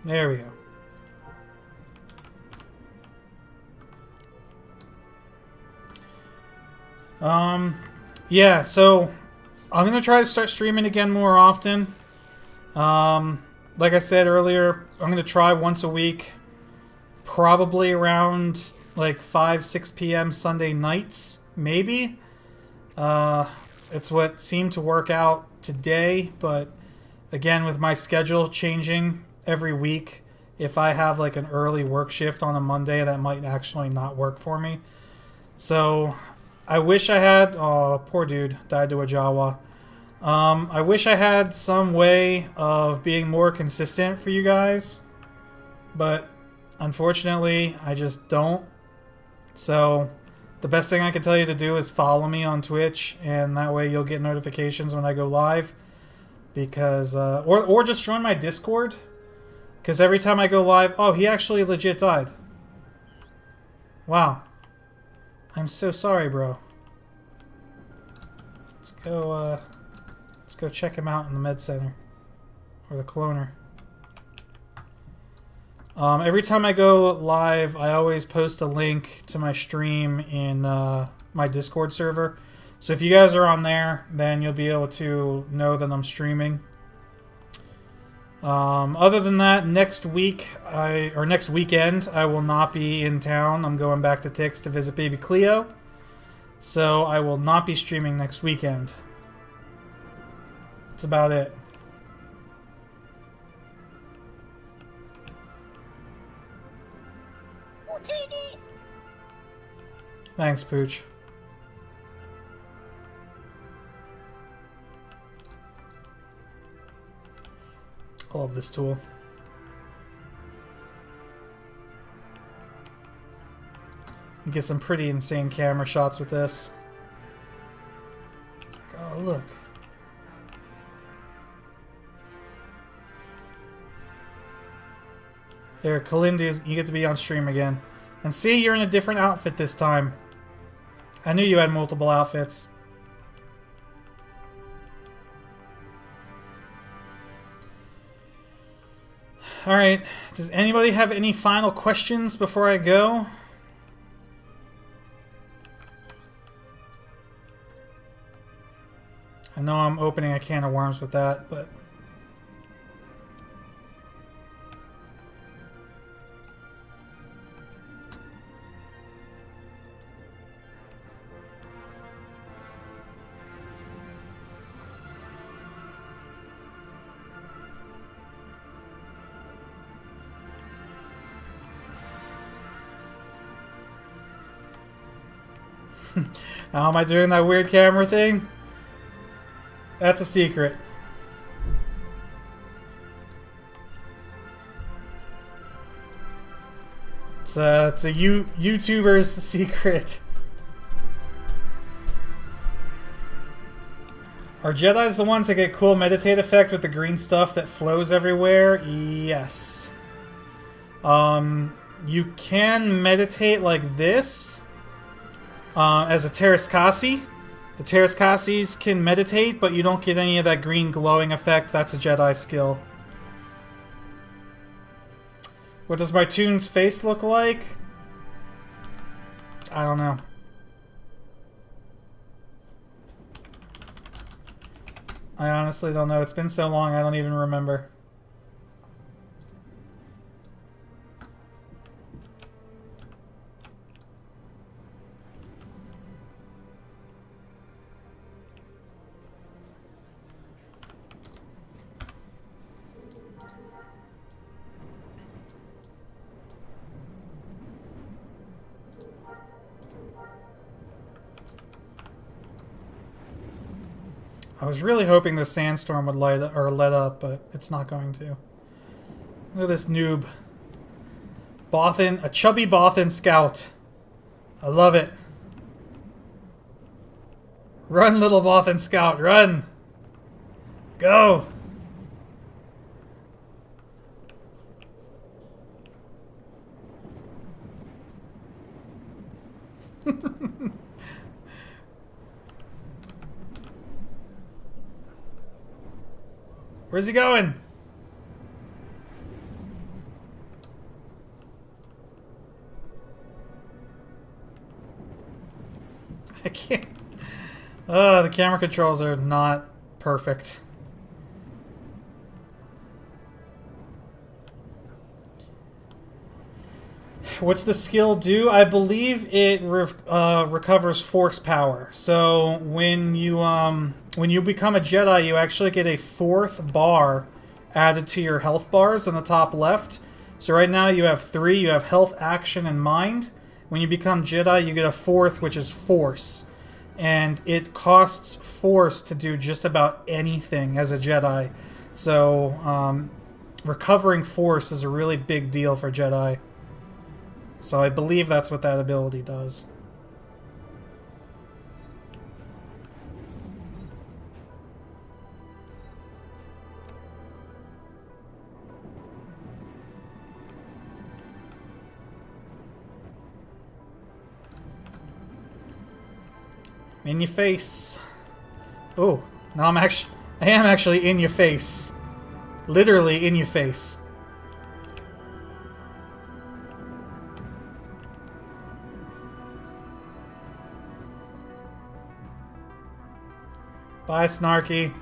There we go. Yeah, so I'm gonna try to start streaming again more often. Like I said earlier, I'm gonna try once a week, probably around like 5-6 p.m. Sunday nights, maybe. It's what seemed to work out today, but again, with my schedule changing every week, if I have like an early work shift on a Monday, that might actually not work for me. So I wish I had... Oh, poor dude died to a Jawa. I wish I had some way of being more consistent for you guys, but unfortunately I just don't. So the best thing I can tell you to do is follow me on Twitch, and that way you'll get notifications when I go live. Because or just join my Discord. Because every time I go live... Oh, he actually legit died. Wow. I'm so sorry, bro. Let's go check him out in the med center. Or the cloner. Every time I go live, I always post a link to my stream in my Discord server. So if you guys are on there, then you'll be able to know that I'm streaming. Other than that, next weekend, I will not be in town. I'm going back to Tix to visit baby Cleo. So I will not be streaming next weekend. That's about it. Thanks, Pooch. I love this tool. You get some pretty insane camera shots with this. It's like, oh, look. There, Kalindy, you get to be on stream again. And see, you're in a different outfit this time. I knew you had multiple outfits. Alright, does anybody have any final questions before I go? I know I'm opening a can of worms with that, but... How am I doing that weird camera thing? That's a secret. It's a YouTuber's secret. Are Jedis the ones that get cool meditate effect with the green stuff that flows everywhere? Yes. You can meditate like this as a Terraskasi. The Terraskasis can meditate, but you don't get any of that green glowing effect. That's a Jedi skill. What does my Toon's face look like? I don't know. I honestly don't know. It's been so long I don't even remember. I was really hoping the sandstorm would let up, but it's not going to. Look at this noob. Bothan, a chubby Bothan scout. I love it. Run, little Bothan scout, run! Go! Where's he going? I can't. The camera controls are not perfect. What's the skill do? I believe it recovers force power. So when you become a Jedi, you actually get a 4th bar added to your health bars on the top left. So right now you have 3. You have health, action, and mind. When you become Jedi, you get a 4th, which is force. And it costs force to do just about anything as a Jedi. So recovering force is a really big deal for Jedi. So I believe that's what that ability does. In your face. Oh, now I am actually in your face. Literally in your face. Bye, Snarky.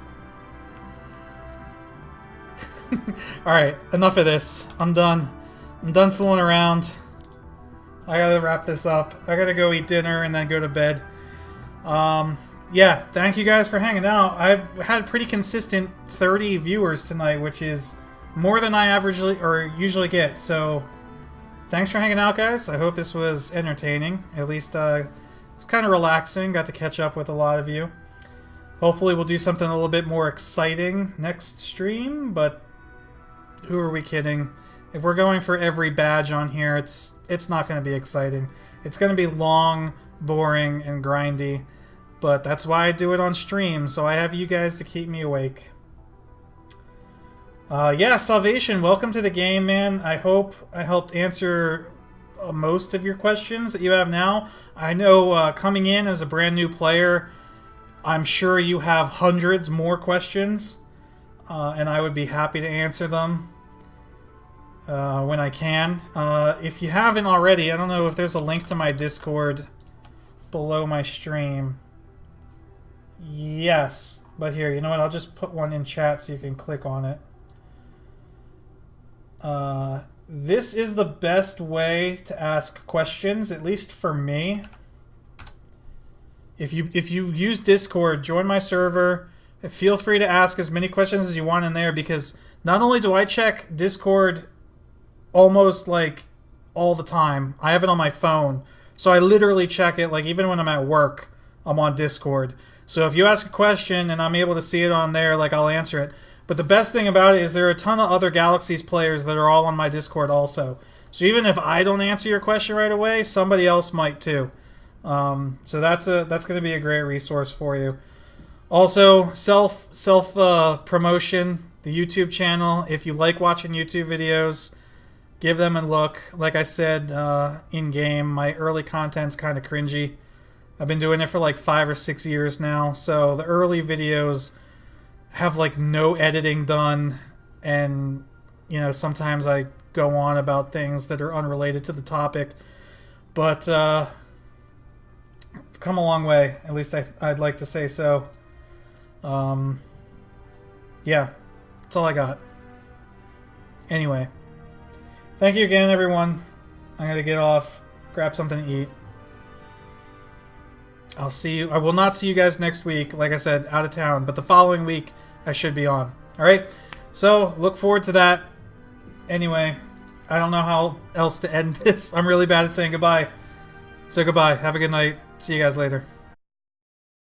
Alright, enough of this. I'm done. I'm done fooling around. I gotta wrap this up. I gotta go eat dinner and then go to bed. Yeah, thank you guys for hanging out. I've had a pretty consistent 30 viewers tonight, which is more than I usually get. So, thanks for hanging out, guys. I hope this was entertaining. At least, it was kind of relaxing. Got to catch up with a lot of you. Hopefully we'll do something a little bit more exciting next stream, but who are we kidding? If we're going for every badge on here, it's not going to be exciting. It's going to be long, boring, and grindy, but that's why I do it on stream, so I have you guys to keep me awake. Yeah, Salvation, welcome to the game, man. I hope I helped answer most of your questions that you have now. I know coming in as a brand new player, I'm sure you have hundreds more questions, and I would be happy to answer them when I can. If you haven't already, I don't know if there's a link to my Discord below my stream. Yes, but here, you know what? I'll just put one in chat so you can click on it. This is the best way to ask questions, at least for me. If you use Discord, join my server. Feel free to ask as many questions as you want in there, because not only do I check Discord almost like all the time, I have it on my phone So I literally check it, like, even when I'm at work, I'm on Discord. So if you ask a question and I'm able to see it on there, like, I'll answer it. But the best thing about it is there are a ton of other Galaxies players that are all on my Discord also. So even if I don't answer your question right away, somebody else might too. So that's going to be a great resource for you. Also, self promotion, the YouTube channel. If you like watching YouTube videos, give them a look. Like I said in game, my early content's kind of cringy. I've been doing it for like 5 or 6 years now, so the early videos have like no editing done, and you know, sometimes I go on about things that are unrelated to the topic, but I've come a long way. At least I'd like to say so. Yeah, that's all I got. Anyway, thank you again, everyone. I'm gonna get off, grab something to eat. I'll see you. I will not see you guys next week. Like I said, out of town, but the following week I should be on. All right. So look forward to that. Anyway, I don't know how else to end this. I'm really bad at saying goodbye. So goodbye. Have a good night. See you guys later.